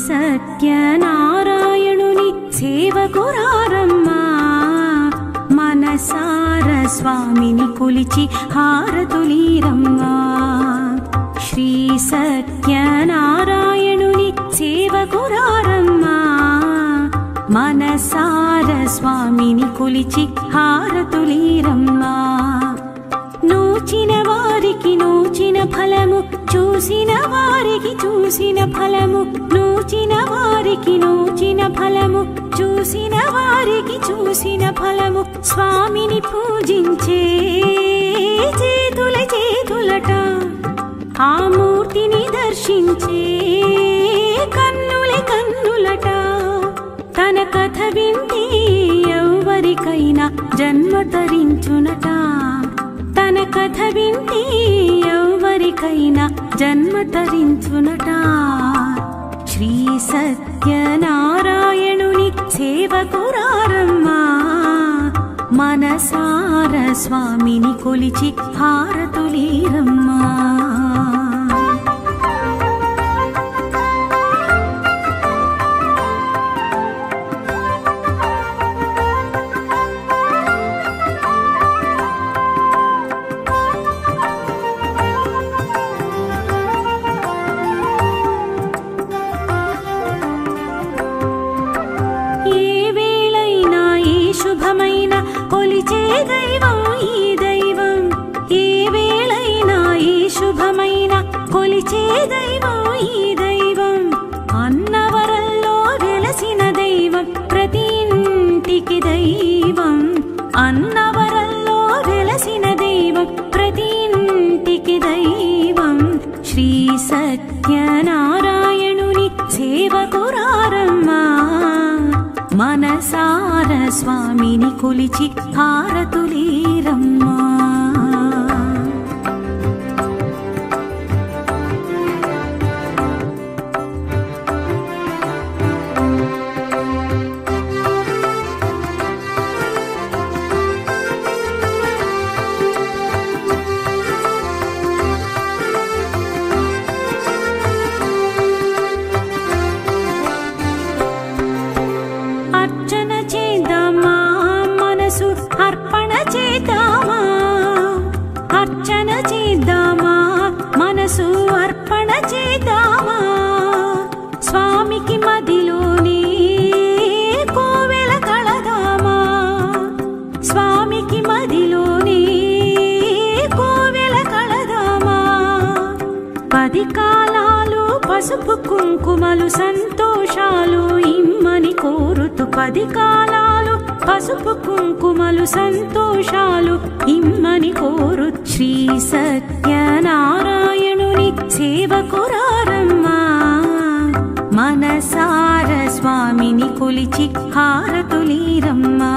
సత్యనారాయణుని సేవకురారమ్మా మనసార స్వామిని కొలిచి హారతులీరమ్మా శ్రీ సత్యనారాయణుని సేవకురారమ్మా మనసార స్వామిని కొలిచి హారతులీరమ్మా నోచిన వారికి నోచిన ఫలము చూసిన వారికి చూసిన ఫలము నోచిన వారికి నోచిన ఫలము చూసిన వారికి చూసిన ఫలము స్వామిని పూజించే చేతుల చేతులట ఆ మూర్తిని దర్శించే కన్నుల కన్నులట తన కథ వింటే ఎవరికైనా జన్మ తరించునట తన కథ వింటే ఎవరికైనా జన్మ తరించునట శ్రీ సత్యనారాయణుని సేవకురారమ్మా మనసార స్వామిని కొలిచి హారతులీరమ్మా కొలిచే దైవం ఈ దైవం ఏ వేళైనా ఈ శుభమైన కొలిచే దైవం ఈ దైవం అన్నవరంలో వెలసిన దైవం ప్రతి ఇంటికి దైవం అన్నవరంలో వెలసిన దైవం ప్రతి ఇంటికి దైవం శ్రీ సత్యనారాయణుని సేవకురారమ్మా మనసార స్వామిని కొలిచి హారతులీరమ్మా అర్చన చేద్దామా మనసు అర్పణ చేద్దామా అర్చన చేద్దామా మనసు అర్పణ చేద్దామా స్వామికి మదిలోనే కోవెల కళదామా స్వామికి మదిలోనే కోవెల కళదామా 10 కాలాలు పసుపు కుంకుమలు సంతోషాలు ఇమ్మని కోరుతూ 10 కాలాలు పసుపు కుంకుమలు సంతోషాలు ఇమ్మని కోరు శ్రీ సత్యనారాయణుని సేవకురారమ్మా మనసార స్వామిని కొలిచి హారతులీరమ్మా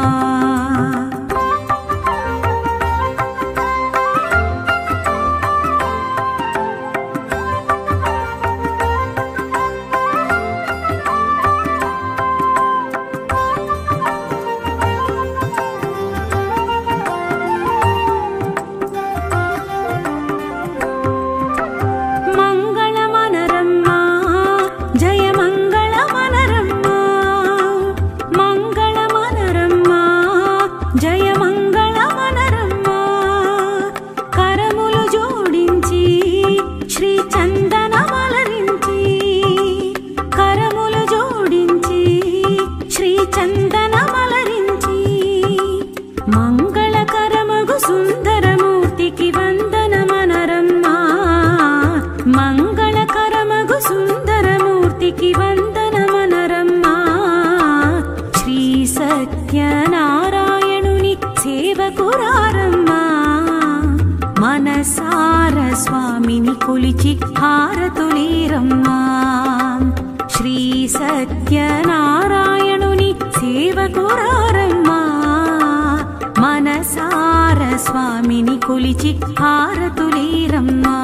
మంగళకరమగు సుందరమూర్తికి వందనమనరమ్మా మంగళకరమగు సుందరమూర్తికి వందనమనరమ్మా శ్రీ సత్యనారాయణుని సేవకురారమ్మా మనసార స్వామిని కొలిచి హారతులీరమ్మా శ్రీ సత్యనారాయణుని సేవకురారమ్మా మనసార స్వామిని కొలిచి హారతులీరమ్మా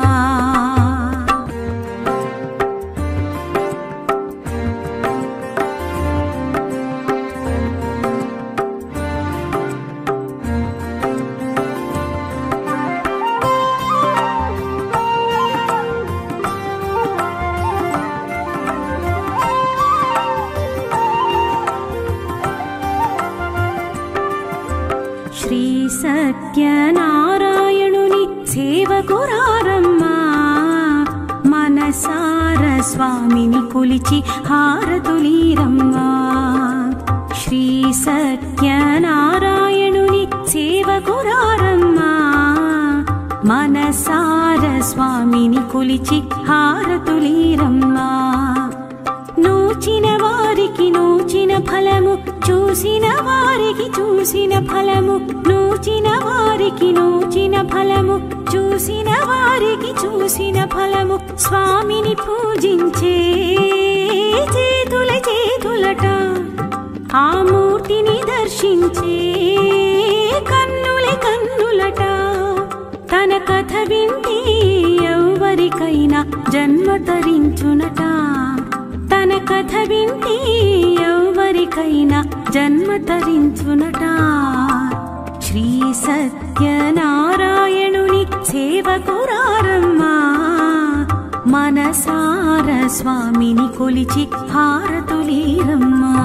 సత్యనారాయణుని సేవకురారమ్మా మనసార స్వామిని కొలిచి హారతులీరమ్మా శ్రీ సత్యనారాయణుని సేవకురారమ్మా మనసార స్వామిని కొలిచి హారతులీరమ్మా నూచిన వారికి నూచిన ఫలము చూసిన వారికి చూసిన ఫలము నూచిన వారికి నూచిన ఫలము చూసిన వారికి చూసిన ఫలము స్వామిని పూజించే చేతుల చేతులట ఆ మూర్తిని దర్శించే కన్నుల కన్నులట తన కథ వింటే ఎవరికైనా జన్మ తరించునట తన కథ వింటే ఎవరికైనా జన్మ తరించునట శ్రీ సత్యనారాయణుని సేవకురారమ్మా మనసార స్వామిని కొలిచి హారతులీరమ్మా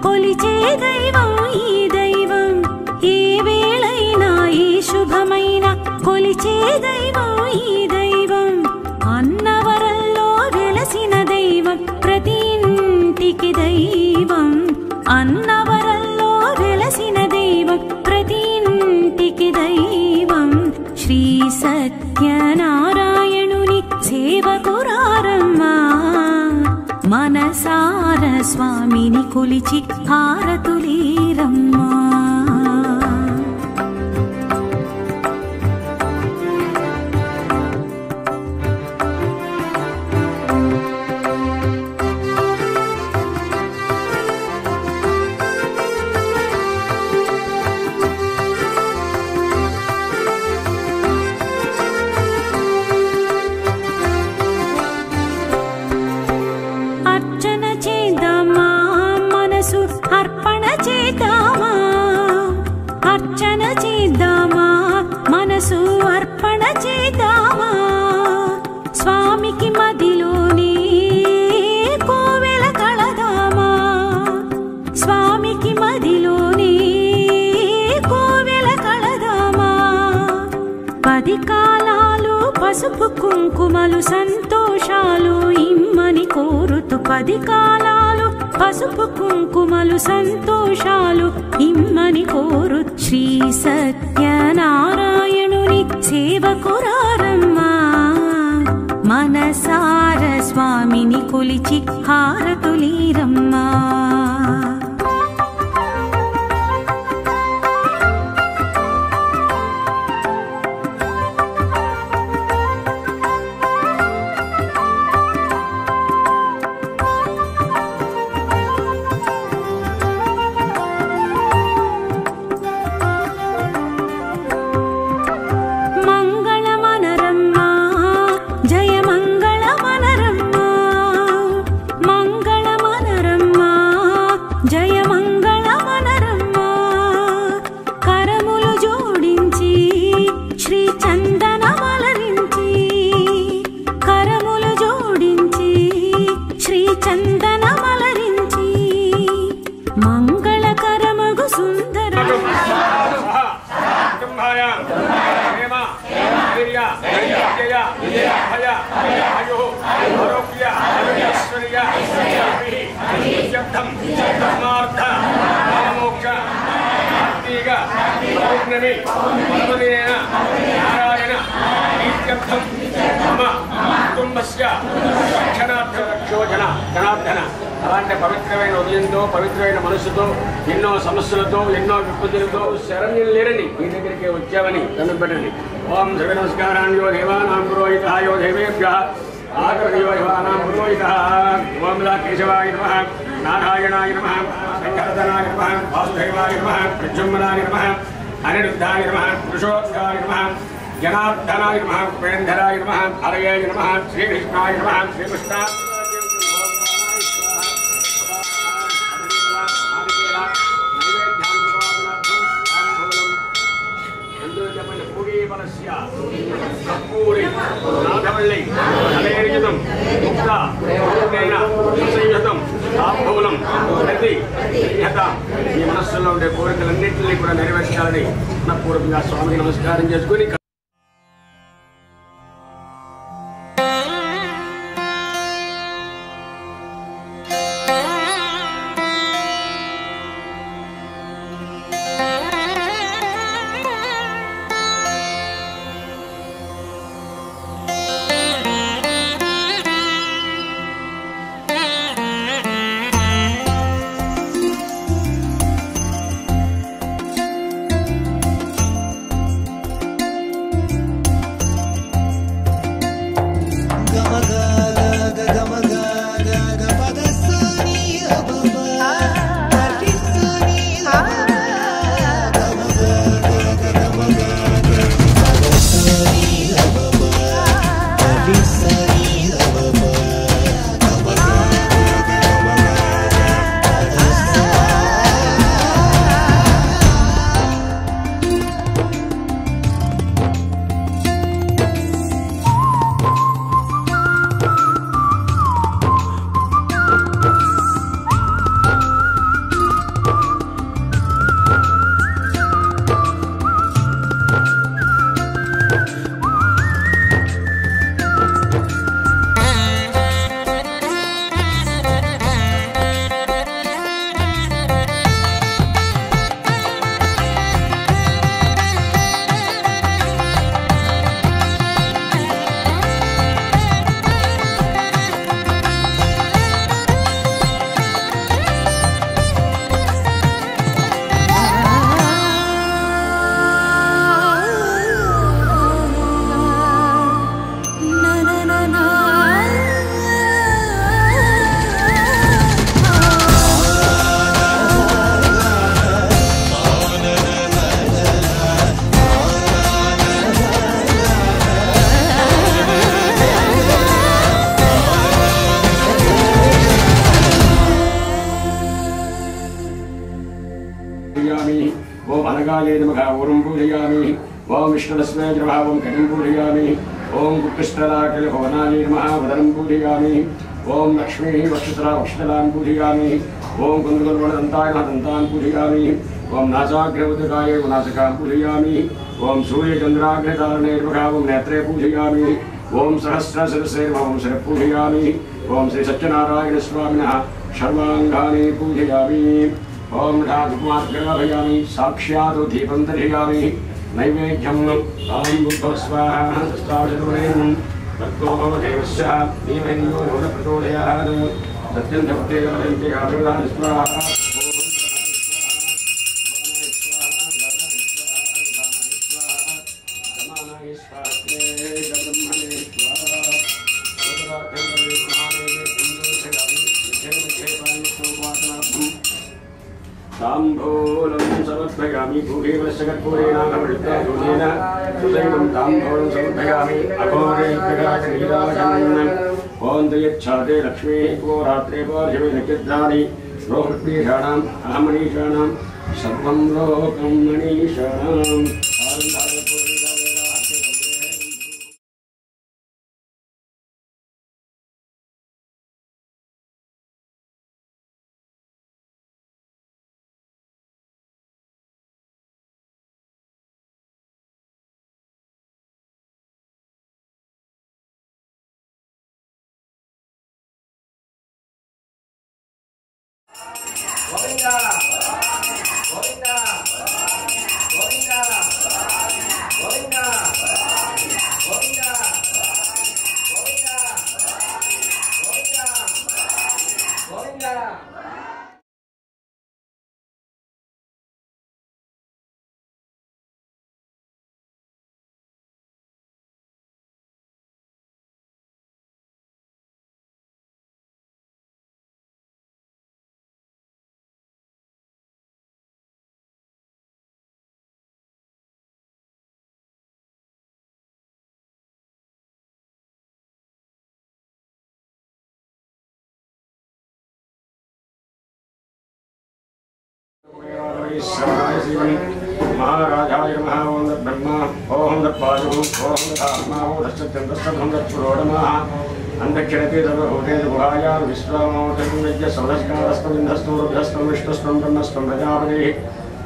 కొలిచే దైవం ఈ దైవం ఏ వేళైనా ఈ శుభమైన కొలిచే దైవం ఈ దైవం అన్నవరంలో వెలసిన దైవం ప్రతి ఇంటికి దైవం అన్నవరంలో వెలసిన దైవం ప్రతి ఇంటికి దైవం శ్రీ సత్యనారాయణుని సేవకురారమ్మా మనసార స్వామిని కొలిచి హారతులీరమ్మా అర్చన చేద్దామా మనసు అర్పణ చేద్దామా అర్చన చేద్దామా మనసు అర్పణ చేద్దామా స్వామికి మదిలోనే కోవెల కళదామా స్వామికి మదిలోనే కోవెల కళదామా 10 కాలాలు పసుపు కుంకుమలు సంతోషాలు ఇమ్మని కోరుతూ 10 కాలాలు పసుపు కుంకుమలు సంతోషాలు ఇమ్మని కోరు శ్రీ సత్యనారాయణుని సేవకురారమ్మా మనసార స్వామిని కొలిచి హారతులీరమ్మా జయ మంగళ మనరమ్మా కరములు జోడించి శ్రీ చందన మలరించి కరములు జోడించి శ్రీ చందన మలరించి మంగళకరమగు సుందర నారాయణ కుటుంబస్య జనార్దన అలాంటి పవిత్రమైన ఉదయంతో పవిత్రమైన మనసుతో ఎన్నో సమస్యలతో ఎన్నో విపత్తులతో శరణ్యం లేరని మీ దగ్గరికి వచ్చామని కనుపెట్టండి ఓం సర్వ నమస్కారాన్యో దేవానాం పురోహితః యో దేవేభ్యః ఆకర్ణ్యో దేవానాం పురోహితః ఓం కేశవాయ నమః నారాయణాయ నమః శంకరధనాయ నమః వాసుదేవాయ నమః ప్రద్యుమ్నాయ నమః అనిరుద్ధాయ నమః పురుషోత్తమాయ నమః జనార్దనాయ నమః ఉపేంద్రాయ నమః హరయే నమః శ్రీకృష్ణాయ నమః శ్రీకృష్ణ కర్పూరి నాథవల్లి హరేర్యుతం ముక్త పూర్ణేన సంయుతం తాంబూలం ప్రతి శ్రీహత ఈ మనస్సులో ఉండే కోరికలన్నింటినీ కూడా నెరవేర్చాలని పూర్వకంగా స్వామికి నమస్కారం చేసుకుని ओम अनगाले नमः ओम पूजयामि ओम विष्णुरश्मे नमः ओम कटिं पूजयामि ओम गुप्तस्थलाकल भवनाय नमः वदनं पूजयामि ओम लक्ष्मी वक्षसरा वक्षतलां पूजयामि ओम कुन्दकुलवदन्ताय दन्तान् पूजयामि ओम नासाग्रवदकाय नासिकां पूजयामि ओम सूर्यचन्द्राग्रधारणे नमः ओम नेत्रे पूजयामि ओम सहस्रशिरसे नमः ओम शिरः पूजयामि ओम श्री सत्यनारायण स्वामिनः सर्वाङ्गानि पूजयामि ओम राजकुमार्भयामि साक्षात् दीपं दर्शयामि नैवेद्यं बुद्धो स्वाहा स्वाहा तत्तो देवस्य धीमहि यो न प्रचोदयात् सत्यं सत्यं स्वाहा ताम्बूलं समर्पयामि भूरिवलसकर्पूरेणामृतादूरेण सुदैवं ताम्बूलं समर्पयामि अघोरेभ्यगाचनीराजन् ओन्दयच्छादे लक्ष्मीः को रात्रे पार्श्वे नक्षत्राणि रोहृत्मीषाणाम् अहमनीषाणां सर्वं लोकं मनीषाणाम् श्रवणाय श्रीमन् महाराजाय नमः। ओम ब्रह्मा ओम वायु ओम आत्मा ओम दशचन्द्रस्तभं दत्पुरोडमः अंधक्षरते सर्वभूते गुहायां विश्वमोतं यज्ञ सौरस्कारस्तमिन्धस्तूर्भस्तम विष्णुस्तं ब्रह्मस्तं प्रजापतिः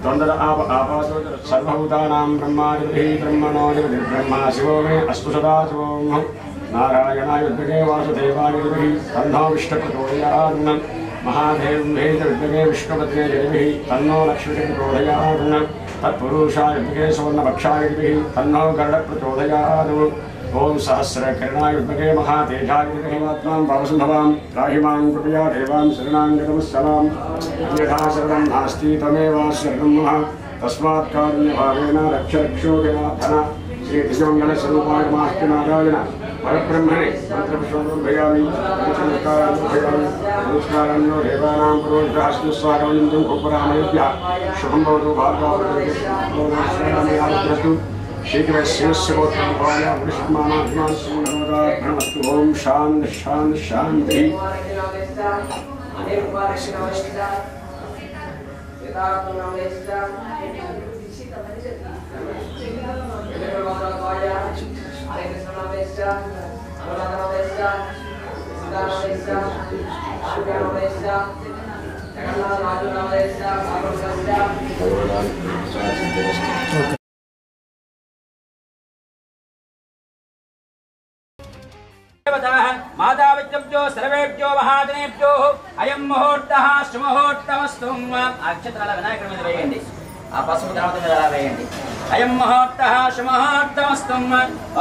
त्वन्दर आपासो सर्वभूतानां ब्रह्मादिभिः ब्रह्मणोऽधिपतिः ब्रह्मा शिवो मे अस्तु सदा शिवोऽहं नारायणाय विद्महे वासुदेवाय धीमहि तन्नो विष्णुप्रचोदयात् महादेवं विद्महे विष्णुपत्ने धीमहि तन्नो लक्ष्मीः प्रचोदयात् तत्पुरुषाय विद्महे सुवर्णपक्षाय धीमहि तन्नो गरुडप्रचोदयात् ओम सहस्रकिरणाय विद्महे महातेजाय धीमहि आत्मां भावसंभवां त्राहि मां कृपया देवां शरणाङ्गतमस्सलाम् अन्यथा शरणं नास्ति त्वमेव शरणं मम तस्मात् कारुण्यभावेन रक्ष रक्षोजनाथन श्रीधिजोङ्गलस्वरूपाय नमः नारायण परब्रह्मणे मंत्रपुष्पं नमस्कारान्यो देवानां पुरोहितहस्तस्वागमयन्तुं उपरामयेभ्यः शुभं भवतु भार्गवस्तु शीघ्रस्य गोत्रभाय विष्मानात्मानस्तु ओम शांति शांति शांति। माता विद्यो सर्वेभ्यो महाजनेभ्यो अयं मुहूर्तः शुभमुहूर्तमस्तु। अक्षत्राల వినాయకుడి మీద వేయండి, ఆ పసుపు తర్వాత మీద అలా వేయండి. అయం ముహూర్తः शुभमुहूर्तमस्तु।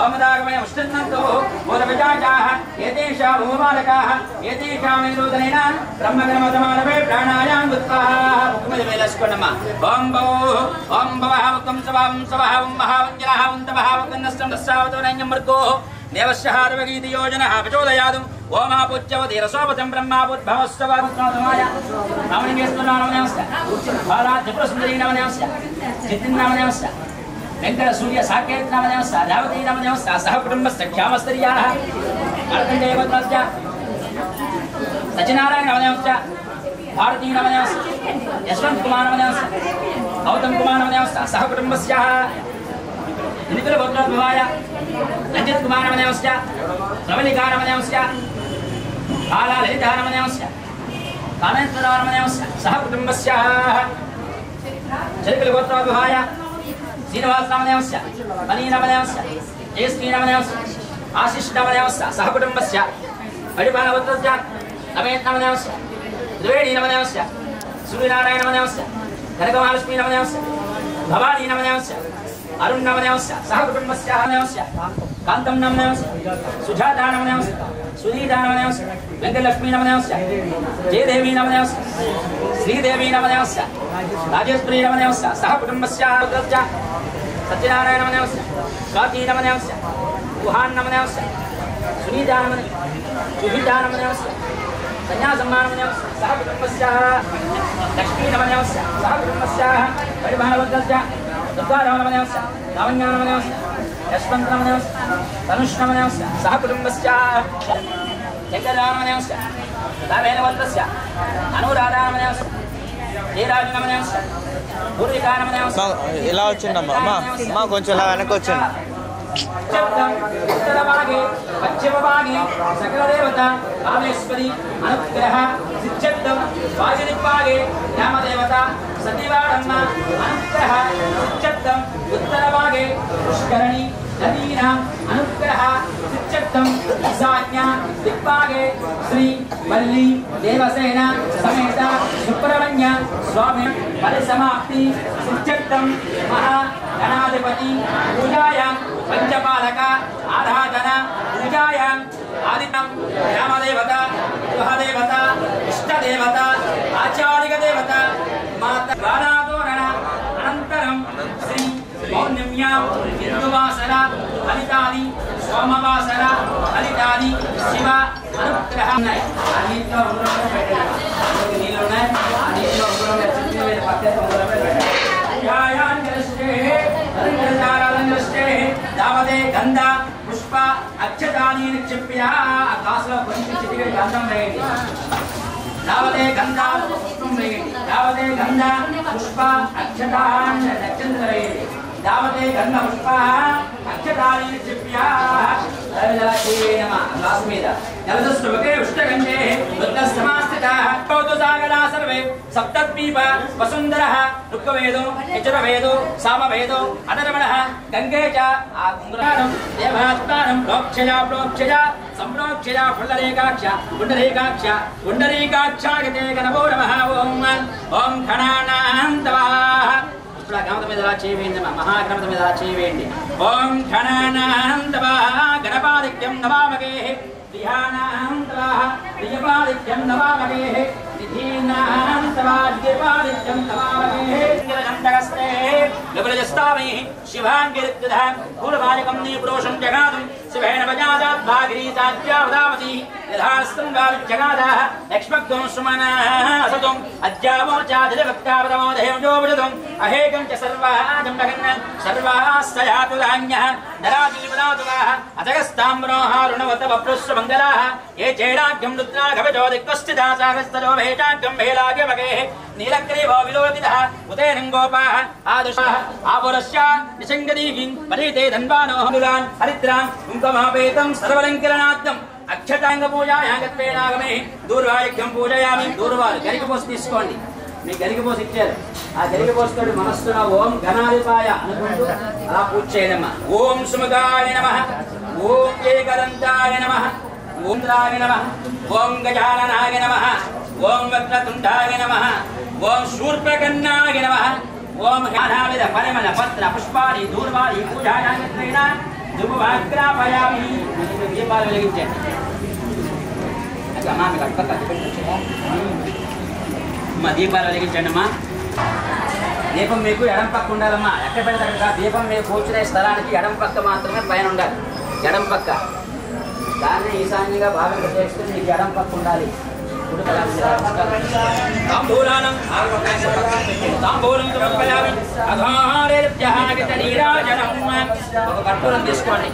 ఓమదాగమయ ఉష్ణంతో మూల విజాజాః ఏతేషా భూమాలకాః ఏతేషా మేరుదనేన బ్రహ్మగణమతమానవే ప్రాణాయాం ఉత్పాః. ముఖం మీద వేలేసుకోండమ్మా. ఓం భవః ఓం భవః ముఖం సవాం సవః ఓం మహావంజనః వంతవః వకన్నస్తం దస్సావతోనయం మృగోః देवस्यहारवगीति योजनः प्रचोदयादु ओमापूज्यवती रसोपतं ब्रह्मापूर्भवस्ववादुत्तमाय रामलिंगेश्वरनामनमस्य बालात्रिपुरसुन्दरीनामनमस्य चित्तिन्नामनमस्य वेङ्कटसूर्य साकेतनामनमस्य धावतीनामनमस्य सहकुटुम्बस्य ख्यामस्तर्याः अर्कण्डेवतस्य सचिनारायणनामनमस्य भारतीनामनमस्य यशवन्तकुमारनामनमस्य गौतमकुमारनामनमस्य सहकुटुम्बस्य निखिलगोत्रोद्भवाय रंजित कुमार नमस्य प्रवलिका नमस्य बाला ललिता नमस्य कामेश्वर नमस्य सह कुटुंबस्य निखिलगोत्रोद्भवाय श्रीनिवास नमस्य मणि नमस्य जयश्री नमस्य आशीष नमस्य सह कुटुंबस्य अडिबालवत्रस्य नमेत नमस्य द्विवेणी नमस्य सूर्यनारायण नमस्य कनकमहालक्ष्मी नमस्य भवानी नमस्य अरुण नमस्य सह कुटुंबस्य नमस्य कांतम नमस्य सुजाता नमस्य सुनीता नमस्य वेंकटलक्ष्मी नमस्य जयदेवी नमस्य श्रीदेवी नमस्य राजेश्वरी नमस्य सह कुटुंबस्य सत्यनारायण नमस्य स्वाति नमस्य गुहान नमस्य सुनीता नमस्य सुहिता नमस्य संन्यासम्मान नमस्य सह कुटुंबस्य लक्ष्मी नमस्य सह कुटुंबस्य परिभावस्य दुर्गारामनमस्य लावण्यानमस्य यशवन्तनमस्य तनुष्णमस्य सह कुटुंबस्य जगदानमस्य दावेनवन्तस्य अनुराधानमस्य जयराजनमस्य पूर्विकानमस्य ఎలా వచ్చిందమ్మా అమ్మా అమ్మా కొంచెం ఇలా వెనక్కి వచ్చింది. उत्तरभागे पश्चिमभागे सकलदेवता कामेश्वरी अनुग्रह सिद्धं वायुदिग्भागे रामदेवता सतीवाडम्म अनुग्रह सिद्धं उत्तरभागे पुष्करणी नदीनां अनुग्रह सिद्धं ईशान्य दिग्भागे श्री वल्ली देवसेना समेत सुब्रह्मण्य स्वामी परिसमाप्ति सिद्धं महा गणाधिपति पूजायां पंचपालक आराधना पूजायां आदित्यं रामदेवता गृहदेवता इष्टदेवता आचार्यक देवता माता गानादोरण अनंतरं श्री पौर्णम्यां हिंदुवासरा ललितानि सोमवासरा ललितानि शिव अनुग्रह अनित्य दावदे गंध पुष्प अक्षतानि निक्षिप्य आकाशలో కొంచెం చిటికెడు గంధం వేయండి. యావదే గంధా పుష్పం వేయండి యావదే గంధా పుష్ప అక్షతాన్ నక్షత్రవేయండి యావదే గంధ పుష్ప అక్షతాని దివ్యా గ్లాస్ మీద నవదస్తుకే ఉష్ణగంధే రుద్రస్తమాస్థితః భవతు సాగరా సర్వే సప్తద్వీప వసుంధరః ఋగ్వేదో యజుర్వేదో సామవేదో అధర్వణః గంగే చ ఆకుంగ్రారం దేవాత్మానం ప్రోక్షయ సంప్రోక్షయ పుండరీకాక్ష పుండరీకాక్షాగతే గణభో నమః ఓం ఘనానాంతవాః ఇప్పుడు గణపతి మీద చేయవేయండి మహాగణపతి మీద చేయవేయండి ఓం ఘనానాంతవాః గణపాదిక్యం నమామగే ధ్యానాంతవాః ప్రియపాదిక్యం నమామగే నిధీనాంతవాద్యపాదిక్యం నమామగే ఇంద్రగంధగస్తే లబలజస్తామై శివాంగిరిత్యధ పూర్వాలికం నీపురోషం జగాదం శివేన వజాదాత్ భాగీతాజ్యావదామతి యథాస్తంగావిజ్జగాదాః లక్ష్మగ్ధం సుమనాసతం అజ్యావోచాదివక్తావదమోదయం అహేకం చ సర్వాజంబగన్న సర్వాస్తయాతులాన్యః నరాజీవనాతువాః అజగస్తామ్రోహారుణవత వప్రుశ్రమంగళాః ఏ చేడాగ్యం రుద్రాఘవజో దిక్వస్థితా సాగస్తజో భేటాగ్యం భేలాగ్యమగే నీలగ్రీవో విలోకితః ఉదయనంగోపాః ఆదుషాః ఆపురస్య నిశంగదీహిం పరీతే ధన్వానో హనులాన్ హరిద్రాన్ కుంకుమాపేతం సర్వలంకరణార్థం అక్షతాంగ పూజాయాగత్వేనాగమే దూర్వాయుగ్యం పూజయామి దూర్వాలు గరికపోసి తీసుకోండి మీకు గరికపోసి ఇచ్చారు ఆ గరికపోసితోటి మనస్సున ఓం ఘనాధిపాయ అనుకుంటూ అలా పూజ చేయడమ్మా ఓం సుముఖాయ నమః ఓం ఏకదంతాయ నమః ఓం రాయ నమః ఓం గజాననాయ నమః ఓం వక్రతుండాయ నమః ఓం శూర్పకర్ణాయ నమః ఓం జ్ఞానావిద పరిమళ పత్ర పుష్పాని దూర్వాణి పూజాయాగత్వేన ధూపవాగ్రాపయామి దీపాలు వెలిగించండి అమ్మా మీకు అడ్పక్క అమ్మా దీపాలు వెలిగించండి అమ్మా దీపం మీకు ఎడం పక్క ఉండాలమ్మా ఎక్కడ పెడతారు దీపం మీరు కూర్చునే స్థలానికి ఎడం పక్క మాత్రమే పైన ఉండాలి ఎడం పక్క దాన్ని ఈశాన్యంగా భావింప చేస్తూ మీకు ఎడం పక్క ఉండాలి తాంబూలానం తాంబూలం సమర్పయామి అధారేభ్యః నీరాజనం ఒక కర్పూరం తీసుకోండి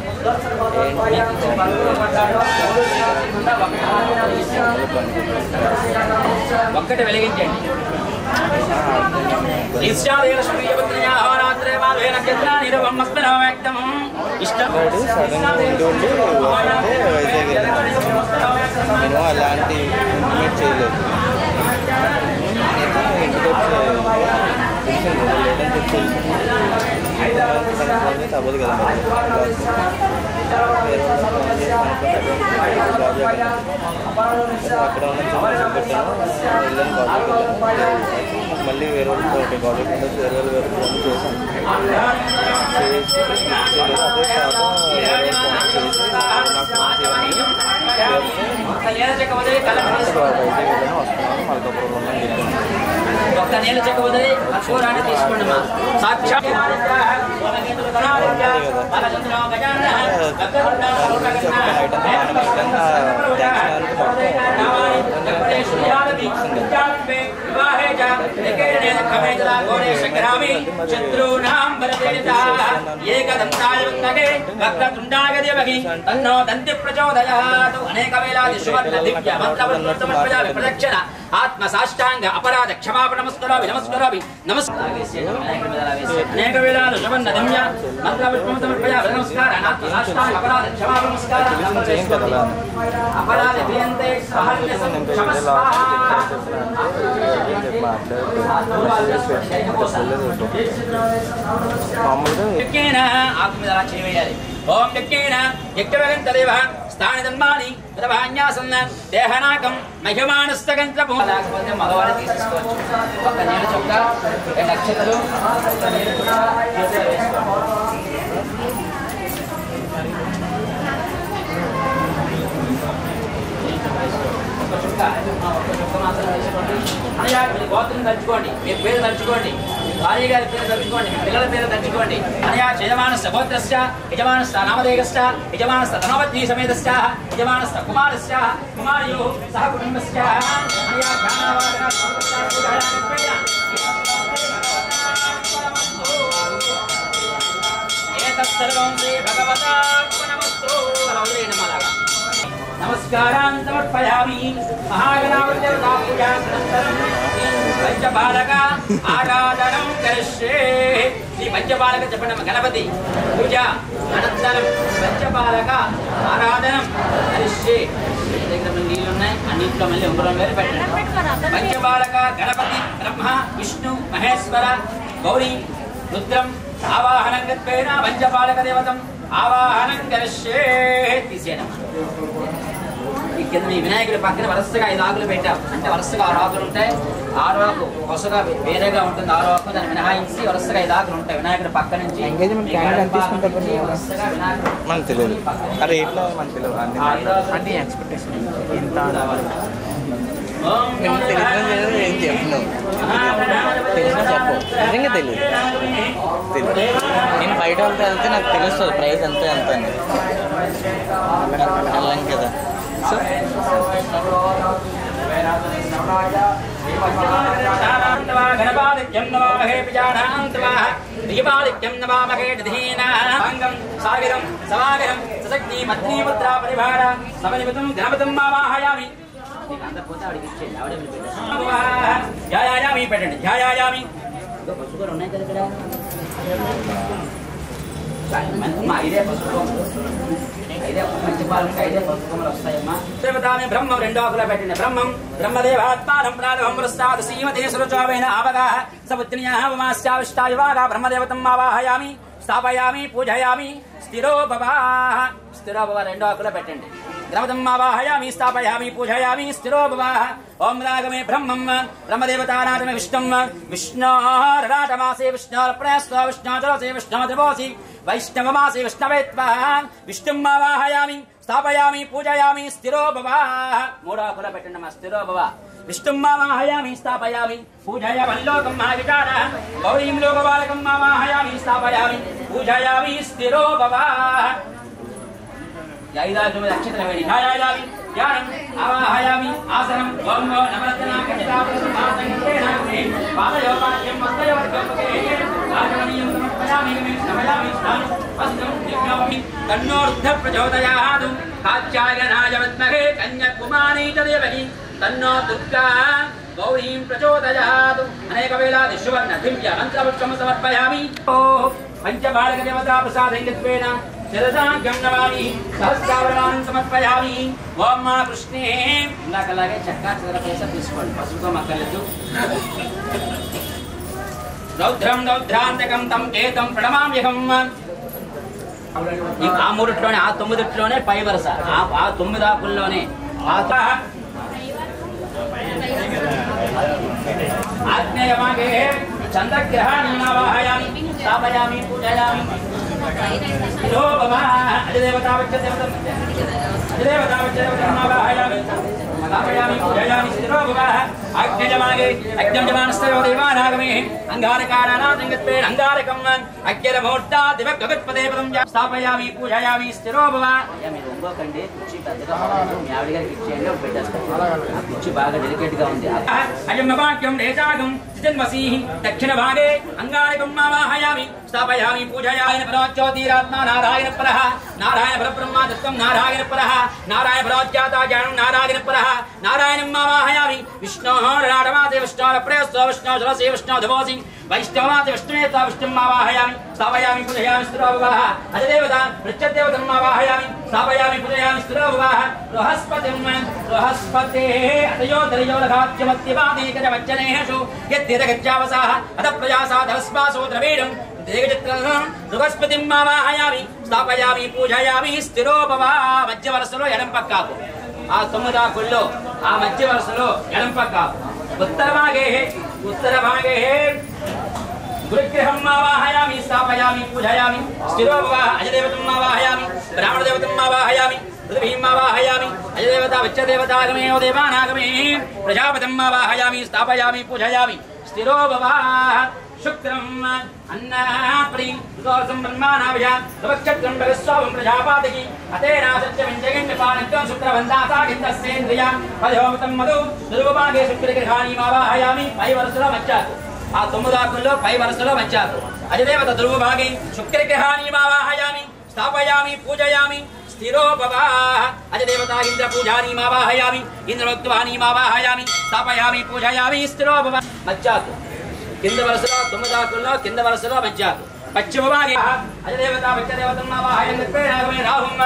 ఒక్కటి వెలిగించండి నేను అలాంటి ఇంప్లిమెంట్ చేయలేదు తప్పదు కదా అక్కడ ఉన్న పెట్టాను మళ్ళీ వేరే వాళ్ళతో గవర్నమెంట్ నుంచి వేరే వాళ్ళు చేశాను ఒక్క నీళ్ళ చెక్క వదిలి కర్పూరాన్ని తీసుకోండి సాక్షాత్ ప్రదక్షిణ ఆత్మ సాష్టాంగ అపరాధ క్షమాపణ నమస్కారామి నమస్కారామి అనేక వేళాలు శుభన్న దివ్య మంత్ర పుష్పం సమర్పయామి నమస్కార ఆత్మ సాష్టాంగ అపరాధ క్షమాపణ నమస్కారం అపరాధ క్రియంతే సహర్యసం ఆత్మ మీద అలా చేయవేయాలి ఓం యజ్ఞేన యజ్ఞవగంతదేవ స్థానిధన్మాని తదభాన్యాసన్న దేహనాకం మహిమానస్తగంత్రపు లేకపోతే మగవారు తీసుకోవచ్చు ఒక నీళ్ళ చొక్క 2 అక్షతలు ఒక నీళ్ళ చొక్క చేతిలో వేసుకోండి మాత్రం వేసుకోండి అయ్యా మీ గోత్రం తలుచుకోండి మీ పేరు తలుచుకోండి భార్య గారి పేరు తలుచుకోండి మీ పిల్లల పేరు తలుచుకోండి అనయా యజమానస్య గోత్రస్య యజమానస్య నామధేయస్య యజమానస్య ధనవద్వీ సమేతస్య యజమానస్య కుమారస్య కుమార్యో సహ కుటుంబస్య అనయా జ్ఞానవాదన ఏతత్ సర్వం శ్రీ భగవతార్పణమస్తు నమస్తే नमस्कारान् समर्पयामि महागणापति देवता पूजानन्तरं पंचबालक आराधनं करिष्ये श्री पंचबालक जपनं गणपति पूजा अनन्तरं पंचबालक आराधनं करिष्ये నీళ్ళు ఉన్నాయి అన్నింటిలో మళ్ళీ ఉంగరం వేరు పెట్టండి పంచబాలక గణపతి బ్రహ్మ విష్ణు మహేశ్వర గౌరీ రుద్రం ఆవాహనం కృత్వేన పంచబాలక దేవతం ఆవాహనం కరిష్యే తీసేయడం ఈ కింద ఈ వినాయకుడి పక్కన వరుసగా 5 ఆకులు పెట్టాం అంటే వరుసగా 6 ఆకులు ఉంటాయి 6 ఆకు వరుసగా వేరేగా ఉంటుంది 6 ఆకు దాన్ని మినహాయించి వరుసగా 5 ఆకులు ఉంటాయి వినాయకుడి పక్క నుంచి వరుసగా మనకు తెలియదు అరే ఎట్లా మనకు తెలియదు అంటే ఎక్స్పెక్టేషన్ ఎంత మేము తెలియదు ఏం చెప్పినావు తెలిసిన చెప్పు నిజంగా తెలియదు నేను బయట వాళ్ళతో వెళ్తే నాకు తెలుస్తుంది ప్రైస్ ఎంత ఎంత అని వెళ్ళాం కదా సో गणपादित्यं नमामहे पिजानान्तवाः दीपादित्यं नमामहे दधीनाङ्गं सागरं समागरं सशक्ति मत्नी मुद्रा परिभार समनिमितं गणपतिं आवाहयामि ध्यायामि పెట్టండి ధ్యాయామి ఇదో పసుపు ఉన్నాయి కదా ఇక్కడ ఇదే పసుపు ఇదే మంచి పాలక ఇదే పసుపులు వస్తాయమ్మా దేవతాని బ్రహ్మం 2 ఆకులు పెట్టండి బ్రహ్మం బ్రహ్మదేవాత్మానం ప్రాణం ప్రసాద శ్రీమతే సురచోవేన ఆవగాః సపుత్న్యాః వమాస్యావిష్టాయవాగా బ్రహ్మదేవతం ఆవాహయామి స్థాపయామి పూజయామి స్థిరో భవాః స్థిరో భవ 2 ఆకులు పెట్టండి గణపతిం ఆవాహయామి స్థాపయామి పూజయామి స్థిరో భవాః ఓం రాగమే బ్రహ్మం బ్రహ్మదేవతానాథమే విష్ణుం విష్ణోరాటమాసే విష్ణోర్ప్రయస్వ విష్ణోచరసే విష్ణోదివోసి వైష్ణవమాసే విష్ణవేత్వా విష్ణుం ఆవాహయామి స్థాపయామి పూజయామి స్థిరో భవాః 3 ఆకులు పెట్టండి మా స్థిరో భవ విష్ణుం ఆవాహయామి స్థాపయామి పూజయామి వల్లోకం మహావిచారః గౌరీం లోకబాలకం ఆవాహయామి స్థాపయామి పూజయామి స్థిరో భవాః యాయిదాజు అక్షతల వేడి ఛాయాయామి ధ్యానం ఆవాహయామి ఆసనం ఓం నమస్తనాకచితాపరమాసంగేనామే పాదయోపాద్యం మస్తయోర్గోపకే ఆచమనీయం సమర్పయామి నమయామి స్నానం వస్త్రం దివ్యామి తన్నోర్ధ ప్రచోదయాదు కాత్యాయనాయ విద్మహే కన్యాకుమారీ చ దేవహి తన్నో దుర్గా గౌరీం ప్రచోదయాదు అనేక వేళాది సువర్ణ దివ్య మంత్రపుష్పం సమర్పయామి ఓ పంచబాలక దేవతా ప్రసాదంగత్వేన శరదాగ్యం నమామి సహస్రావరణాన్ని సమర్పయామి ఓం మా కృష్ణే ఇందాకలాగే చక్కా చదర పేస తీసుకోండి పసుపుతో మక్కలేదు రౌద్రం రౌద్రాంతకం తం ఏతం ప్రణమామ్యహం ఆ 3ట్లోనే ఆ 9ట్లోనే పై వరుస ఆ 9 ఆకుల్లోనే ఆగ్నేయమాగే చంద్రగ్రహాణీమావాహయామి స్థాపయామి పూజయామి స్థిరో భవాః అధిదేవతావచ్చ దేవతం అధిదేవతావచ్చ దేవతం ఆవాహయామి స్థాపయామి పూజయామి స్థిరో భవాః అగ్నిజమాగే అగ్నిజమానస్తయో దేవానాగమే అంగారకానానాదంగత్వేన అంగారకం అగ్నిరమూర్తా దివగగత్పదే పదం స్థాపయామి పూజయామి స్థిరో భవాః మీరు ఒంగోకండి కుర్చీ పెద్దగా మీ ఆవిడ గారికి ఇచ్చేయండి ఒక పెట్టేస్తారు ఆ కుర్చీ బాగా డెలికేట్ గా ఉంది అజంబవాక్యం రేచాగం జన్మసీః దక్షిణ భాగే అంగారకం ఆవాహయామి స్థాపయామి పూజయామి పరమజ్యోతిరాత్మా నారాయణ పరః నారాయణ పరబ్రహ్మ దత్తం నారాయణ పరః నారాయణ పరమజ్ఞాతా జ్ఞానం నారాయణ పరః నారాయణం ఆవాహయామి విష్ణోః రాఢమాతే విష్ణోరప్రయస్వ విష్ణోచరసే విష్ణోదివోసి వైష్ణవమాతే విష్ణువేత్వా విష్ణుం ఆవాహయామి స్థాపయామి పూజయామి స్థిరో భవాః అధిదేవత మృత్యుదేవతం ఆవాహయామి స్థాపయామి పూజయామి స్థిరో భవాః బృహస్పతిం బృహస్పతేః అతయోదరయో లఘాత్యమత్యవాదేకజవచ్చనేషు యద్ధిరగజ్జావసాః అత ప్రజాసాధవస్మాసో ద్రవీణం దేగచిత్రం బృహస్పతిం ఆవాహయామి స్థాపయామి పూజయామి స్థిరో భవాః మధ్య వరుసలో ఎడం పక్కాకు ఆ 9 ఆకుల్లో ఆ మధ్య వరుసలో ఎడం పక్కాకు ఉత్తర భాగే గురుగ్రహం ఆవాహయామి స్థాపయామి పూజయామి స్థిరో భవాః అజదేవతం ఆవాహయామి బ్రాహ్మణదేవతం ఆవాహయామి పృథివీం ఆవాహయామి అజదేవత విచ్చదేవతాగమే దేవానాగమే ప్రజాపతిం ఆవాహయామి స్థాపయామి పూజయామి స్థిరో భవాః శుక్రం అన్నాప్రి దోసం బ్రహ్మానాభ్య నవక్షత్రం భగస్వాం ప్రజాపాతకి అతేనా సత్యమింజగన్య పానిత్వం శుక్రవందాసాగింద్రసేంద్రియ పదోమతం మధు దుర్భాగే శుక్రగ్రహాణి ఆవాహయామి పై వరుసలో మధ్యాకు ఆ 9 ఆకుల్లో పై వరుసలో మధ్యాకు అధిదేవత దుర్భాగే శుక్రగ్రహాణి ఆవాహయామి స్థాపయామి పూజయామి స్థిరో భవ అజదేవతా ఇంద్ర పూజానీమావాహయామి ఇంద్రవక్త్వానీమావాహయామి స్థాపయామి పూజయామి స్థిరో భవ మజ్జాకు కింద వరుసలో 9 ఆకుల్లో కింద వరుసలో మజ్జాకు పశ్చిమ భాగే అజదేవతా పచ్చదేవతమ్మావాహయన్పే రాఘవే రాహుం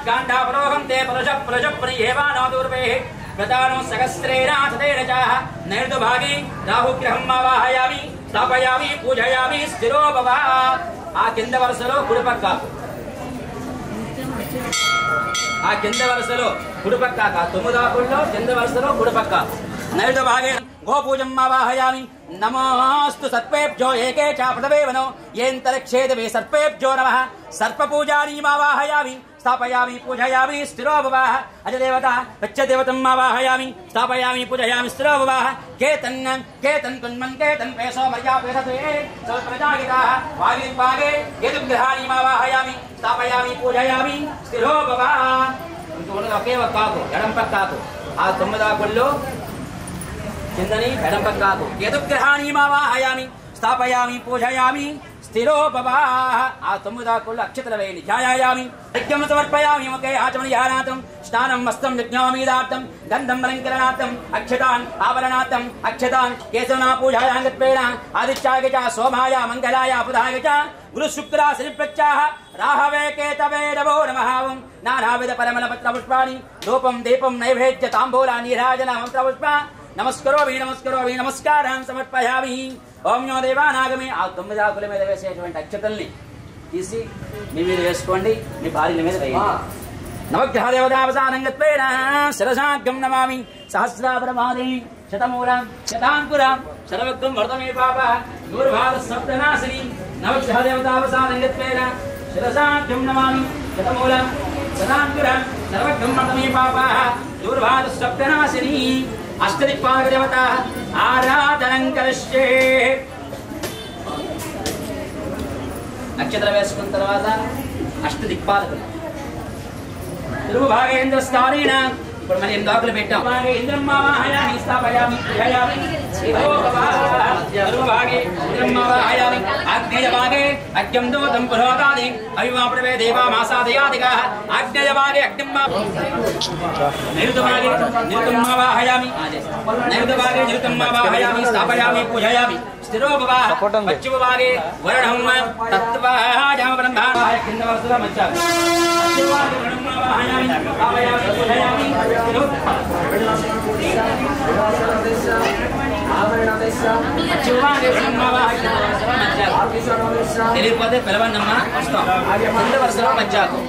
కాండాపరోహం తే పరుష ప్రియేవానో దూర్వే ప్రతానో సహస్రేణాథతేన చ నైరుతి భాగే రాహుగ్రహం ఆవాహయామి స్థాపయామి పూజయామి స్థిరో భవ ఆ కింద వరుసలో కుడిపక్క ఆ కింద వరుసలో కుడిపక్క 9 ఆకుల్లో కింద వరుసలో కుడిపక్క నైరుతి భాగే గోపూజం ఆవాహయామి నమోస్తు సర్పేభ్యో ఏకే చ పదవేవనో యేంతరక్షేదవే సర్పేభ్యో నమః సర్పపూజానీమావాహయామి స్థాపయామి పూజయామి స్థిరో భవ అజదేవత పచ్చదేవతమ్మావాహయామి స్థాపయామి పూజయామి స్థిరో భవ కేతన్ కున్మన్ కేతన్ పేసో మర్యాపేసతే సల్ప్రజాగితాః వాగిర్భాగే యదుగ్రహానీమావాహయామి స్థాపయామి పూజయామి స్థిరో భవ ఇంకొక ఒకే ఒక ఆకు ఎడం పక్క ఆకు ఆ 9 ఆకుల్లో కిందని ఎడం పక్క ఆకు యదుగ్రహానీమావాహయామి స్థాపయామి పూజయామి స్థిరో భవ ఆ 9 ఆకుల్లో అక్షతల వేయండి ధ్యాయామి యజ్ఞం సమర్పయామి ముఖే ఆచమనీయానాథం స్నానం మస్తం యజ్ఞామీదార్థం గంధం అలంకరణార్థం అక్షతాన్ ఆభరణార్థం అక్షతాన్ కేశవనా పూజాయాంగత్వేన ఆదిత్యాయ చ సోమాయ మంగళాయ బుధాయ చ గురు శుక్ర శనిప్రత్యాః రాహవే కేతవే నమో నమః నానావిధ పరిమళ పత్ర పుష్పాణి ధూపం దీపం నైవేద్య తాంబూల నీరాజన మంత్ర పుష్ప నమస్కరోమి నమస్కారం సమర్పయామి ఓం నమో దేవానాగమే ఆ 9 ఆకుల మీద వేసేటువంటి అక్షతల్ని తీసి మీ మీద వేసుకోండి మీ భార్యల మీద వేయండి నవగ్రహ దేవతావసానంగత్వేన శిరసాగ్రం నమామి సహస్రాపరమాది శతమూలం శతాంకురం సర్వగ్రం వర్ధమే పాప దూర్భార సప్తనాశిని నవగ్రహ దేవతావసానంగత్వేన శిరసాగ్రం నమామి శతమూలం శతాంకురం సర్వగ్రం వర్ధమే పాప దూర్భార సప్తనాశిని అష్టదిక్పాలక దేవత ఆరాధనం కరిష్యే నక్షత్రం వేసుకున్న తర్వాత అష్టదిక్పాలకులు తెలుగు భాగేంద్ర స్థానేన ఇప్పుడు మనం 8 ఆకులు పెట్టాం ఇంద్రమ్మావాహయామి స్థాపయామి పూజయామి స్థిరో భవ తెలుగు భాగే ఇంద్రమ్మావాహయామి ఆగ్నేయ భాగే అగ్నం దూతం పురోగాది అవివాప్రవే దేవా మాసాదయాదిగాః ఆగ్నేయ భాగే అగ్నిమ్మా నైరుతి భాగే నిరుతమ్మావాహయామి నైరుతి భాగే నిరుతమ్మావాహయామి స్థాపయామి పూజయామి స్థిరో భవ పశ్చిమ భాగే వరుణం తత్వాజామ బ్రహ్మాయ కింద వరుసలో మధ్యాహ్నం పశ్చిమ భాగే వరుణమ్మావాహయామి స్థాపయామి పూజయామి తెలియకపోతే పిలవన్నమ్మా వస్తాం కింద వరుసలో మధ్యాకు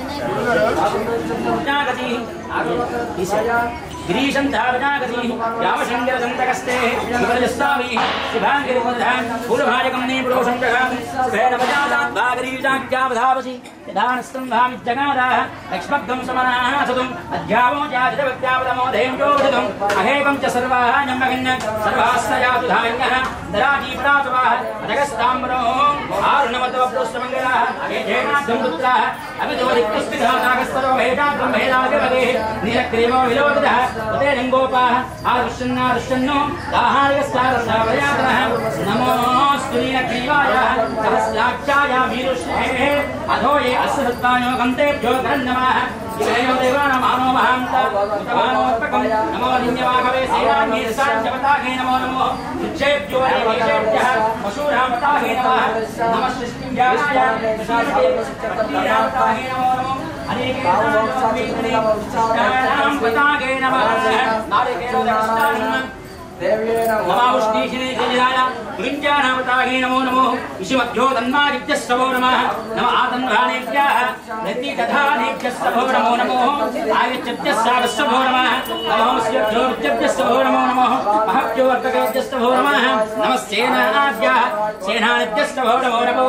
గిరీశం ధావజాగతి యావశంకర సంతకస్తే శివరజస్వామి శివాంగిరిమధాన్ పూర్వభాజకం నీ పురోషం జగామి శుభేన వజాదాత్ భాగరీజాజ్ఞావధావసి యథానస్తం భామిజ్జగాదాః లక్ష్మగ్గం సమనాసతుం అధ్యావో జాతిరవత్యావదమోధేంజోవిదం అహేవం చ సర్వాః నమ్మగన్న సర్వాస్తయాతు ధాన్యః దరాజీపరాతవాః అధగస్తాంబరో ఆరుణమతవ పురుషమంగళాః ఏజేనార్థం పుత్రాః అభిదోదిక్తుస్మిధాతాగస్తరో భేదాత్రం భేదాభివదే నీలగ్రీవో విలోకితః ఉదే రంగోపాః ఆరుష్యన్నారుష్యన్నో దాహార్యస్తారసావయాతనః నమోऽस्तु నీలగ్రీవాయ సహస్రాక్షాయ వీరుష్ణే అధో ఏ అస్సత్తాయోగం తేభ్యో గరన్నమః ఇవేయో దేవానామానో మహాంత ఉతమానోత్పకం నమో లింగవాహవే సేనాన్యసాంచవతాగే నమో నమో ఉచ్చేభ్యో దేవేభ్యః పశూరామతాగే నమః నమః సృష్టింజానాయ పతీరామతాగే నమో నమో అనేకేనాం పతాగే నమః నారికేలోదకృష్ణానం నమోష్ణీశినేశజాయ గురించానామతాగే నమో నమో విషమభ్యో తన్మాదిభ్యస్తవో నమః నమ ఆతన్వానేభ్యః ప్రతిదధానేభ్యస్తవో నమో నమో ఆగచ్చభ్యస్సాగస్తవో నమః నమోస్యభ్యో విద్యభ్యస్తవో నమో నమో మహభ్యో వర్తకేభ్యస్తవో నమః నమస్సేనాభ్యః సేనాభ్యస్తవో నమో నమో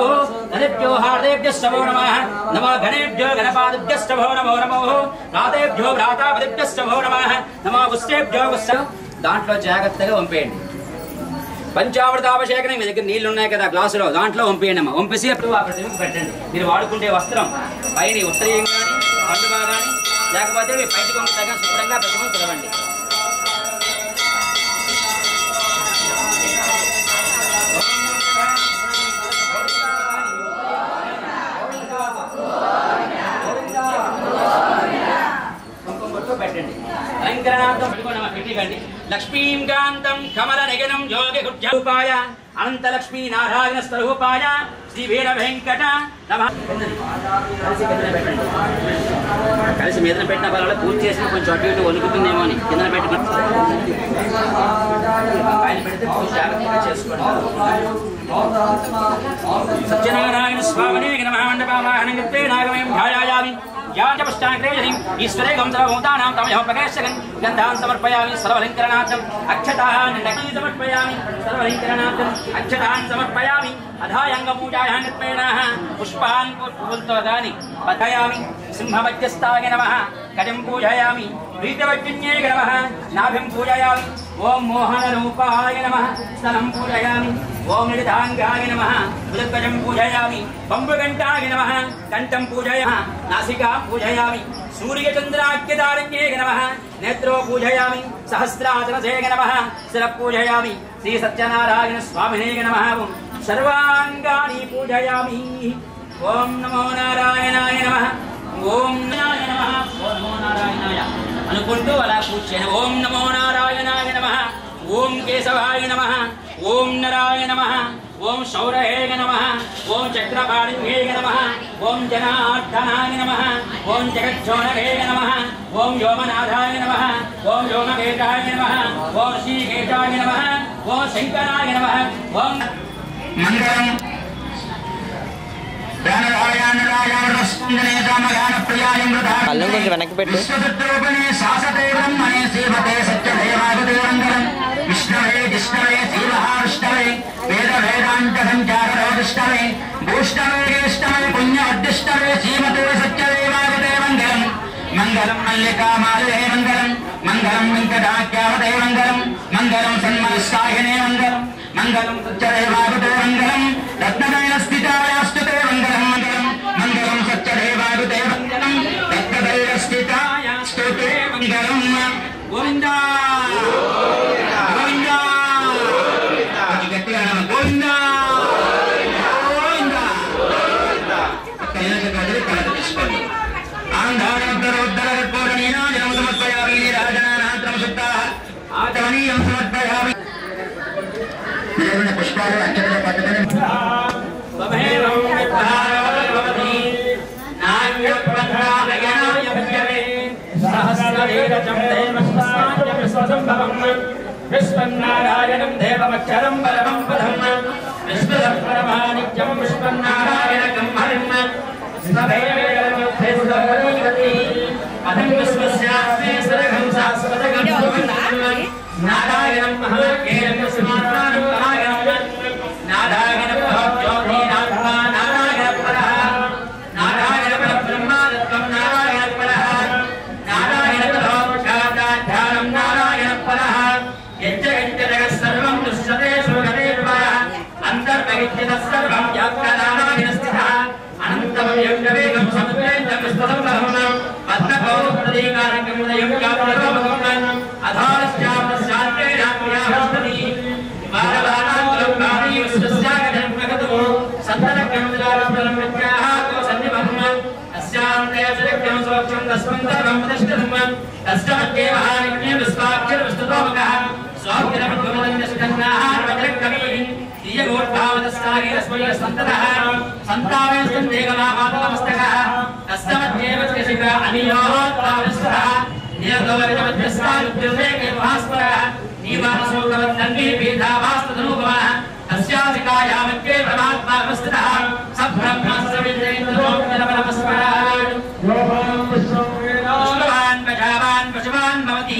ధనేభ్యో హార్దేభ్యస్తవో నమః నమో గణేభ్యో గణపాదిభ్యస్తవో నమో నమో రాతేభ్యో భ్రాతాపదిభ్యస్తవో నమః నమో గుస్తేభ్యో గుస్త దాంట్లో జాగ్రత్తగా వంపేయండి పంచామృతాభిషేకం మీ దగ్గర నీళ్లు ఉన్నాయి కదా గ్లాసులో దాంట్లో వంపేయండి అమ్మా వంపేసి అప్పుడు అక్కడ పెట్టండి మీరు వాడుకుంటే వస్త్రం పైన ఉత్తరీయం కానీ పండుగ కానీ లేకపోతే మీ బయటకు వంపుతాగా శుభ్రంగా పెట్టుకుని పిలవండి లక్ష్మీం కాంతం కమల నగనం యోగి గుజ్జూపాయ అనంత లక్ష్మీ నారాయణ స్వరూపాయ శ్రీ వీర వెంకట నమః. కలిసి మీద పెట్టిన పర్వాలేదు, పూజ చేసిన కొంచెం అటు ఇటు వణుకుతుందేమో అని కింద పెట్టుకుని ఆయన పెడితే పూజ జాగ్రత్తగా చేసుకోండి. సత్యనారాయణ స్వామినే నమః. మండపావాహనం కృత్వే నాగమయం ధ్యాయామి యాజపష్టాగ్రేయరిం ఈశ్వరే గంధర్వభూతానాం తమయః ప్రకాశకం గంధాన్ సమర్పయామి సర్వలింకరణార్థం అక్షతాన్ నగీ సమర్పయామి సర్వలింకరణార్థం అక్షతాన్ సమర్పయామి అధాయంగపూజాయాం కృత్వేనాః పుష్పాన్ పుష్పంతో దాని పఠయామి సింహమధ్యస్థాయ నమః. కజం పూజయామి ప్రీతవజ్ఞే నమః. నాభిం పూజయామి ఓం మోహనరూపాయ నమః. స్థలం పూజయామి ఓం నిధాంగాయ నమః. ఉదకజం పూజయామి పంబుగంటాయ నమః. కంఠం పూజయామి నాసికాం పూజయామి సూర్యచంద్రాఖ్యదారణ్యే నమః. నేత్రో పూజయామి సహస్రాచనసే నమః. శిర పూజయామి శ్రీ సత్యనారాయణ స్వామినే నమః. సర్వాంగాని పూజయామి. ఓం నమో నారాయణాయ నమః. ఓం నారాయణ నమః. ఓం నమో నారాయణాయ అనుకుంటూ అలా కూర్చొని ఓం నమో నారాయణాయ నమః. ఓం కేశవాయ నమః. ఓం నరాయ నమః. ఓం శౌరహే నమః. ఓం చక్రపాణిహే నమః. ఓం జనార్దనాయ నమః. ఓం జగజ్జోనహే నమః. ఓం వ్యోమనాథాయ నమః. ఓం వ్యోమకేశాయ నమః. ఓం శ్రీకేశాయ నమః. ఓం శంకరాయ నమః. ఓం మంగళం అల్లం కొంచెం వెనక్కి పెట్టు. విష్ణవే విష్ణవే శ్రీమహావిష్ణవే వేద వేదాంత సంచారవిష్ణవే భూష్ణవే జ్యేష్ఠవే పుణ్యవద్దిష్టవే శ్రీమతే సత్యదేవాగతే మంగళం. మంగళం మల్లికామాలే మంగళం. మంగళం వెంకటాఖ్యావతే మంగళం. మంగళం సన్మనస్సాహినే మంగళం. మంగళం సత్యదేవాగతే మంగళం. రత్నదైన స్థితాయాస్తుతే మంగళం. మంగళం మంగళం సత్యదేవాగతే మంగళం. రత్నదైన స్థితాయాస్తుతే మంగళం. గోవిందా గోవిందా గట్టిగా గోవిందా గోవిందా. కైలాస కళ తీసుకోండి. ఆంధ్రోత్తరోత్తరకర్పూరనీరాజనం సమర్పయామి. రాజనానాంతరం శుద్ధాః ఆచమనీయం సమర్పయామి. పుష్పాలు అక్షర పట్టుకొని విశ్వన్నారాయణం దేవమక్షరం పరమం పదం విశ్వపరమానిత్యం విశ్వన్నారాయణకం హరిం అహం విశ్వస్యాస్మి సరగం శాశ్వతగం నారాయణం మహాకేయం స్మారానం నారాయణం నారాయణ జ్యోతిరాత్మా నారాయణ పరః నారాయణ పరబ్రహ్మాత్మం నారాయణ పరః నారాయణ పరోక్షాధ్యానం నారాయణ పరః యజ్జగజ్జగ సర్వం దృశ్యతే శోగతే అంతర్బహిర్జిత సర్వం వ్యాప్తనారాయణ స్థితః అనంతం యోగవేగం సముద్రేంద్రం విస్తతం బహునం పద్మగౌరవ ప్రతీకారకం ఉదయం వ్యాప్తరోమకం అధారశ్చాప్తశాంతే రాత్ర్యావస్తతి బాలబాలాంతరం కారీ విశ్వస్యాగతం ప్రగతో సంతరకమిదారపరం విద్యాః తో సన్నిబహ్మం అస్యాంతయశక్యం సోక్షం తస్మంతరం ప్రతిష్ఠితం తస్మాద్దేవహానిజ్ఞే విశ్వాక్షర విస్తతోమకః స్వాక్షరమద్భుమదంజస్కన్నాః వజ్రకవీః దియగోద్భావతస్సారీరస్మయ సంతతః సంతావేస్తం దేగమాపాతమస్తకః తస్మద్దేవ త్రిశిఖ అనియోత్తావస్తః నియతోవిమధ్యస్థాయుక్తిర్వేకే మహాస్పరః నీవాసోకవన్నన్నే పీఠావాస్తదనూపమః తస్యాసికాయామగ్రే పరమాత్మావస్థితః సబ్రహ్మస్రవింద్రేంద్రోక్తిరపరమస్మరాన్ పుష్పవాన్ ప్రజావాన్ పశువాన్ భవతి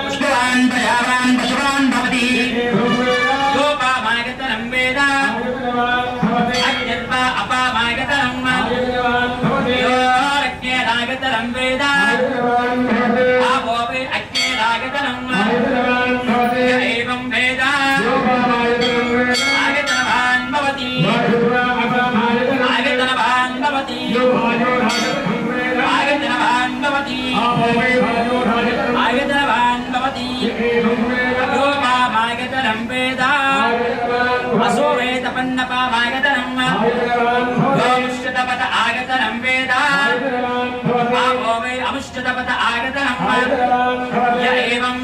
పుష్పవాన్ ప్రజావాన్ పశువాన్ భవతి యోపామాగతరం వేద అజ్ఞత్వా అపామాగతరం యోరజ్ఞేనాగతరం వేద ఆపోపే అజ్ఞేనాగతరం ఏవం వేద ఆగతనవాన్ భవతి ఆగతనవాన్ భవతి ఆగతనవాన్ భవతి ఆగతనవాన్ భవతి యోపామాగతరం వేద అసో వేద పన్నపామాగతరం గోముష్యతపద ఆగతరం వేద ఆపో వై అముష్యతపద ఆగతరం య ఏవం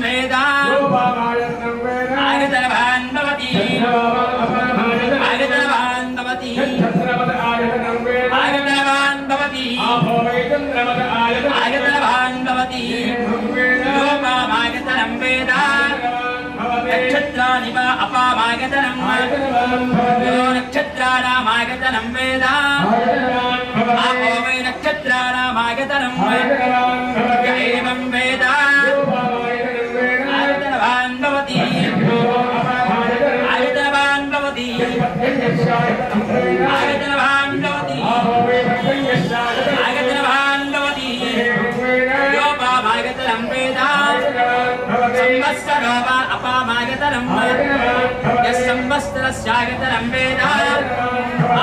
आयतनवान् भवति योपामायतनं वेद नक्षत्राणि वा अपामायतनं यो नक्षत्राणामायतनं वेद आपो वै नक्षत्राणामायतनं एवं वेद आयतनवान् भवति आयतनवान् भवति आयतनवान् भवति आयतनवान् भवति योपामायतनं वेद संवत्सरो वा अपामायतनं यः संवत्सरस्यायतनं वेद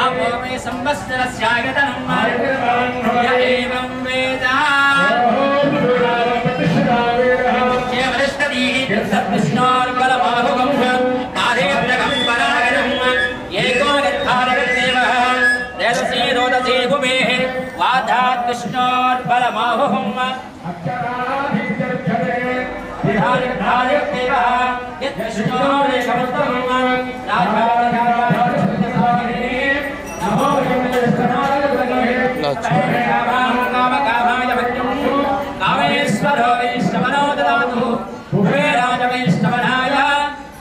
आपो वै संवत्सरस्यायतनं य एवं वेद विष्णोर्बलबाहुगं पादेभ्यगं परागणम् एको यत्थारगदेवः तेजसी रोदसी भुवेः वाधात् विष्णोर्बलबाहुगं धारगदेवः यद्विष्णोरेशवत्तं कामकामाय भक्तिं कामेश्वरो वैष्णवनो ददातु भुवे राजवैष्णवनाय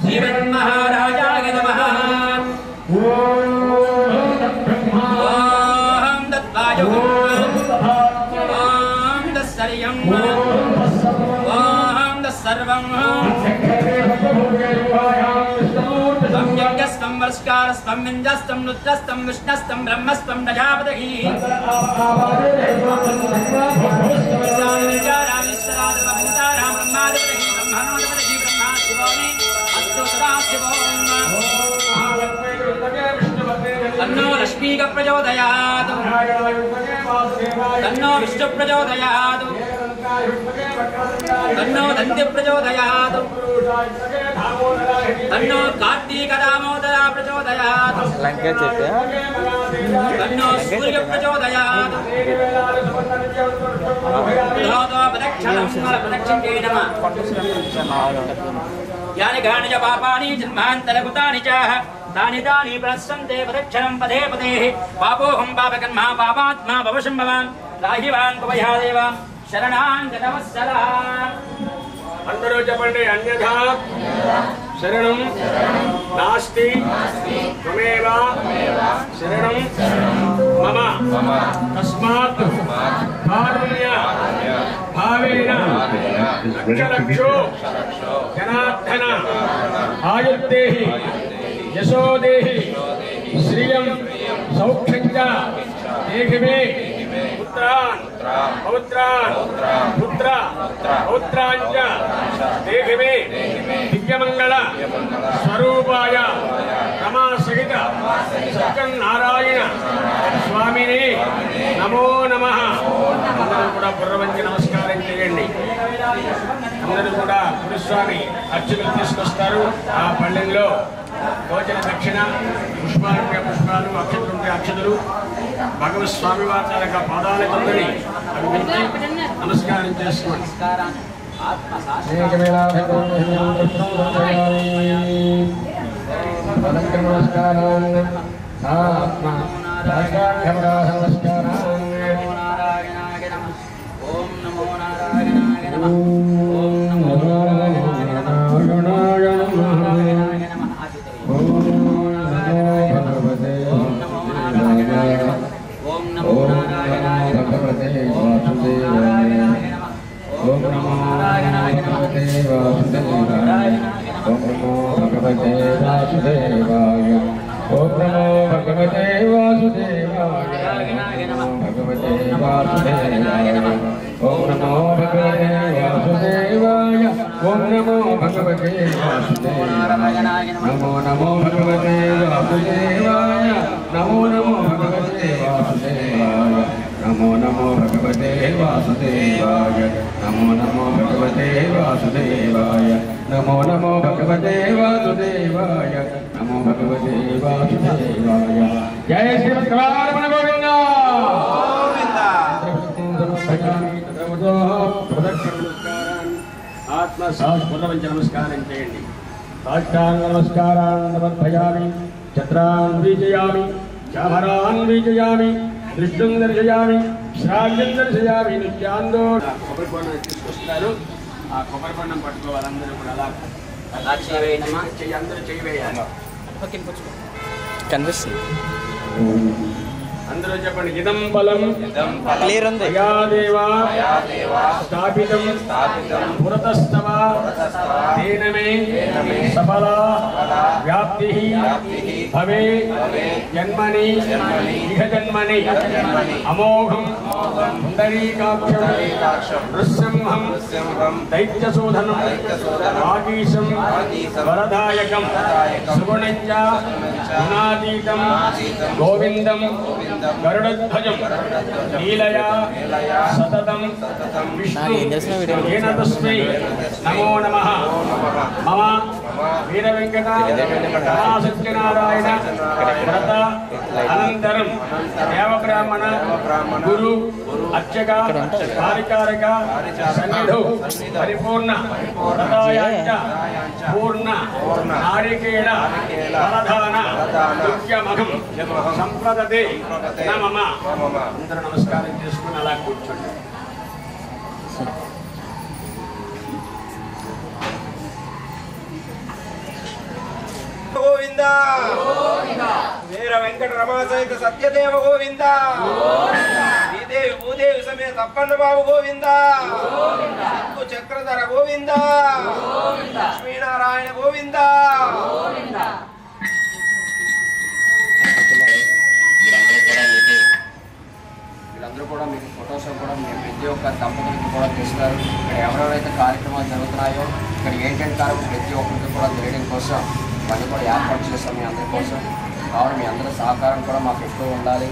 श्रीमन्महाराजाय नमः। ॐ दत्वायुः ॐ दस्सर्यम् ॐ दस्सर्वम् त्वं यज्ञस्त्वं वस्कारस्त्वं विन्द्यस्त्वं रुद्रस्त्वं विष्णस्त्वं ब्रह्मस्त्वं प्रजापतिः तन्नो लक्ष्मीक प्रचोदयात् तन्नो विष्णु प्रचोदयात् तन्नो दन्ति प्रचोदयात् तन्नो कार्तीक दामोदर प्रचोदयात् तन्नो सूर्य प्रचोदयात् प्रदक्षिणे नमः। यानि गानि च पापानि जन्मान्तरकृतानि च तानि तानि प्रसन्ते प्रदक्षिणं पदे पदे पापोऽहं पापकर्मा पापात्मा भवशम्भवान् राहिवान् पवयादेव शरणाङ्गतवत्सलः। అందరూ చెప్పండి అన్యథా శరణం నాస్తి త్వమేవ శరణం మమ తస్మాత్ కారుణ్య భావేన లక్షలక్షో జనార్దన ఆయుర్దేహి యశోదేహి శ్రియం సౌఖ్యం చ దేహి మే పుత్రాన్ పౌత్రాన్ పుత్ర పౌత్రాన్ చ దేహి మే దివ్యమంగళ స్వరూపాయ రమా సహిత సత్యనారాయణ స్వామిని నమో నమః. అందరూ కూడా బుర్రవంచి నమస్కారం చేయండి. అందరూ కూడా గురుస్వామి అర్చకులు తీసుకొస్తారు. ఆ పళ్ళెంలో భోజన దక్షిణ పుష్పాలుంటే పుష్పాలు, అక్షతులుంటే అక్షతులు, భగవత్ స్వామి వారి యొక్క పాదాల కొందని అవి వించి నమస్కారం చేసుకోండి. ఓం నమో నారాయణాయ నమః. ఓం నమో నారాయణాయ ఓం నమో నారాయణాయ భగవతే వాసుదేవాయ ఓం నమో భగవతే వాసుదేవాయ ఓం నమో భగవతే వాసుదేవాయ భగవతే వాసుదేవాయ ఓం నమో భగవతే వాసుదేవాయ ఓం నమో భగవతే వాసుదేవాయ నమో నమో భగవతే వాసుదేవాయ నమో నమో భగవతే వాసుదేవాయ నమో నమో భగవతే వాసుదేవాయ నమో నమో భగవతే వాసుదేవాయ నమో నమో భగవతే వాసుదేవాయ నమో భగవతే వాసుదేవాయ. జయ శ్రీమద్రమణ గోవింద ఆత్మ సాస్పృతవంచ నమస్కారం చేయండి. సాష్టాంగ నమస్కారాన్ సమర్పయామి. ఛత్రాన్ వీజయామి, చామరాన్ వీజయామి, దృష్టిం దర్శయామి, శ్రావ్యందర్శయామి నిత్యాందో కొబ్బరి బొండం తీసుకొస్తున్నారు. ఆ కొబ్బరి బొండం పట్టుకోవాలి అందరూ కూడా అలా చెయ్యి అందరూ చెయ్యి వేయాలి. కనిపిస్తుంది. అందరూ చెప్పండి. ఇదం బలం క్లియర్ ఉంది. దేవా స్థాపితం పురతస్తవ తేనమే సఫల వ్యాప్తి భవే జన్మని ఇహ జన్మని అమోఘం పుండరీకాక్షం నృసింహం దైత్యశోధనం వాగీశం వరదాయకం సుగుణంచ గుణాతీతం గోవిందం గరుడధ్వజం నీలయా సతతం విష్ణు తస్మై నమో నమః. మమ వీర వెంకట సత్యనారాయణ వ్రత అనంతరం దేవబ్రాహ్మణ గురు అర్చక కార్యకారక సన్నిధౌ పరిపూర్ణ వ్రతాయాంచ పూర్ణ నారికేళ ఫలదాన దుఃఖ్యమహం సంప్రదతే నమః. అందరూ నమస్కారం చేసుకుని అలా కూర్చోండి. గోవింద వీర వెంకట రమాసహిత సత్యదేవ గోవింద శ్రీదేవి భూదేవి సమేత అప్పన్న బాబు గోవింద చక్రధర గోవింద లక్ష్మీనారాయణ గోవింద. వీళ్ళందరూ కూడా మీకు ఫొటోస్ కూడా మేము ప్రతి ఒక్క దంపతులకి కూడా తీస్తారు. ఇక్కడ ఎవరెవరైతే కార్యక్రమాలు జరుగుతున్నాయో ఇక్కడ ఏంటంటే ప్రతి ఒక్కరికి కూడా తెలియడం కోసం ఇవన్నీ కూడా ఏర్పాటు చేస్తాం మీ అందరి కోసం. కావున మీ అందరి సహకారం కూడా మాకు ఎక్కువ ఉండాలి.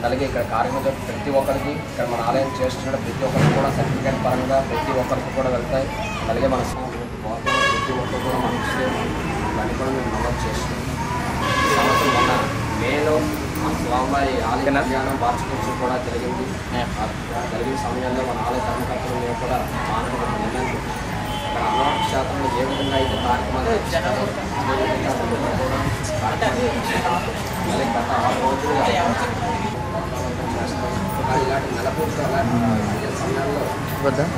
అలాగే ఇక్కడ కార్యక్రమం ప్రతి ఒక్కరికి ఇక్కడ మన ఆలయం చేస్తున్న ప్రతి ఒక్కరికి కూడా సర్టిఫికేట్ పరంగా ప్రతి ఒక్కరికి కూడా వెళ్తాయి. అలాగే మన ప్రతి ఒక్కరు కూడా మనం ఇవన్నీ కూడా మేము నమోదు చేస్తున్నాం. ఈ సంవత్సరం మొన్న మేలో స్వామివారి ఆలయ ధ్యానం వార్షికోత్సవం కూడా జరిగింది. జరిగిన సమయంలో మన ఆలయ ధర్మకర్తలు మేము కూడా మానవులు నిర్ణయం ఇక్కడ అన్నవరం క్షేత్రంలో ఏ విధంగా అయితే కార్యక్రమాలు గత 6 రోజులుగా చేస్తాం. ఇలాంటి నెలపూర్తి సమయంలో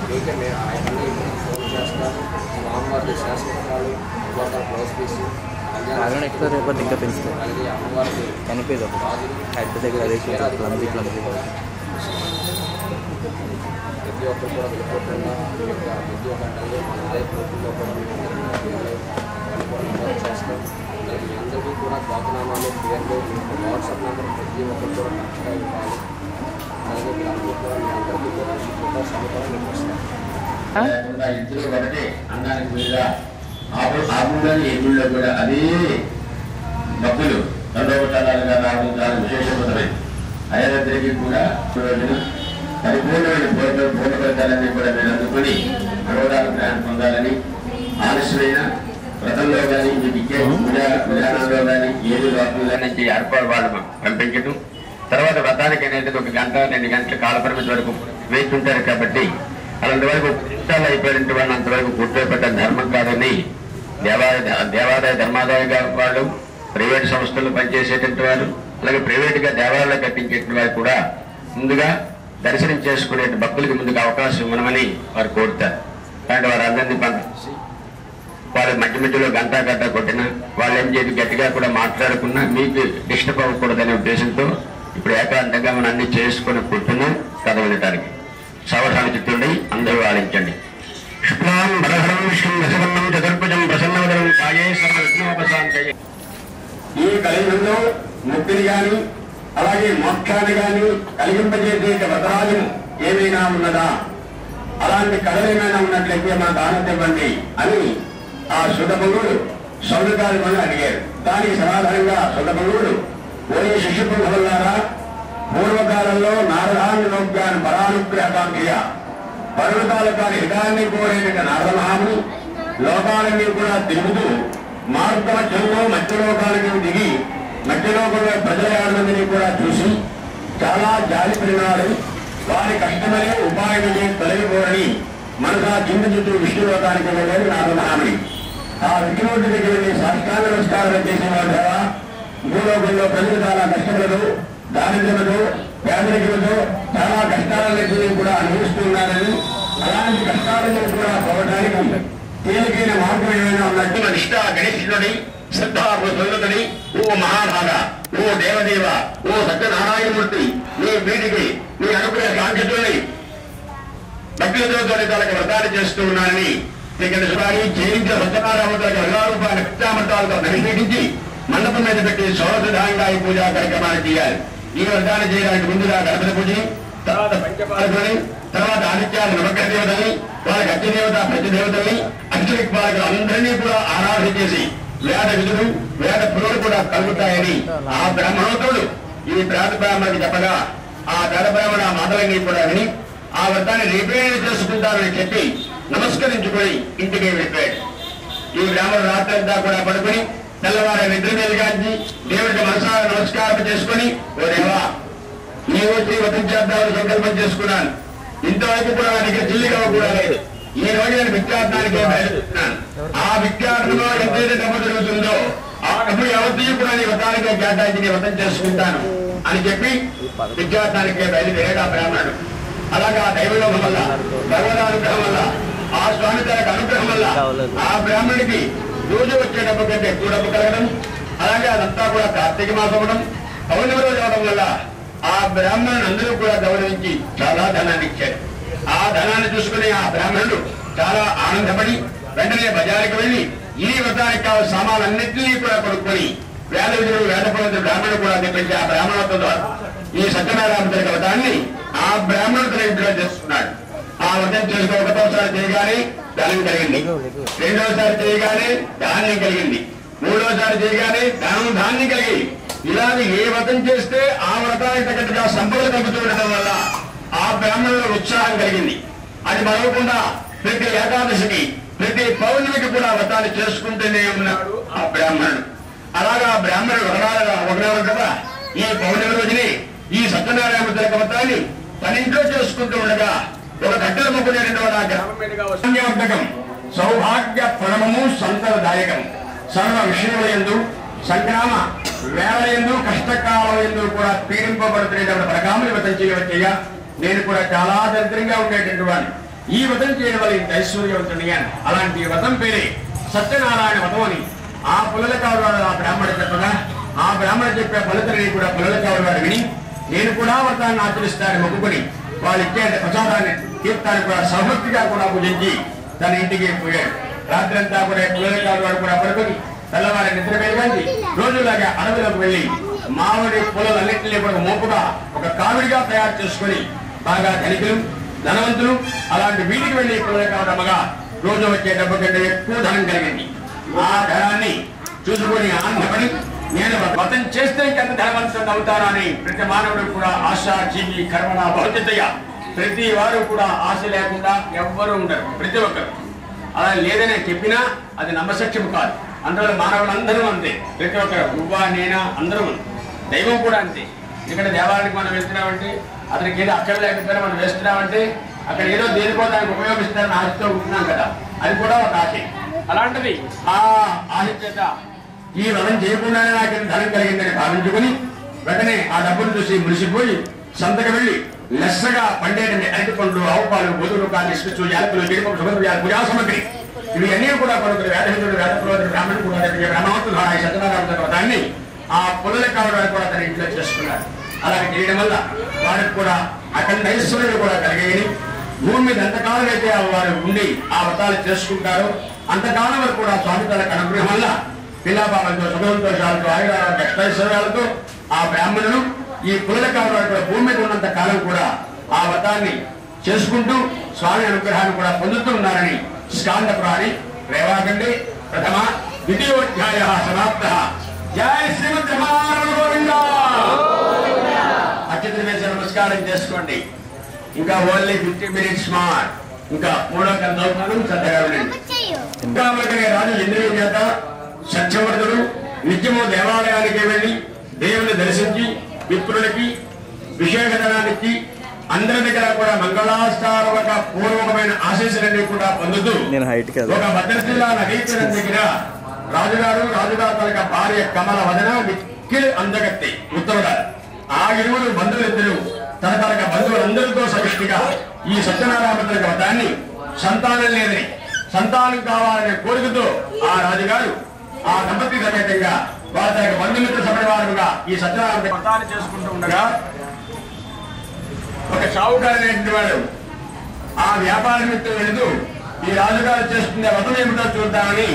మీకే మేము ఆయన్ని ఫోన్ చేస్తాము. స్వామివారి శాస్త్రాలు బ్లౌజ్ పీసు ఎక్కువ రేపటి ఇంకా పెంచుతాయి. అలాగే అమ్మవారికి కనిపేది ఒక హెడ్ దగ్గర అదే క్లమ్జీ ప్రతి ఒక్కరు కూడా వెళ్ళిపోతున్నా మీ యొక్క ప్రతి ఒక్క గంటల్లో మన ఆలయ ప్రభుత్వంలో కూడా నమోదు చేస్తాం. అలాగే మీ అందరికీ కూడా గోతనామాలు పేర్లు వాట్సాప్ నెంబర్ ప్రతి ఒక్కరు కూడా కరెక్ట్గా ఇవ్వాలి. అలాగే మీరందరూ కూడా మీ అందరికీ కూడా ఫోటోస్ అన్ని కూడా మీకు వస్తాం. ఇద్దరు ఒకటి అన్నానికి మీద ఆవులని ఎగుళ్ళో కూడా అదే భక్తులు దండోపచారాలుగా రావడం చాలా విశేషమైనది. అయోధ్యకి కూడా రోజున పరిపూర్ణమైన పూర్ణ ఫలితాలన్నీ కూడా మీరు అందుకొని అరోధాల ప్రయాణం పొందాలని ఆలస్యమైన వ్రతంలో కానీ మీకు ఇచ్చే విధానంలో కానీ ఏది లోపల నుంచి ఏర్పాటు వాళ్ళు పంపించడం. తర్వాత వ్రతానికి అనేది 1 గంట 2 గంటల కాలపరిమితి వరకు వేచి ఉంటారు. కాబట్టి అలాంటి వరకు నిమిషాలు అయిపోయినట్టు వాళ్ళు అంతవరకు కూర్చోబెట్ట ధర్మం కాదని దేవాదాయ ధర్మాదాయ వాళ్ళు ప్రైవేట్ సంస్థలు పనిచేసేటువంటి వారు అలాగే ప్రైవేట్గా దేవాలయాలు కట్టించేటువంటి వారు కూడా ముందుగా దర్శనం చేసుకునే భక్తులకి ముందుగా అవకాశం ఇవ్వమని వారు కోరుతారు. కాబట్టి వారందరినీ పంపించి వాళ్ళు మధ్య మధ్యలో గంట కొట్టినా వాళ్ళు ఏం చేసి గట్టిగా కూడా మాట్లాడుకున్నా మీకు డిస్టర్బ్ అవ్వకూడదనే ఉద్దేశంతో ఇప్పుడు ఏకాంతంగా మనం అన్ని చేసుకుని కూర్చున్నాం కథ వినటానికి. సావధాన చిత్తుడి అందరూ ఆలించండి. శుక్లాం వరహరం విష్ణుం దశవర్ణం చతుర్భుజం ప్రసన్నవదనం ఛాయే సర్వవిఘ్నోపశాంతయే. ఈ కలియుగంలో ముక్తిని గాని అలాగే మోక్షాన్ని గాని కలిగింపజేసే వ్రతరాజం ఏమైనా ఉన్నదా, అలాంటి కళలు ఏమైనా ఉన్నట్లయితే మా దానం ఇవ్వండి అని ఆ సుధభంగుడు సౌనకాలను అడిగారు. దానికి సమాధానంగా సుధభంగుడు ఓయే శిష్యపుంగవులారా, పూర్వకాలంలో నారదానులోక్యాన్ని పరానుగ్రహకాంక్షయ పర్వతాల కాని హితాన్ని కోరేట నారదమహాముని లోకాలన్నీ కూడా తిరుగుతూ మార్గమధ్యంలో మధ్యలోకాలకి దిగి మధ్యలోకంలో ప్రజల ఆనందని కూడా చూసి చాలా జాలి పడినాడు. వారి కష్టమనే ఉపాయమే తొలగిపోరని మనసా కింద చుట్టూ విష్ణులోకానికి వెళ్ళాడు నారదమహాముని. ఆ విష్ణువుడి దగ్గర వెళ్ళి సాష్టాంగ నమస్కారం చేసేవాడు కదా. భూలోకంలో ప్రజలు చాలా కష్టపడదు, దారిద్ర్యమతో పేదరికలతో చాలా కష్టాలన్నింటినీ కూడా అనుభవిస్తున్నారని, అలాంటి కష్టాలను కూడా పోవడానికి తేలికైన మార్గం ఏమైనా ఉన్నట్టు నిష్ఠ గణేశుడి శ్రద్ధాపుని ఓ మహాభాగ, ఓ దేవదేవ, ఓ సత్యనారాయణమూర్తి, నీ వీటికి నీ అనుకునే కాంక్షతుల్ని భక్తులతో తల్లిదాలకు వ్రతాలు చేస్తూ ఉన్నారని ఇక్కడ శుభాన్ని జయించిన సత్యనారాయణమూర్తులకు 1000 రూపాయల కృష్ణామృతాలతో అభిషేకించి మండపం మీద పెట్టి షోడశధాంగా ఈ పూజా కార్యక్రమాలు చేయాలి. ఈ వ్రతాలు చేయడానికి ముందుగా గణపతి పూజని, తర్వాత పంచపాలకులని, తర్వాత ఆదిత్యాలు నవగ్రహ దేవతల్ని, వాళ్ళకి అత్యదేవత ప్రతిదేవతల్ని, అక్షరిక్పాలకులు అందరినీ కూడా ఆరాధన చేసి వేద విధులు వేద పురులు కూడా కలుగుతాయని ఆ బ్రాహ్మణోత్తరుడు ఈ పేద బ్రాహ్మణకి చెప్పగా ఆ పేద బ్రాహ్మణ మాటలన్నీ కూడా విని ఆ వ్రతాన్ని రేపే చేసుకుంటారని చెప్పి నమస్కరించుకొని ఇంటికి వెళ్ళిపోయాడు. ఈ బ్రాహ్మణుడు రాత్రంతా కూడా పడుకుని తెల్లవారి నిద్ర మీద కాంచి దేవుడికి మనసారా నమస్కారం చేసుకుని, ఓ దేవా నీవు వ్రతం చేద్దామని సంకల్పం చేసుకున్నాను. ఇంతవరకు కూడా నా దగ్గర చిల్లిగా కూడా లేదు. ఈ రోజు నేను విద్యార్థానికే బయలుదేరుతున్నాను. ఆ విద్యార్థిలో ఎంతైతే డబ్బు జరుగుతుందో ఆ డబ్బు ఎవరిది కూడా నీ వ్రతానికే కేటాయించి నీ వ్రతం చేసుకుంటాను అని చెప్పి విద్యార్థానికే బయలుదేరాడు ఆ బ్రాహ్మణుడు. అలాగా దైవయోగం వల్ల, భగవదానుగ్రహం వల్ల, ఆ స్వామి తనకు అనుగ్రహం వల్ల ఆ బ్రాహ్మణుడికి రోజు వచ్చే డబ్బు కంటే ఎక్కువ డబ్బు కలగడం, అలాగే అదంతా కూడా కార్తీక మాసం అవడం, పౌర్ణమి రోజు అవడం వల్ల ఆ బ్రాహ్మణుని అందరూ కూడా గౌరవించి చాలా ధనాన్ని ఇచ్చారు. ఆ ధనాన్ని చూసుకుని ఆ బ్రాహ్మణుడు చాలా ఆనందపడి వెంటనే బజారుకి వెళ్లి ఈ వ్రతానికి కావాల్సిన సామాన్లన్నింటినీ కూడా కొనుక్కొని వేద విధులు వేద పండితులు బ్రాహ్మణుడు కూడా తెప్పించి ఆ బ్రాహ్మణత్వం ద్వారా ఈ సత్యనారాయణ వ్రతాన్ని ఆ బ్రాహ్మణుడు తన ఇంట్లో చేస్తున్నాడు. ఆ వ్రతం చేసుకుని ఒకటోసారి చేయగానే ధనం కలిగింది, రెండోసారి చేయగానే ధాన్యం కలిగింది, మూడోసారి చేయగానే ధాన్యం కలిగింది. ఇలాగే ఏ వ్రతం చేస్తే ఆ వ్రతానికి తగ్గట్టుగా సంపదలు కలుగుతూ ఉండటం వల్ల ఆ బ్రాహ్మణుల ఉత్సాహం కలిగింది. అది మరవకుండా ప్రతి ఏకాదశికి ప్రతి పౌర్ణమికి కూడా వ్రతాన్ని చేసుకుంటూనే ఉన్నాడు ఆ బ్రాహ్మణుడు. అలాగా బ్రాహ్మణుడు ఒకనాడు కదా ఈ పౌర్ణమి రోజుని ఈ సత్యనారాయణ వ్రతాన్ని తన ఇంట్లో చేసుకుంటూ ఉండగా ఒక కట్టెల ముక్కునేటువంటి ఆ గ్రామం మీదుగా సంజ్ఞార్థకం సౌభాగ్య పరమము సంతదాయకం సర్వ విషయములందు సంగ్రామ వేళయందు కష్టకాలయందు కూడా పీడింపబడుతున్నటువంటి పరకాముని వ్రతం చేయవచ్చయ్యా. నేను కూడా చాలా దరిద్రంగా ఉండేటువంటి వాడిని. ఈ వ్రతం చేయడం వల్ల ఇంత ఐశ్వర్యవంతుడిగాను. అలాంటి వ్రతం పేరే సత్యనారాయణ వ్రతం అని ఆ పుల్లల కావలవాడు ఆ బ్రాహ్మణుడు చెప్పగా ఆ బ్రాహ్మణుడు చెప్పే ఫలితాన్ని కూడా పుల్లల కావలవాడు విని నేను కూడా వ్రతాన్ని ఆచరిస్తానని మొక్కుకొని వాళ్ళు ఇచ్చే ప్రసాదాన్ని తీర్థాన్ని కూడా సమృద్ధిగా కూడా పూజించి తన ఇంటికి పోయాడు. రాత్రి అంతా కూడా పుల్లల కావలవాడు కూడా పడుకొని తెల్లవారి నిద్ర వేయగాంచి రోజులాగా అడవిలోకి వెళ్లి మామిడి పొలలన్నింటినీ కూడా మోపుగా ఒక కావిడిగా తయారు చేసుకుని బాగా ధనికులు ధనవంతులు అలాంటి వీటికి వెళ్లి పుల్లల కావడమగా రోజు వచ్చే డబ్బు కంటే ఎక్కువ ధనం కలిగింది. ఆ ధనాన్ని చూసుకుని ఆనందపడి నేను వ్రతం చేస్తే ఇంకెంత ధనవంతుడు అవుతానని ప్రతి మానవుడు కూడా ఆశ జీవి కర్మణ భౌతికయ్య ప్రతి వారు కూడా ఆశ లేకుండా ఎవ్వరూ ఉండరు. ప్రతి ఒక్కరు అలా లేదని చెప్పినా అది నమ్మసత్యం కాదు. అందువల్ల మానవులందరూ అంతే. ప్రతి ఒక్కరు నువ్వా నేనా అందరూ దైవం కూడా అంతే. ఇక్కడ దేవాలయానికి మనం వెళ్తున్నామంటే అతనికి ఏదో అక్కడ లేకపోయినా మనం వేస్తున్నామంటే అక్కడ ఏదో దేనికోవడానికి ఉపయోగిస్తారని ఆశతో ఉంటున్నాం కదా, అది కూడా ఒక ఆశ. అలాంటిది ఆ ఆశ చేత ఈ వ్రతం చేయకుండానే నాకు ధనం కలిగిందని భావించుకుని వెంటనే ఆ డబ్బును చూసి మురిసిపోయి సంతకు వెళ్లి లెస్సగా పండేటండి అరటి పండ్లు, ఆవు పాలు, గోధుమలు, కాలు, ఇసుకు, యాలకులు, గిరిపం, సుగంధ పూజా సామగ్రి ఇవి అన్నీ కూడా కొనుక్కుని వేదహితుడు వేద పురోహితుడు బ్రాహ్మణుడు కూడా బ్రహ్మవంతుడు ఈ సత్యనారాయణ వ్రతాన్ని ఆ పుల్లల కావడానికి కూడా తన ఇంట్లో చేసుకున్నారు. అలాగే చేయడం వల్ల వారికి కూడా అఖండ ఐశ్వర్యులు కూడా కలిగేది. భూమి మీద ఎంతకాలం అయితే వారు ఉండి ఆ వ్రతాలు చేసుకుంటారో అంతకాలం వరకు కూడా స్వామి తనకు అనుగ్రహం వల్ల పిల్లాపాలతో సుఖంతోషాలతో ఆయురాలతో అష్టైశ్వర్యాలతో ఆ బ్రాహ్మణులు ఈ పుల్లల కావడానికి కూడా భూమి మీద ఉన్నంత కాలం కూడా ఆ వ్రతాన్ని చేసుకుంటూ స్వామి అనుగ్రహాన్ని కూడా పొందుతూ ఉన్నారని స్కాంద పురాణి రేవాఖండి ప్రథమ ద్వితీయోధ్యాయ సమాప్త. జై శ్రీమద్ రమణ గోవింద. అత్యంత వేసి నమస్కారం చేసుకోండి. ఇంకా ఓన్లీ 50 minutes మార్. ఇంకా మూడో కందోపానం శ్రద్ధగా వినండి. ఇంకా మనకనే రాజు ఇంద్రియ చేత సత్యవర్ధుడు నిత్యము దేవాలయానికి వెళ్లి దేవుని దర్శించి మిత్రులకి విశేషధనానికి అందరి దగ్గర కూడా మంగళాస్తారక పూర్వకమైన ఆశీస్సులన్నీ కూడా పొందుతూ ఒక భద్రశీల నగీకరణ దగ్గర రాజుగారు తనక భార్య కమల వదన మిక్కిలి అందగత్తి ఉత్తముడ ఆ ఇరువురు బంధువులిద్దరూ తరతరగా బంధువులందరితో సమిష్టిగా ఈ సత్యనారాయణ వ్రతాన్ని సంతానం లేదని సంతానం కావాలనే కోరికతో ఆ రాజుగారు ఆ దంపతి సమేతంగా వాళ్ళ యొక్క బంధుమిత్ర సమయవారుగా ఈ సత్యనారాయణ వ్రతాన్ని చేసుకుంటూ ఉండగా ఒక షావుకారు అనేటువంటి వాడు ఆ వ్యాపార నిమిత్తం వెళుతూ ఈ రాజుగారు చేస్తున్న వ్రతం ఏమిటో చూద్దామని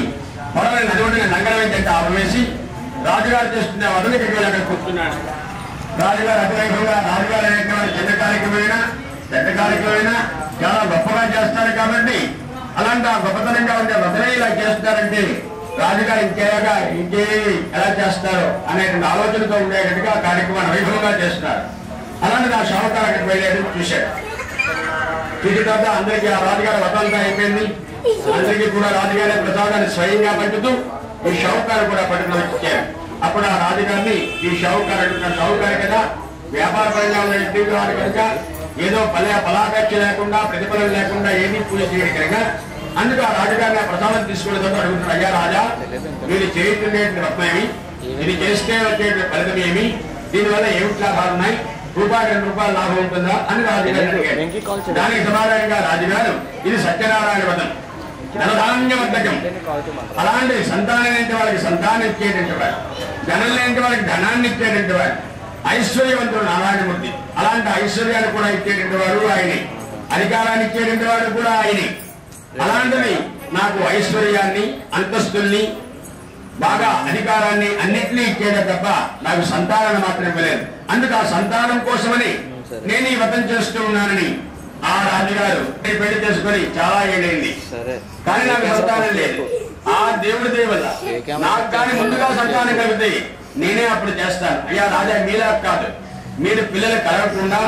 పొడవని నదుడిని నంగరం ఏంటంటే ఆపవేసి రాజుగారు చేస్తున్న వ్రతం ఇక్కడ అక్కడ కూర్చున్నాడు. రాజుగారు అతిరేకంగా రాజుగారు అనేటువంటి చిన్న కార్యక్రమమైనా పెద్ద కార్యక్రమమైనా చాలా గొప్పగా చేస్తారు కాబట్టి అలాంటి ఆ గొప్పతనంగా ఉండే వ్రతమే ఇలా చేస్తారంటే రాజుగారు ఇంకేమి ఎలా చేస్తారు అనేటువంటి ఆలోచనతో ఉండేటట్టుగా కార్యక్రమాన్ని వైభవంగా చేస్తున్నారు. అలాంటి నా షావుకారు అక్కడికి వెళ్ళాడు, చూశాడు. చూసిన తర్వాత అందరికీ ఆ రాజుగారి వ్రతంగా అయిపోయింది. అందరికీ కూడా రాజుగారి ప్రసాదాన్ని స్వయంగా పంచుతూ ఈ షావుకారు కూడా పట్టుకుని వచ్చారు. అప్పుడు ఆ రాజుగారిని ఈ షావుకారు కదా వ్యాపార పరంగా ఉన్న కనుక ఏదో ఫలాపేక్ష లేకుండా ప్రతిఫలం లేకుండా ఏమీ పూజ చేయడం కనుక అందుకు ఆ రాజుగారిని ఆ ప్రసాదం తీసుకునేటప్పుడు అడుగుతున్నారు, అయ్యా రాజా మీరు చేయుతుండే వ్రతమేమి, ఇది చేస్తే వచ్చే ఫలితం ఏమి, దీనివల్ల ఏమిటి లాభాలు ఉన్నాయి, రూపాయి 2 రూపాయల లాభం ఉంటుందా అని రాజుగారు అడిగారు. దానికి సమాధానంగా రాజుగారు ఇది సత్యనారాయణ వ్రతం, ధనధాన్యవర్ధకం. అలాంటి సంతానం లేని వాళ్ళకి సంతానం ఇచ్చేటువంటి వాడు, ధనం లేని వాళ్ళకి ధనాన్ని ఇచ్చేటువంటి వాడు, ఐశ్వర్యవంతుడు నారాయణమూర్తి. అలాంటి ఐశ్వర్యాన్ని కూడా ఇచ్చేటువంటి వాడు ఆయనే, అధికారాన్ని ఇచ్చేటువంటి వాడు కూడా ఆయనే. అలాంటివి నాకు ఐశ్వర్యాన్ని అంతస్తుల్ని బాగా అధికారాన్ని అన్నింటినీ ఇచ్చేట తప్ప నాకు సంతానాన్ని మాత్రం ఇవ్వలేదు. అందుకు ఆ సంతానం కోసమని నేను ఈ వ్రతం చేస్తూ ఉన్నానని ఆ రాజుగారు పెళ్లి చేసుకుని చాలా ఏడైంది, కానీ నాకు సంతానం లేదు. ఆ దేవుడి దేవత నాకు కానీ ముందుగా సంతానం కలిగితే నేనే అప్పుడు చేస్తాను. అయ్యా రాజా మీలా కాదు, మీరు పిల్లలు కలగకుండా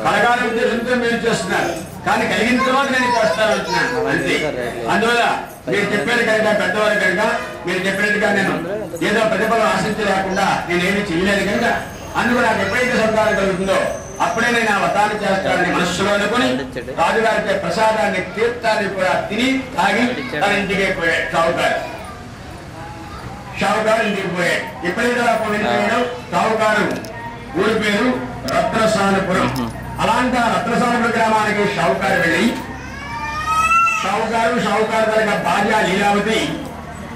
కలగాలి ఉద్దేశంతో మీరు చేస్తున్నారు, కానీ కలిగిన తర్వాత నేను చేస్తాను అంటున్నాను అంతే. అందువల్ల మీరు చెప్పేది కనుక పెద్దవారు కనుక మీరు చెప్పినట్టుగా నేను ఏదో ప్రతిఫలం ఆశించలేకుండా నేనేమి చేయలేదు కనుక అందుకు నాకు ఎప్పుడైతే సంతానం కలుగుతుందో అప్పుడే నేను ఆ వ్రతాన్ని చేస్తానని మనస్సులో అనుకుని రాజుగారి ప్రసాదాన్ని తీర్థాన్ని కూడా తిని తాగి తన ఇంటికి పోయాడు. షావుకారు ఇంటికి పోయాడు. ఎప్పుడైతే వెళ్ళిపోయాడో షావుకారు ఊరి పేరు రత్నసానపురం. అలాంటి ఆ రత్నసానపురం గ్రామానికి షావుకారు వెళ్ళి షావుకారు తన భార్య లీలావతి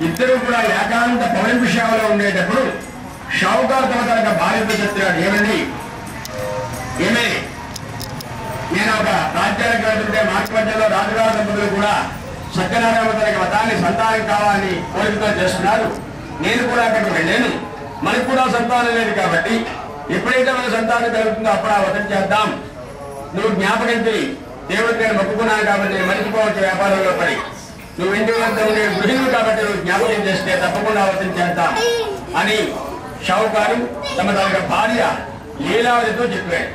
ఇద్దరు కూడా ఏకాంత పౌర్ణమి సేవలో ఉండేటప్పుడు షావుకారు తన భార్యతో చెప్తున్నాడు, ఏమే నేను ఒక రాజ్యానికి వెళ్తుంటే మార్గమధ్యంలో రాజుగారి దంపతులు కూడా సత్యనారాయణ తనకి వ్రతాన్ని సంతానం కావాలని కోరికతో చేస్తున్నారు. నేను కూడా అక్కడికి వెళ్ళాను, మనకు కూడా సంతానం లేదు కాబట్టి ఎప్పుడైతే మన సంతానం కలుగుతుందో అప్పుడు ఆ వ్రతం చేద్దాం. నువ్వు జ్ఞాపకం చేయి, దేవుడికి నేను మొక్కుకున్నాను కాబట్టి నేను మర్చిపోవచ్చు వ్యాపారంలో పడి, నువ్వు ఇంటి వద్ద ఉండే గృహిణులు కాబట్టి నువ్వు జ్ఞాపకం చేస్తే తప్పకుండా వ్రతం చేద్దాం అని షావుకారు తన భార్య లీలావతితో చెప్పాడు.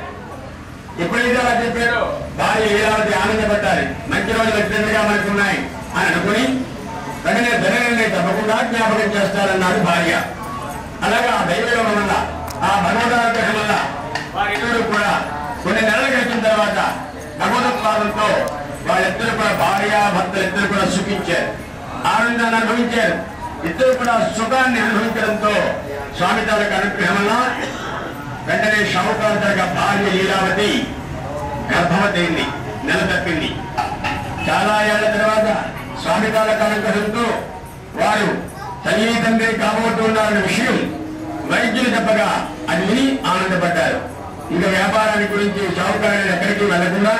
ఎప్పుడైతే అలా చెప్పాడో భార్య లీలావతి ఆనందపడ్డాలి, మంచి రోజులు వచ్చినట్టుగా మనకు ఉన్నాయి అని అనుకుని వెంటనే ధనని తప్పకుండా జ్ఞాపకం చేస్తారన్నాడు భార్య. అలాగే ఆ దైవం వల్ల ఆ భగవదానుగ్రహం వల్ల వారిద్దరూ కూడా కొన్ని నెలలు గడిచిన తర్వాత భగవదోత్పాదంతో వాళ్ళిద్దరు కూడా భార్య భర్తలు ఇద్దరు కూడా సుఖించారు, ఆనందాన్ని అనుభవించారు. ఇద్దరు కూడా సుఖాన్ని అనుభవించడంతో స్వామి తాలూకు అనుగ్రహం వల్ల వెంటనే షావుకారు తన భార్య లీలావతి గర్భవతి అయింది, నెల తప్పింది. చాలా ఏళ్ల తర్వాత స్వామి తాలూకు అనుగ్రహంతో వారు తల్లి తండ్రి కాబోతున్నారన్న విషయం వైద్యులు చెప్పగా అది విని ఆనందపడ్డారు. ఇంకా వ్యాపారాన్ని గురించి షావుకారులు ఎక్కడికి వెళ్లకుండా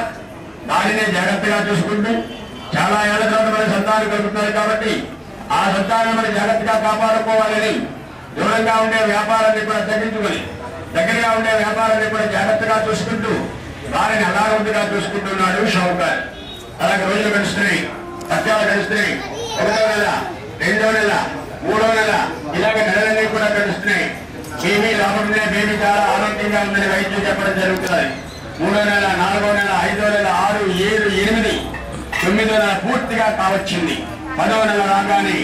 దానినే జాగ్రత్తగా చూసుకుంటూ చాలా ఏళ్ల తర్వాత మన సంతానం కలుగుతున్నారు కాబట్టి ఆ సంతానం మనం జాగ్రత్తగా కాపాడుకోవాలని దూరంగా ఉండే వ్యాపారాన్ని కూడా తగ్గించుకొని దగ్గరగా ఉండే వ్యాపారాన్ని కూడా జాగ్రత్తగా చూసుకుంటూ వారిని అనారోగ్యంగా చూసుకుంటున్నాడు షావుకారు. అలాగే రోజులు గడుస్తున్నాయి, పత్యాలు గడుస్తున్నాయి. 1వ నెల, 2వ నెల, 3వ నెల ఇలాగే నెలలన్నీ కూడా గడుస్తున్నాయి. బేబీ రాబోతుందే, బేబీ చాలా ఆరోగ్యంగా ఉందని వైద్యులు చెప్పడం జరుగుతుంది. 3వ నెల, 4వ నెల, 5వ నెల, 6, 7, 8, 9వ నెల పూర్తిగా కావచ్చింది. 10వ నెల రాగానే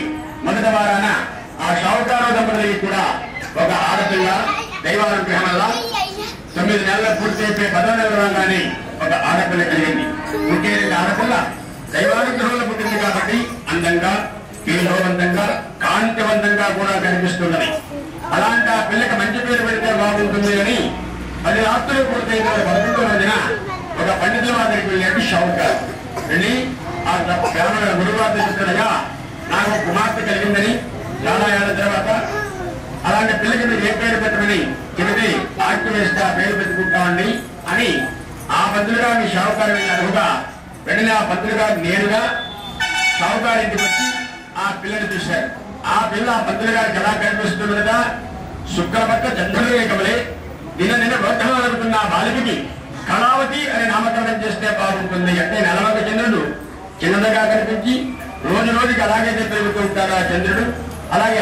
మొదటి వారాన ఆ షావుకారు దంపతులకి కూడా ఒక ఆడపిల్ల దైవానుగ్రహం వల్ల 9 నెలల పూర్తి అయిపోయి 10వ నెల రాగానే ఒక ఆడపిల్ల కలిగింది. పుట్టే 2 ఆడపిల్ల దైవానుగ్రహంలో పుట్టింది కాబట్టి అందంగా, తేజోవంతంగా, కాంతివంతంగా కూడా కనిపిస్తున్నది. అలాంటి ఆ పిల్లకి మంచి పేరు పెడితే బాగుంటుంది అని 10 రాత్రులు పూర్తయిన 11వ రోజున ఒక పండితుల వారికి వెళ్ళాడు షౌకార్. వెళ్ళి ఆ బ్రాహ్మణ గురువార్త చెప్తున్నాయా, నాకు కుమార్తె కలిగిందని చాలా ఏళ్ల తర్వాత, అలాంటి పిల్లకి మీరు ఏ పేరు పెట్టమని చెబితే ఆజ్ఞ వేస్తే ఆ పేరు పెట్టుకుంటామండి అని ఆ పంతులు గారిని షావుకారు వెళ్ళి అడుగుగా, వెంటనే ఆ పంతులు గారు నేరుగా షావుకారు ఇంటికి వచ్చి ఆ పిల్లని చూశారు. ఆ పిల్ల ఆ పంతులు గారికి ఎలా కనిపిస్తున్నదా, శుక్రపక్క చంద్రరేఖములే దిన వర్ధమాలనుకున్న ఆ బాలికకి కళావతి అనే నామకరణం చేస్తే బాగుంటుంది అంటే, నెలవక చంద్రుడు చిన్నదిగా కనిపించి రోజు రోజుకి అలాగైతే పెరుగుతూ ఉంటాడు ఆ చంద్రుడు,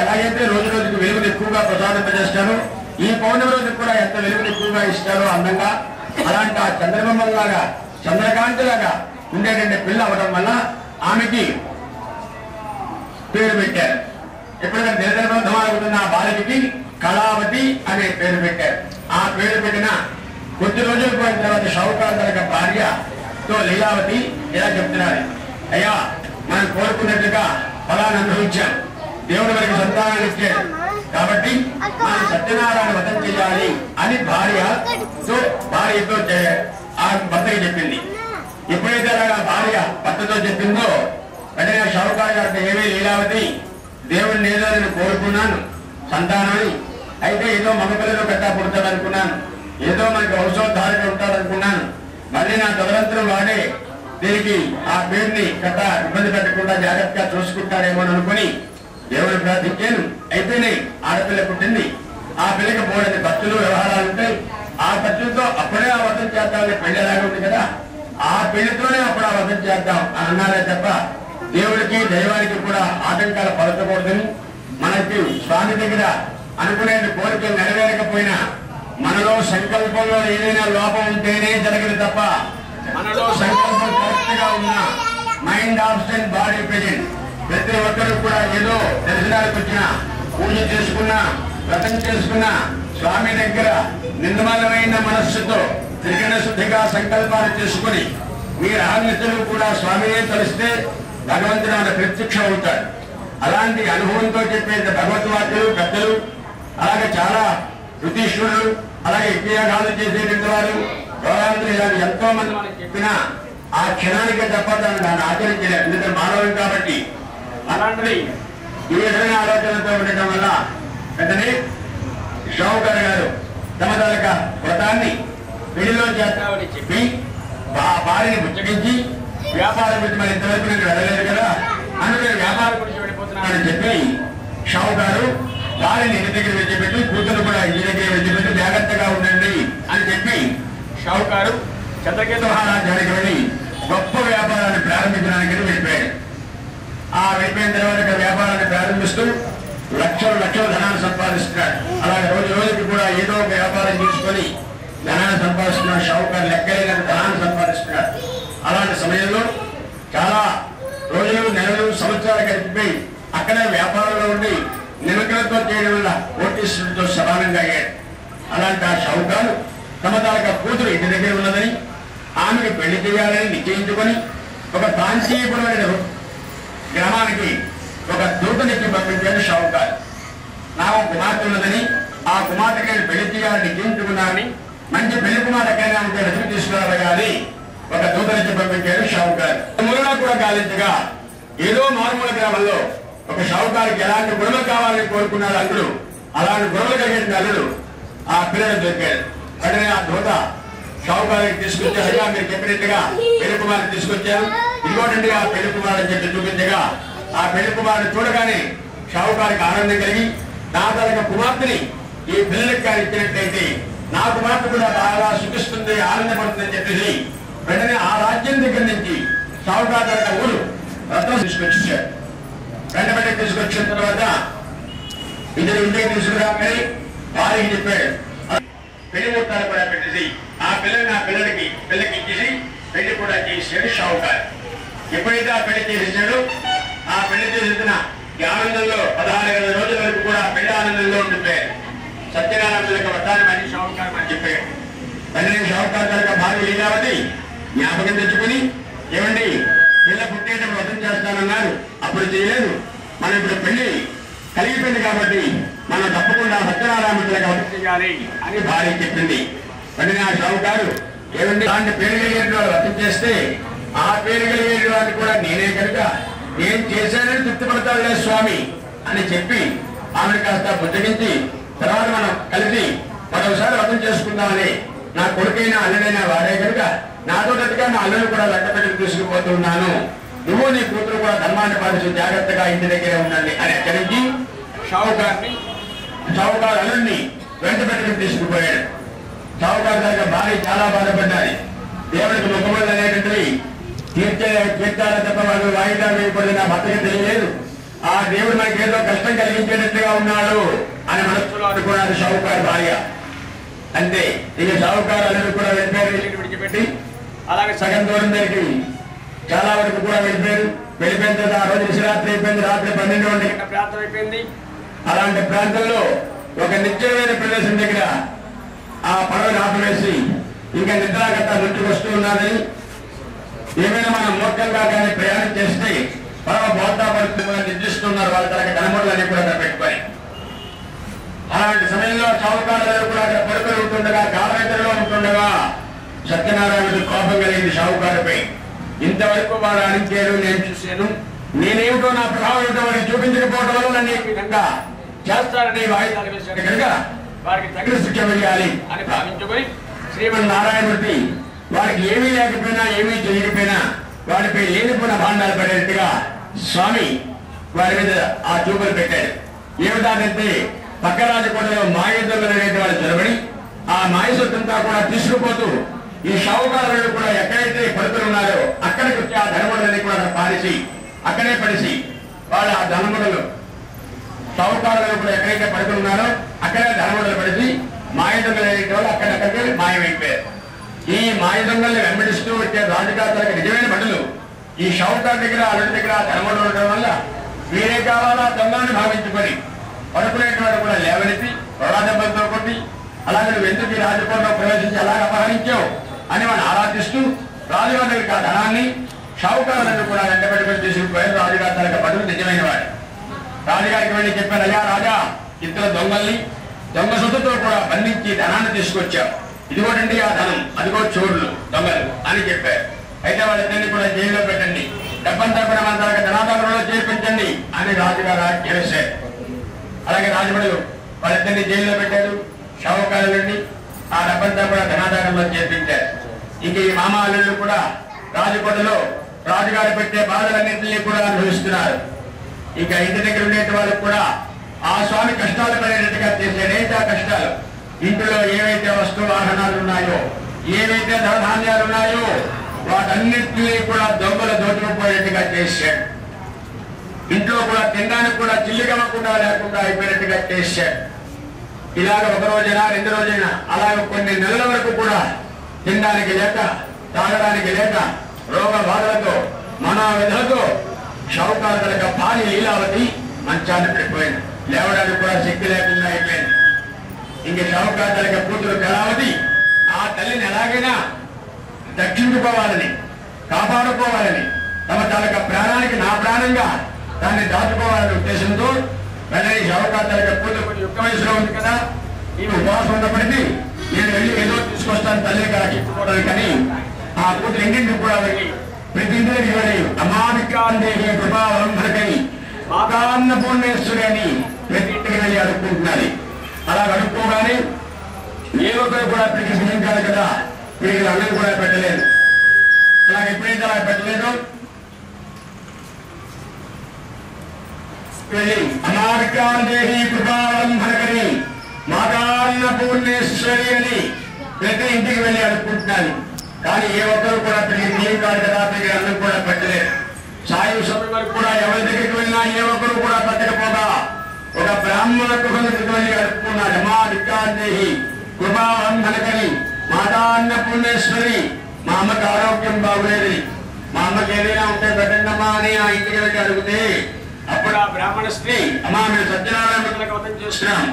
ఎలాగైతే రోజు రోజుకి వెలుగును ఎక్కువగా ప్రసాదింపజేస్తాడో, ఈ పౌర్ణమి రోజు కూడా ఎంత వెలుగును ఎక్కువగా ఇస్తాడో అందంగా, అలాంటి ఆ చంద్రబొమ్మలాగా చంద్రకాంతిలాగా ఉండేటువంటి పిల్ల అవడం వల్ల ఆమెకి పేరు పెట్టారు. ఎప్పుడైనా నిరదర్బంధమాలుగుతున్న ఆ బాలికకి కళావతి అనే పేరు పెట్టారు. ఆ పేరు పెట్టిన కొద్ది రోజులు పోయిన తర్వాత షావుకారు తన భార్యతో లీలావతి ఇలా చెప్తున్నారు, అయ్యా మనం కోరుకున్నట్లుగా ఫలాన్ని అనుభవించాం, దేవుడు మనకి సంతానాన్ని ఇచ్చాడు కాబట్టి మనం సత్యనారాయణ వ్రతం చేయాలి అని భార్యతో ఆ భర్తకి చెప్పింది. ఎప్పుడైతే అలాగా భార్య భర్తతో చెప్పిందో వెంటనే షావుకారు గారు, ఏమీ లీలావతి, దేవుడిని ఏదో నేను కోరుకున్నాను సంతానాన్ని, అయితే ఏదో మగపిల్లలు గట్టా పుడతాడనుకున్నాను, ఏదో మనకి వంశోద్ధారణ ఉంటాడనుకున్నాను, మళ్ళీ నా తదనంతరం వాడే దీనికి ఆ పేరుని గట్టా ఇబ్బంది పెట్టకుండా జాగ్రత్తగా చూసుకుంటాడేమో అనుకుని దేవుడు ప్రార్థించాను. అయితేనే ఆడపిల్ల పుట్టింది. ఆ పిల్లకి పోలేని ఖర్చులు వ్యవహారాలు ఉంటాయి. ఆ ఖర్చులతో అప్పుడే ఆ వ్రతం చేద్దామని పెళ్లి ఎలాగా ఉంది కదా, ఆ పెళ్లితోనే అప్పుడు ఆ వ్రతం చేద్దాం అని అన్నారే తప్ప దేవుడికి దైవానికి కూడా ఆటంకాలు పడకూడదని, మనకి స్వామి దగ్గర అనుకునే కోరికలు నెరవేరకపోయినా మనలో సంకల్పంలో ఏదైనా లోపం ఉంటేనే జరగదు తప్ప, మనలో సంకల్పం కరెక్ట్ గా ఉన్న మైండ్ ఆబ్సెంట్ బాడీ ప్రెజెంట్, ప్రతి ఒక్కరు కూడా ఏదో దర్శనానికి వచ్చిన పూజ చేసుకున్నా వ్రతం చేసుకున్నా స్వామి దగ్గర నిర్మలమైన మనస్సుతో త్రికరణ శుద్ధిగా సంకల్పాలు చేసుకుని మీరు ఆజ్ఞతలు కూడా స్వామినే తలిస్తే భగవంతుడు మన ప్రత్యక్షం అవుతాడు. అలాంటి అనుభవంతో చెప్పే భగవద్వాక్యులు పెద్దలు, అలాగే చాలా ఋతీశ్వరులు, అలాగే యజ్ఞయాగాలు చేసేటువంటి వారు, గౌరవంతులు, ఇలాంటి ఎంతో మంది మనకి చెప్పినా ఆ క్షణానికి తప్ప దాన్ని ఆచరించలేదు. ఎందుకంటే మానవం కాబట్టి. అలాంటిది ఈ విధమైన ఆలోచనతో ఉండటం వల్ల వెంటనే షావుకారు గారు తమ తాలూక వ్రతాన్ని పెళ్లిలో చేస్తామని చెప్పి భార్యని పుచ్చగించి వ్యాపారం గురించి మరి ఇంతవరకు నేను వెళ్ళలేదు కదా, అందుకని వ్యాపారం గురించి వెళ్ళిపోతున్నానని చెప్పి షావుకారు భార్యని ఇంటి దగ్గర విడిచిపెట్టి కూతురు కూడా ఇంటి దగ్గర విడిచిపెట్టి జాగ్రత్తగా ఉండండి అని చెప్పి షావుకారు చంద్రకేతు మహారాజానికి వెళ్ళి గొప్ప వ్యాపారాన్ని ప్రారంభించడానికి వెళ్ళిపోయాడు. ఆ వెళ్ళిపోయిన తర్వాత ఇక్కడ వ్యాపారాన్ని ప్రారంభిస్తూ లక్షలు ధనాన్ని సంపాదిస్తున్నాడు. అలాగే రోజు రోజుకి కూడా ఏదో ఒక వ్యాపారం చేసుకొని ధనాన్ని సంపాదిస్తున్నాడు. షావుకారు లెక్కలేని ధనాన్ని సంపాదిస్తున్నాడు. అలాంటి సమయంలో చాలా రోజులు నెలలు సంవత్సరాలు గడిచిపోయి అక్కడే వ్యాపారంలో ఉండి నిమగ్నంతో చేయడం వల్ల కోటీశ్వరుడితో సమానంగా అయ్యాడు. అలాంటి ఆ షావుకారు తమ తాలూకా కూతురు ఇంటి దగ్గర ఉన్నదని ఆమెకు పెళ్లి చేయాలని నిశ్చయించుకొని ఒక కాంచీపురమైన గ్రామానికి ఒక దూతనికి పంపించాడు షావుకారు. నాకు కుమార్తె ఉన్నదని ఆ కుమార్తెకి నేను పెళ్లి చేయాలని నిశ్చయించుకున్నానని మంచి పెళ్లి కుమార్తెకైనా ఉంటే వెతికి తీసుకురావాలి ఒక దూతనికి పంపించాడు షావుకారు. మూలలో కూడా గాలించగా ఏదో మారుమూల గ్రామంలో ఒక షావుకారికి ఎలాంటి గుణములు కావాలని కోరుకున్నాడు అల్లుడు. అలాంటి గుణములు కలిగిన అల్లుడు ఆ పిల్లలు దొరికాడు. వెంటనే ఆ దూత షావుకారికి తీసుకొచ్చారు. అయ్యా మీరు చెప్పినట్టుగా పెళ్లి కుమారుని తీసుకొచ్చారు, ఇదిగోటండి ఆ పెళ్లి కుమారుడు అని చెప్పి చూపించగా ఆ పెళ్లి కుమారుడు చూడగానే షావుకారికి ఆనందం కలిగి నా తనక కుమార్తెని ఈ పిల్లలకి గారు ఇచ్చినట్లయితే నా కుమార్తె కూడా బాగా సుఖిస్తుంది, ఆనందపడుతుందని చెప్పేసి వెంటనే ఆ రాజ్యం దగ్గర నుంచి షావుకారు తనక ఊరు రత్నం తీసుకొచ్చారు. వెంటనే తీసుకొచ్చిన తర్వాత ఇద్దరు ఇంటికి తీసుకురామని వారికి చెప్పాడు. పెళ్లి ముహూర్తాలు కూడా పెట్టేసి ఆ పిల్లలకి ఇచ్చేసి పెళ్లి కూడా చేసాడు షావుకారు. ఎప్పుడైతే ఆ పెళ్లి చేసేసాడు, ఆ పెళ్లి చేసిన ఈ ఆనందంలో 16 రోజుల వరకు కూడా పెళ్లి ఆనందంలో ఉండిపోయారు. సత్యనారాయణ వ్రతాన్ని మళ్ళీ షావుకారు అని చెప్పాడు. వెంటనే షావుకారు కనుక భార్య లీలావతి జ్ఞాపకం తెచ్చుకుని, ఏమండి పిల్ల పుట్టేటప్పుడు వ్రతం చేస్తానన్నారు, అప్పుడు చేయలేదు, మనం ఇప్పుడు పెళ్లి కలిగిపోయింది కాబట్టి మనం తప్పకుండా సత్యనారాయణ వ్రతం చేయాలి అని భార్య చెప్పింది. అంటే నా షావుకారు ఏమంటే దాంట్లో పేరు కలిగిన వాళ్ళు వర్తం చేస్తే ఆ పేరు కలిగిన వాడిని కూడా నేనే కనుక నేను చేశానని తృప్తిపడతాడులే స్వామి అని చెప్పి ఆమెను కాస్త బుద్ధగించి తర్వాత మనం కలిసి మరోసారి వ్రతం చేసుకుందామని నా కొడుకైనా అల్లుడైనా వాడే కనుక నాతో గట్టిగా నా అల్లుని కూడా లెక్కపెట్టి తీసుకుపోతున్నాను, నువ్వు నీ కూతురు కూడా ధర్మాన్ని పాటించి జాగ్రత్తగా ఇంటి దగ్గరే ఉండండి అని హెచ్చరించి షావుకారు అల్లుడిని వెంట పెట్టుకుని తీసుకుపోయాడు. షావుకారు దగ్గర భార్య చాలా బాధపడ్డాది. దేవుడికి ముఖములు అనేటువంటివి తీర్చాల తప్ప వాళ్ళు వాయిదా వేయకూడదు, నా భర్తకి తెలియలేదు, ఆ దేవుడు మనకి ఏదో కష్టం కలిగించేటట్టుగా ఉన్నాడు అని మనస్సులో అనుకున్నాడు షావుకారు భార్య. అంతే ఇక షావుకారు అల్లుడు కూడా వెళ్ళిపోయారు, విడిచిపెట్టి అలాగే సగం దూరం దగ్గరికి చాలా వరకు కూడా వెళ్ళిపోయారు. వెళ్ళిపోయిన తర్వాత ఆ రోజు శివరాత్రి అయిపోయింది, రాత్రి 12 గంటల ప్రాంతం అయిపోయింది. అలాంటి ప్రాంతంలో ఒక నిత్యమైన ప్రదేశం దగ్గర ఆ పడవని ఆపివేసి ఇంకా నిద్రాగట్ట నుంచుకు వస్తూ ఉన్నదని, ఏమైనా మనం మూర్ఖంగా కానీ ప్రయాణం చేస్తే పడవ బోల్తా పడుతుందని నిర్దిస్తున్నారు వాళ్ళ తనకి కనమూడలని కూడా అక్కడ పెట్టుకొని. అలాంటి సమయంలో షావుకారు కూడా అక్కడ పడుకొని ఉంటుండగా కాలనిద్రలో ఉంటుండగా సత్యనారాయణుడు కోపం కలిగింది షావుకారుపై. ఇంతవరకు వాడు అణించాడు, నేను చూశాను, నేనేమిటో నా ప్రభావం ఏమిటో వారికి చూపించకపోవడం వల్ల నన్ను ఈ విధంగా చేస్తారని వాయిదాలు వేశాడు కనుక వారికి తగిన శిక్ష వేయాలి అని భావించుకొని శ్రీమన్నారాయణమూర్తి వారికి ఏమీ లేకపోయినా ఏమీ చేయకపోయినా వాడిపై లేనిపోయిన భాండాలు పడేట్టుగా స్వామి వారి మీద ఆ చూపులు పెట్టాడు. ఏమిటంటే పక్కరాజకోటలో మాయుద్ధులు అనేటువంటి వాళ్ళు చొరబడి ఆ మాయసొత్తంతా కూడా తీసుకుపోతూ ఈ షావుకారులు కూడా ఎక్కడైతే పడుతున్నారో అక్కడికి వచ్చి ఆ ధనములని కూడా పారేసి అక్కడే పడిసి వాళ్ళు ఆ ధనములు షావుకారులు కూడా ఎక్కడైతే పడుతున్నారో అక్కడే ధనములు పడిసి మాయుధంగా వాళ్ళు అక్కడక్కడికి మాయమైపోయారు. ఈ మాయుధంగాల్ని వెంబడిస్తూ వచ్చే రాజుగారులకు నిజమైన భటులు ఈ షావుకారు దగ్గర అల్లుడి దగ్గర ధనములు ఉండడం వల్ల వీరే కావాలా దొంగని భావించుకొని పడుకునేటువంటి కూడా లేవనెత్తి ప్రవాదంతో కొట్టి అలాగే నువ్వు ఎందుకు ఈ రాజకోటలో ప్రవేశించి అలాగ అపహరించావు అని మనం ఆరాధిస్తూ రాజుగారి దగ్గరికి ఆ ధనాన్ని షావుకారులను కూడా వెంటబెట్టుకొని తీసుకుపోయారు. రాజుగారి తనకు బదులు నిజమైన వాడు రాజుగారికి వెళ్ళి చెప్పారు, అయ్యా రాజా, ఇద్దరు దొంగల్ని దొంగ సొత్తుతో కూడా బంధించి ధనాన్ని తీసుకొచ్చావు, ఇదిగోటండి ఆ ధనం, అదిగో చోర్లు దొంగలు అని చెప్పారు. అయితే వాళ్ళిద్దరిని కూడా జైల్లో పెట్టండి, డబ్బంతా కూడా మన తనకు ధనాదారులో చేర్పించండి అని రాజుగారు ఆజ్ఞ వేశారు. అలాగే రాజుబడులు వాళ్ళిద్దరిని జైల్లో పెట్టారు. షావుకారులని ఆ డబ్బంతా కూడా ధనాదారంలో చేర్పించారు. ఇంక ఈ మామ అల్లుళ్ళు కూడా రాజకోటలో రాజుగారు పెట్టే బాధలన్నింటినీ కూడా అనుభవిస్తున్నారు. ఇంకా ఇంటి దగ్గర ఉండే వాళ్ళకు కూడా ఆ స్వామి కష్టాలు పడేటట్టుగా చేసేదేంటి ఆ కష్టాలు, ఇంటిలో ఏవైతే వస్తు వాహనాలు ఉన్నాయో ఏవైతే ధనధాన్యాలు ఉన్నాయో వాటన్నింటినీ కూడా దొంగలు దోచుకుపోయేట్టుగా చేశాడు. ఇంట్లో కూడా తినడానికి కూడా చిల్లిగమ్మకుండా లేకుండా అయిపోయినట్టుగా చేశాడు. ఇలాగ ఒక రోజైనా 2 రోజైనా అలాగ కొన్ని నెలల వరకు కూడా తినడానికి లేక తాగడానికి లేక రోగ బాధలతో మనోవ్యధలతో షావుకారుల భార్య లీలావతి మంచాన్ని పడిపోయింది. లేవడానికి కూడా శక్తి లేకుండా అయిపోయింది. ఇంక షావుకారుల కూతురు కళావతి ఆ తల్లిని ఎలాగైనా దక్షించుకోవాలని కాపాడుకోవాలని తమ తాలూకా ప్రాణానికి నా ప్రాణంగా దాన్ని దాచుకోవాలనే ఉద్దేశంతో వెంటనే షావుకారుల కూతురు యుక్త వయసులో ఉంది కదా, ఈ ఉపవాసం ఉన్నప్పటికీ నేను వెళ్ళి ఏదో తీసుకొస్తాను తల్లి కాకపోవడానికి కానీ ఆ కూతురు ఇంటింటికి కూడా వెళ్ళి ప్రతి ఇంటికి వెళ్ళి అమానికాందేహి ప్రభావం మనకని మాతాన్న పూర్ణేశ్వరి అని ప్రతి ఇంటికి వెళ్ళి అడుక్కుంటున్నది. అలా అడుక్కోగానే ఏ ఒక్కరు కూడా ప్రతిష్ఠించాలి కదా, వీరికి అందరూ కూడా పెట్టలేదు. అలాగే ఎప్పుడైతే అలా పెట్టలేదు అమానికాందేహి ప్రభావం మనకని మాతాన్న పూర్ణేశ్వరి అని ప్రతి ఇంటికి వెళ్ళి అడుక్కుంటున్నాను. కానీ ఏ ఒక్కరు కూడా తిరిగి నీరు కాదు కదా, తిరిగి అన్నం కూడా పెట్టలేదు. సాయం సమయం వరకు కూడా ఎవరి దగ్గరికి వెళ్ళినా ఏ ఒక్కరు కూడా పెట్టకపోగా ఒక బ్రాహ్మణ గృహానికి వెళ్ళి అడుక్కున్నాడు. మా విక్రాందేహి కృపావంధనకని మాతాన్న పూర్ణేశ్వరి, మా అమ్మకి ఆరోగ్యం బాగులేదు, మా అమ్మకి ఏదైనా ఉంటే పెట్టండమ్మా అని ఆ ఇంటికి వెళ్ళి అడిగితే అప్పుడు ఆ బ్రాహ్మణ స్త్రీ, అమ్మా మేము సత్యనారాయణకు వ్రతం చేస్తున్నాం,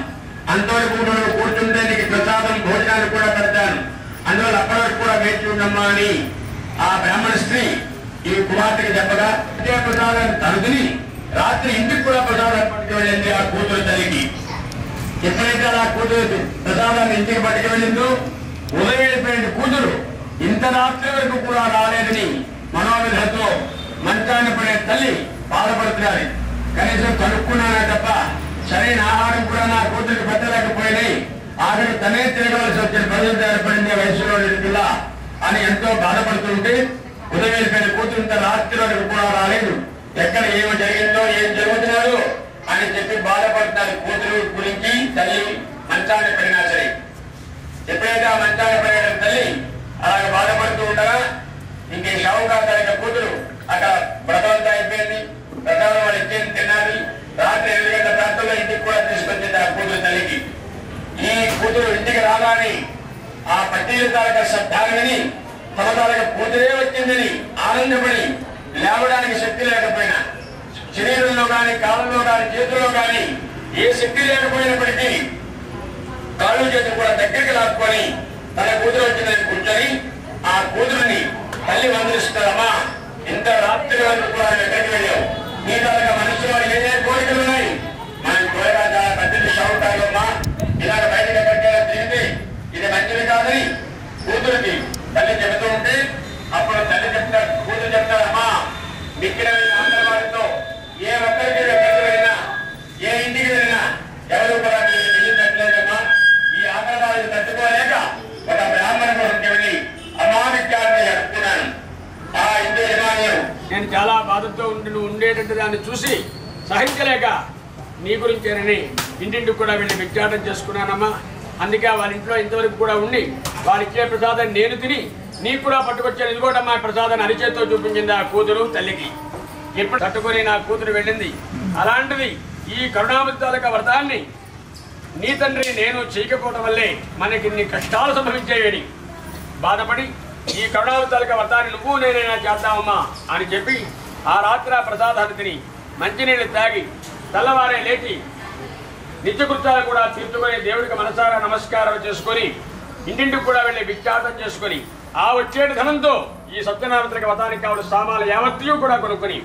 అంతవరకు నువ్వు కూర్చుంటే నీకు ప్రసాదం భోజనాలు కూడా పెడతాను, అందువల్ల అప్పటి వరకు కూడా వేచి ఉండమ్మా అని ఆ బ్రాహ్మణ స్త్రీ ఈ కుమార్తెకి చెప్పగా అదే ప్రసాదాన్ని తనుకుని రాత్రి ఇంటికి కూడా ప్రసాదాన్ని పట్టుకు వెళ్ళింది ఆ కూతురు తల్లికి. ఎప్పుడైతే అలా కూతురు ప్రసాదాన్ని ఇంటికి పట్టుకు వెళ్ళిందో ఉదయం కూతురు ఇంత రాత్రి వరకు కూడా రాలేదని మనోవిధతో మంచాన్ని పడే తల్లి బాధపడుతున్నారు. కనీసం కనుక్కున్నానే తప్ప సరైన ఆహారం కూడా నా కూతురికి పెట్టలేకపోయినాయి. ఆఖరి తనే తిరగవలసి వచ్చిన పరిస్థితి ఏర్పడింది వయసులో పిల్ల అని ఎంతో బాధపడుతుంటే ఉదయం కూతురు ఇంత రాత్రి వరకు కూడా రాలేదు. ఎక్కడ ఏమి జరిగిందో ఏం జరుగుతున్నారో అని చెప్పి బాధపడుతున్నారు. కూతురు గురించి తల్లి మంచాన్ని పడినా సరే ఎప్పుడైతే ఆ మంచాన్ని పడిన తల్లి అలాగే బాధపడుతూ ఉండగా ఇంకే షావుకారు తన యొక్క కూతురు అక్కడ వ్రతంతా అయిపోయింది. వ్రతాలు వాళ్ళు ఇచ్చేది తిన్నది. రాత్రి 8 గంటల ప్రాంతంలో ఇంటికి కూడా తీసుకొచ్చింది ఆ కూతురు తల్లికి. ఈ కూతురు ఇంటికి రాగానే ఆ పట్టీల తాలక శబ్దాలని తమ తాలక కూతురే వచ్చిందని ఆనందపడి లేవడానికి శక్తి లేకపోయినా శరీరంలో కానీ కాళ్ళలో కానీ చేతుల్లో కానీ ఏ శక్తి లేకపోయినప్పటికీ కాళ్ళు చేతులు కూడా దగ్గరికి లాక్కొని తన కూతురు వచ్చిందని కూర్చొని ఆ కూతురుని తల్లి వందరిస్తారమ్మా, ఇంత రాత్రి వరకు కూడా ఎక్కడికి వెళ్ళావు, నీ తాలక మనసులో ఏ కోరికలు ఉన్నాయి, మనం త్వరగా చాలా పెద్ద షావుకారులమ్మా, ఇలాగ బయటకు ఎక్కడికైనా తిరిగితే ఇది మంచిది కాదని కూతురికి తల్లి చెబుతూ ఉంటే అప్పుడు తల్లి చెప్తారు, కూతురు చెప్తారమ్మా, మిక్కిన ఆంధ్రవారితో ఏ ఒక్కరికి ఎక్కడికి వెళ్ళినా ఏ ఇంటికి వెళ్ళినా ఎవరు కూడా వెళ్ళినట్లేదమ్మా, ఈ ఆంధ్రవారిని తట్టుకోలేక ఒక బ్రాహ్మణ గృహంకి వెళ్ళి అమావిత్యాన్ని అడుగుతున్నాను. ఆ ఇంటి యజమాని నేను చాలా బాధతో నువ్వు ఉండేటట్టు దాన్ని చూసి సహించలేక నీ గురించేనని ఇంటింటికి కూడా వెళ్ళి విచారణ చేసుకున్నానమ్మా. అందుకే వాళ్ళ ఇంట్లో ఇంతవరకు కూడా ఉండి వాళ్ళిచ్చే ప్రసాదాన్ని నేను తిని నీకు కూడా పట్టుకొచ్చాను. ఇదిగోటమ్మా ప్రసాదాన్ని అరిచేత్తో చూపించింది ఆ కూతురు తల్లికి. ఎప్పుడు తట్టుకొని నా కూతురు వెళ్ళింది. అలాంటిది ఈ కరుణామృతాలక వ్రతాన్ని నీ తండ్రి నేను చేయకపోవడం వల్లే మనకి ఇన్ని కష్టాలు సంభవించేయని బాధపడి ఈ కరుణామృతాలక వ్రతాన్ని నువ్వు నేనైనా చేద్దామమ్మా అని చెప్పి ఆ రాత్రి ఆ ప్రసాదాన్ని తిని మంచినీళ్ళు తాగి తెల్లవారే లేచి నిత్యకృత్యాలు కూడా తీర్చుకొని దేవుడికి మనసారా నమస్కారం చేసుకొని ఇంటింటికి కూడా వెళ్ళి విఖ్యాతం చేసుకొని ఆ వచ్చేటి ధనంతో ఈ సత్యనారాయణ వ్రతానికి కావలసిన సామాన్లు యావత్తు కూడా కొనుక్కొని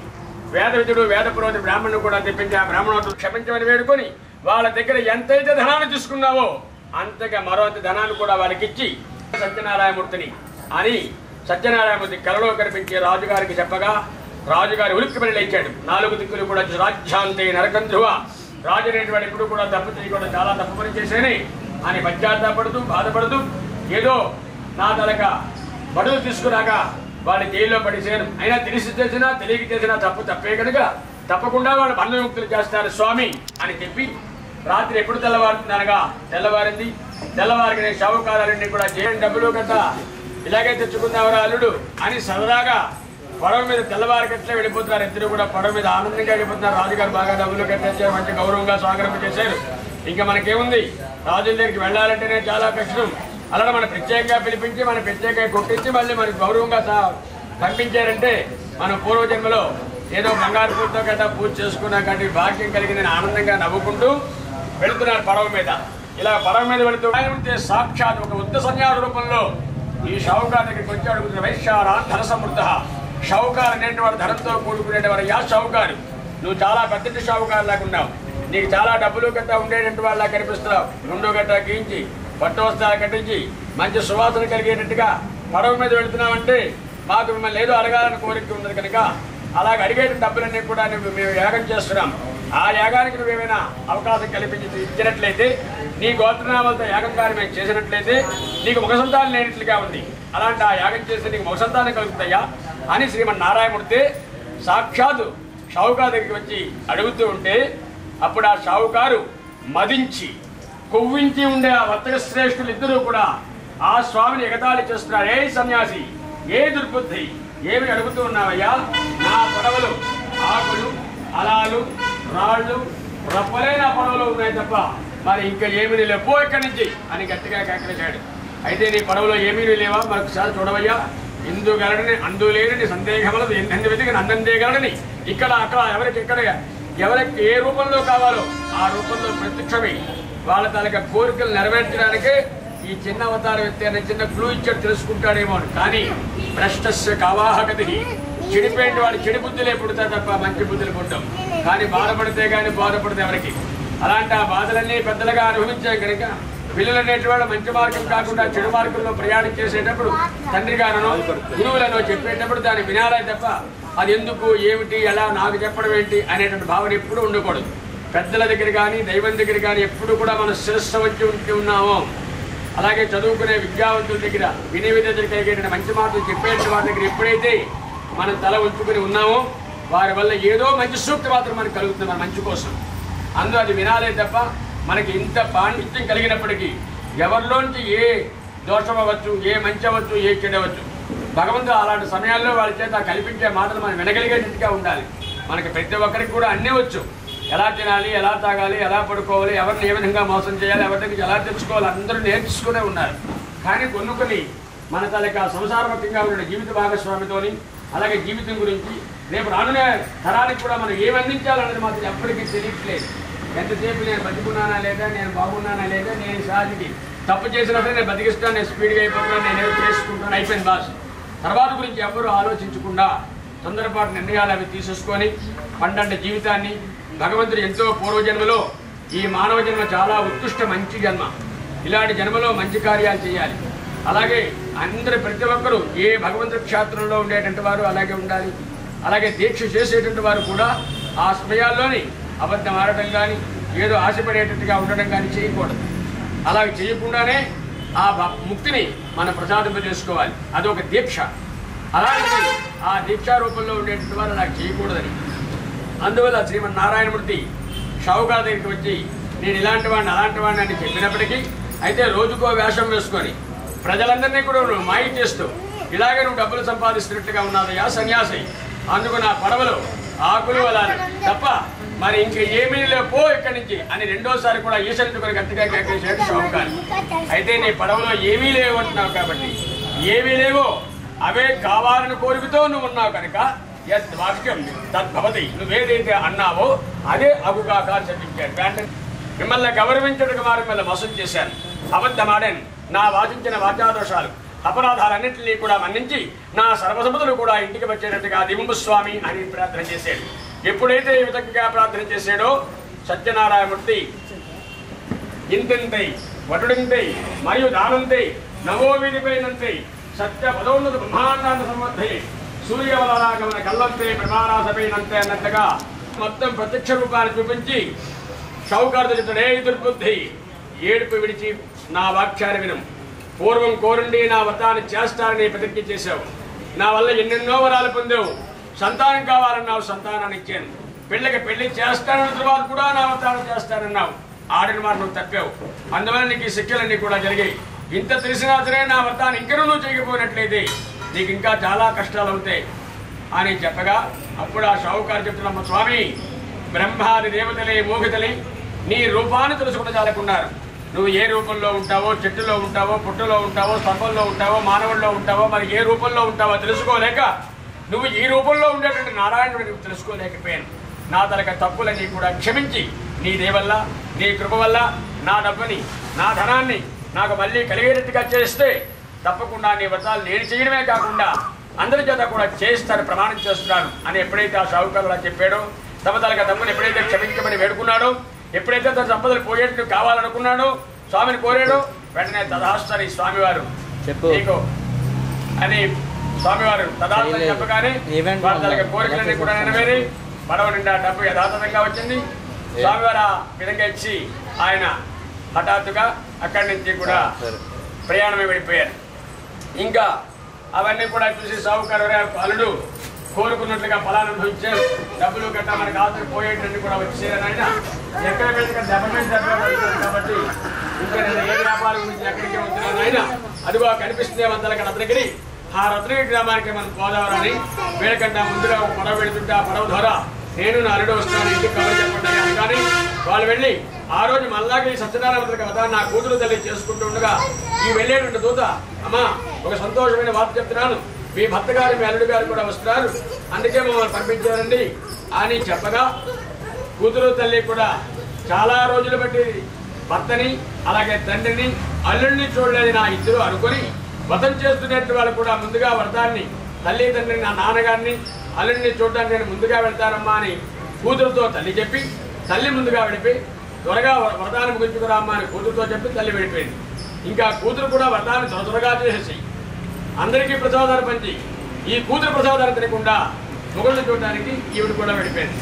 వేద విధుడు వేద పురోహితుడు బ్రాహ్మణుడు కూడా తెప్పించి ఆ బ్రాహ్మణుడు క్షమించమని వేడుకొని వాళ్ళ దగ్గర ఎంతైతే ధనాన్ని తీసుకున్నావో అంతగా మరో అంత ధనాన్ని కూడా వాళ్ళకి ఇచ్చి సత్యనారాయణమూర్తిని అని సత్యనారాయణమూర్తి కలలో కనిపించే రాజుగారికి చెప్పగా రాజుగారి ఉలిక్కిపడి లేచాడు. 4 దిక్కులు కూడా రాజ్యాంతే నరకంధ్రువ, రాజు అనేటువంటి ఇప్పుడు కూడా తప్పు చేయకుండా చాలా తప్పు పని చేసేని అని పశ్చాత్తాపడుతూ బాధపడుతూ ఏదో నా తలక బడులు తీసుకురాక వాళ్ళ జైల్లో పడిసేను. అయినా తెలిసి చేసినా తెలియక చేసినా తప్పే కనుక తప్పకుండా వాళ్ళు బంధవిముక్తులు చేస్తారు స్వామి అని చెప్పి రాత్రి ఎప్పుడు తెల్లవారుతుంది అనగా తెల్లవారింది. తెల్లవారికి నేను షావుకారులన్నీ కూడా చేయని డబ్బులు కదా ఇలాగే తెచ్చుకున్నావరా అల్లుడు అని సరదాగా పడవ మీద తెల్లవారికట్లే వెళ్ళిపోతున్నారు. ఇద్దరు కూడా పడవ మీద ఆనందంగా వెళ్ళిపోతున్నారు. రాజుగారు బాగా డబ్బులు కట్టించారు, మంచి గౌరవంగా స్వాగతం చేశారు. ఇంకా మనకేముంది, రాజుల దగ్గరికి వెళ్ళాలంటేనే చాలా కష్టం. అలాగే మన ప్రత్యేకంగా పిలిపించి మన ప్రత్యేకంగా కొట్టించి మళ్ళీ మనకు గౌరవంగా పంపించారంటే మనం పూర్వజన్మలో ఏదో బంగారు పూలతో గట్రా పూజ చేసుకున్నా కానీ భాగ్యం కలిగిందని ఆనందంగా నవ్వుకుంటూ వెళుతున్నారు పడవ మీద. ఇలా పడవ మీద వెళుతూ సాక్షాత్ ఒక ఉత్త సన్యాస రూపంలో ఈ షావుకారు దగ్గరికి వచ్చి అడుగుతున్న వైశ్యారా ధన సమృద్ధ. షావుకారు అనేటువంటి ధనంతో కూడుకునేటువంటి యా షావుకారు, నువ్వు చాలా పెద్ద షావుకారు లాగా ఉన్నావు, నీకు చాలా డబ్బులు గట్టా ఉండేటువంటి వాళ్ళ కనిపిస్తున్నావు. గుండు గట్టా గీయించి పట్టు వస్త్రాలు కట్టించి మంచి సువాసన కలిగేటట్టుగా పడవ మీద వెళుతున్నావంటే మాకు మిమ్మల్ని ఏదో అడగాలని కోరిక ఉన్నది కనుక అలాగే అడిగేట డబ్బులన్నీ కూడా మేము యాగం చేస్తున్నాం. ఆ యాగానికి నువ్వేమైనా అవకాశం కల్పించి ఇచ్చినట్లయితే నీ గోత్రనామాలతో యాగం కానీ మేము చేసినట్లయితే నీకు ముఖ సంతానం లేనట్లుగా ఉంది. అలాంటి ఆ యాగం చేస్తే నీకు ముఖ సంతానం కలుగుతాయా అని శ్రీమన్నారాయణమూర్తి సాక్షాత్తు షావుకారు దగ్గరికి వచ్చి అడుగుతూ ఉంటే అప్పుడు ఆ షావుకారు మదించి కొవ్వించి ఉండే ఆ వర్తక శ్రేష్ఠులు ఇద్దరూ కూడా ఆ స్వామిని ఎగతాళి చేస్తున్నారు. ఏ సన్యాసి, ఏ దుర్బుద్ధి, ఏమి అడుగుతూ ఉన్నావయ్యా? నా పడవలు ఆకులు అలాలు రాళ్ళు రప్పలే నా పడవలో ఉన్నాయి తప్ప మరి ఇంకా ఏమీ లేపో ఇక్కడి నుంచి అని గట్టిగా కేకలేశాడు. అయితే నీ పడవలో ఏమీ లేవా? మరొకసారి చూడవయ్యా. ఇందు గలడని అందు లేని సందేహములదు ఎందు వెతికి అందందేగలడని ఇక్కడ అక్కడ ఎవరికి ఏ రూపంలో కావాలో ఆ రూపంలో ప్రత్యక్షమై వాళ్ళ తాలూకా కోరికలు నెరవేర్చడానికే ఈ చిన్న అవతారం ఎత్తే చిన్న క్లూ ఇచ్చాడు, తెలుసుకుంటాడేమో. కానీ భ్రష్టస్య కావాహగతి, చెడిపోయిన వాడు చెడి బుద్ధులే పుడతారు తప్ప మంచి బుద్ధులు పుట్టాం. కానీ బాధపడితే కానీ బాధపడితే ఎవరికి అలాంటి ఆ బాధలన్నీ పెద్దలుగా అనుభవించాం కనుక పిల్లలు అనేటివాళ్ళు మంచి మార్గం కాకుండా చెడు మార్గంలో ప్రయాణం చేసేటప్పుడు తండ్రి గారును గురువులను చెప్పేటప్పుడు దాన్ని వినాలే తప్ప అది ఎందుకు ఏమిటి ఎలా నాకు చెప్పడం ఏంటి అనేటువంటి భావన ఎప్పుడూ ఉండకూడదు. పెద్దల దగ్గర కానీ దైవం దగ్గర కానీ ఎప్పుడు కూడా మనం శిరస్సు వచ్చి ఉంటూ ఉన్నామో, అలాగే చదువుకునే విద్యావంతుల దగ్గర వినే విద్య కలిగేటువంటి మంచి మాటలు చెప్పేటువంటి వారి దగ్గర ఎప్పుడైతే మనం తల ఉంచుకుని ఉన్నామో వారి వల్ల ఏదో మంచి సూక్తి మాత్రం మనకు కలుగుతుంది మన మంచి కోసం. అందులో అది వినాలే తప్ప మనకి ఇంత పాండిత్యం కలిగినప్పటికీ ఎవరిలోంచి ఏ దోషం అవ్వచ్చు, ఏ మంచి అవ్వచ్చు, ఏ చెడవచ్చు, భగవంతుడు అలాంటి సమయాల్లో వాళ్ళ చేత కల్పించే మాటలు మనం వినగలిగేటట్టుగా ఉండాలి. మనకి ప్రతి ఒక్కరికి కూడా అన్నీ వచ్చు. ఎలా తినాలి, ఎలా తాగాలి, ఎలా పడుకోవాలి, ఎవరిని ఏ విధంగా మోసం చేయాలి, ఎవరి దగ్గర ఎలా తెలుసుకోవాలి అందరూ నేర్చుకునే ఉన్నారు. కానీ కొన్ని మన తలకి సంసారముఖ్యంగా ఉన్న జీవిత భాగస్వామితోని అలాగే జీవితం గురించి రేపు రానునే తరానికి కూడా మనం ఏమి అందించాలన్నది మాత్రం ఎప్పటికీ తెలియట్లేదు. ఎంతసేపు నేను బతికున్నానా లేదా, నేను బాగున్నానా లేదా, నేను సాధికి తప్పు చేసినప్పుడు నేను బతికిస్తాను, నేను స్పీడ్గా అయిపోతున్నాను, నేను ఏదో చేసుకుంటాను, అయిపోయింది బాస్. తర్వాత గురించి ఎవ్వరూ ఆలోచించకుండా తొందరపాటు నిర్ణయాలు అవి తీసేసుకొని పండంటి జీవితాన్ని భగవంతుడు ఎంతో పూర్వజన్మలో ఈ మానవ జన్మ చాలా ఉత్కృష్ట మంచి జన్మ, ఇలాంటి జన్మలో మంచి కార్యాలు చేయాలి. అలాగే అందరు ప్రతి ఒక్కరూ ఏ భగవంతుడి క్షేత్రంలో ఉండేటువంటి వారు అలాగే ఉండాలి. అలాగే దీక్ష చేసేటువంటి వారు కూడా ఆ సమయాల్లోని అబద్ధం ఆడటం కానీ ఏదో ఆశపడేటట్టుగా ఉండడం కానీ చేయకూడదు. అలాగే చేయకుండానే ఆ ముక్తిని మనం ప్రసాదింపజేసుకోవాలి. అదొక దీక్ష. అలాగే ఆ దీక్షా రూపంలో ఉండేటువంటి వారు అలా చేయకూడదని అందువల్ల శ్రీమన్నారాయణమూర్తి షావుకారు దగ్గరికి వచ్చి నేను ఇలాంటి వాడిని అలాంటి వాడిని అని చెప్పినప్పటికీ అయితే రోజుకో వేషం వేసుకొని ప్రజలందరినీ కూడా నువ్వు మాయ చేస్తూ ఇలాగే నువ్వు డబ్బులు సంపాదిస్తున్నట్టుగా ఉన్నాదయ్యా సన్యాసి, అందుకు నా పడవలో ఆకులు వలాలి తప్ప మరి ఇంక ఏమీ లేపో ఇక్కడి నుంచి అని రెండోసారి కూడా ఈశ్వరుని గట్టిగా కేకేసాడు షావుకారు. అయితే నీ పడవలో ఏమీ లేవంటున్నావు కాబట్టి ఏమీ లేవో అవే కావాలని కోరికతో నువ్వు ఉన్నావు కనుక వాక్యం తద్భవతి, నువ్వేదైతే అన్నావో అదే అగుగాక అని చెప్పించాడు. మిమ్మల్ని గౌరవించడానికి వారు మిమ్మల్ని మోసం చేశాను, అబద్ధమాడాను, నా వాచించిన వాచాదోషాలు అపరాధాలన్నింటినీ కూడా మన్నించి నా సర్వసంపదలు కూడా ఇంటికి వచ్చేటట్టుగా దివంబు స్వామి అని ప్రార్థన చేశాడు. ఎప్పుడైతే ఈ విధంగా ప్రార్థన చేశాడో సత్యనారాయణమూర్తి ఇంతై వటుడింతై మరియు దానంతై నవో వీధిపైనంతై సత్య పదోన్నత బ్రహ్మాండాన్ని సంవర్ధి సూర్యవలరాగమన కల్లంతే ప్రమారాసపైనంతే అన్నట్టుగా మొత్తం ప్రత్యక్ష రూపాన్ని చూపించి షావుకారుతో చెప్తాడు, ఏ దుర్బుద్ధి ఏడుపు విడిచి నా వాక్యాన్ని వినం. పూర్వం కోరండి నా వ్రతాన్ని చేస్తానని ప్రతిజ్ఞ చేశావు, నా వల్ల ఎన్నెన్నో వరాలు పొందావు, సంతానం కావాలన్నావు, సంతానాన్ని ఇచ్చాను, పెళ్ళికి పెళ్లి చేస్తానన్న తర్వాత కూడా నా వ్రతాన్ని చేస్తానన్నావు, ఆడిన మాట నువ్వు తప్పావు, అందువల్ల నీకు ఈ శిక్షలన్నీ కూడా జరిగాయి. ఇంత తెలిసినా సరే నా వ్రతాన్ని ఇంకనూ నువ్వు చేయకపోయినట్లయితే నీకు ఇంకా చాలా కష్టాలు అవుతాయి అని చెప్పగా అప్పుడు ఆ షావుకారు చెప్తున్నమ్మ స్వామి బ్రహ్మాది దేవతలే మోహితలే నీ రూపాన్ని తెలుసుకున్న చాలకున్నారు. నువ్వు ఏ రూపంలో ఉంటావో, చెట్టులో ఉంటావో, పుట్టలో ఉంటావో, స్తంభంలో ఉంటావో, మానవుల్లో ఉంటావో, మరి ఏ రూపంలో ఉంటావో తెలుసుకోలేక నువ్వు ఈ రూపంలో ఉండేటువంటి నారాయణుడిని తెలుసుకోలేకపోయాను. నా తలక తప్పులని కూడా క్షమించి నీ దేవల్ల నీ కృప వల్ల నా డబ్బుని నా ధనాన్ని నాకు మళ్ళీ కలిగేటట్టుగా చేస్తే తప్పకుండా నీ వ్రతాలు నేను చేయడమే కాకుండా అందరి చేత కూడా చేస్తాను ప్రమాణం చేస్తున్నాను అని ఎప్పుడైతే ఆ షావుకారు అలా చెప్పాడో తమ తలక తమ్ముని ఎప్పుడైతే క్షమించమని వేడుకున్నాడో, ఎప్పుడైతే తన సంపదలు పోయేట్టు కావాలనుకున్నాడో, స్వామిని కోరాడో వెంటనే తదాస్తని స్వామివారు నీకు అని స్వామివారు తదాస్తని చెప్పగానే వాళ్ళ తలకి కోరికలన్నీ కూడా నెరవేరి పడవ నిండా డబ్బు యథాతథంగా వచ్చింది. స్వామివారు ఆ విధంగా ఇచ్చి ఆయన హఠాత్తుగా అక్కడి నుంచి కూడా ప్రయాణమే వెళ్ళిపోయారు. ఇంకా అవన్నీ కూడా చూసి సావుకారు అల్లుడు కోరుకున్నట్లుగా ఫలాన్ని అనుభవించారు, డబ్బులు గట్టా మనకు ఆస్తులు పోయేటట్టు కూడా వచ్చేయాలని ఆయన ఎక్కడ పెట్టుగా డెవలప్మెంట్ పడుతుంది కాబట్టి ఇంకా నేను ఏ వ్యాపారం గురించి ఎక్కడికి వస్తున్నాను ఆయన అదిగో కనిపిస్తుంది వందల రత్నగిరి. ఆ రత్నగిరి గ్రామానికి మనం పోదామని వీళ్ళకంటే ముందుగా పడవ వెళుతుంటే ఆ పడవ ద్వారా నేను నా అల్లుడు వస్తున్నాను ఇంటికి కబర్ చెప్పండి కానీ వాళ్ళు వెళ్ళి ఆ రోజు మళ్ళాగా ఈ సత్యనారాయణ కథ నా కూతురు తల్లి చేసుకుంటూ ఉండగా ఈ వెళ్ళేటువంటి దూత అమ్మా ఒక సంతోషమైన వార్త చెప్తున్నాను, మీ భర్త గారు మీ అల్లుడు గారు కూడా వస్తున్నారు, అందుకే మమ్మల్ని పంపించారండి అని చెప్పగా కూతురు తల్లి కూడా చాలా రోజులు బట్టి భర్తని అలాగే తండ్రిని అల్లుడిని చూడలేదు నా ఇద్దరు అనుకొని వ్రతం చేస్తున్నట్టు వాళ్ళు కూడా ముందుగా వ్రతాన్ని తల్లి తండ్రిని నా నాన్నగారిని అల్లుడిని చూడడానికి నేను ముందుగా వెళ్తానమ్మా అని కూతురుతో తల్లి చెప్పి తల్లి ముందుగా వెళ్ళిపోయి త్వరగా వ్రతాన్ని ముగించుకురామ్మా అని కూతురుతో చెప్పి తల్లి వెళ్ళిపోయింది. ఇంకా కూతురు కూడా వ్రతాన్ని త్వరగా చేసేసి అందరికీ ప్రసాదాలు పంచి ఈ కూతురు ప్రసాదాలు తినకుండా మొగుళ్ళు చూడడానికి ఈవిడ కూడా వెళ్ళిపోయింది.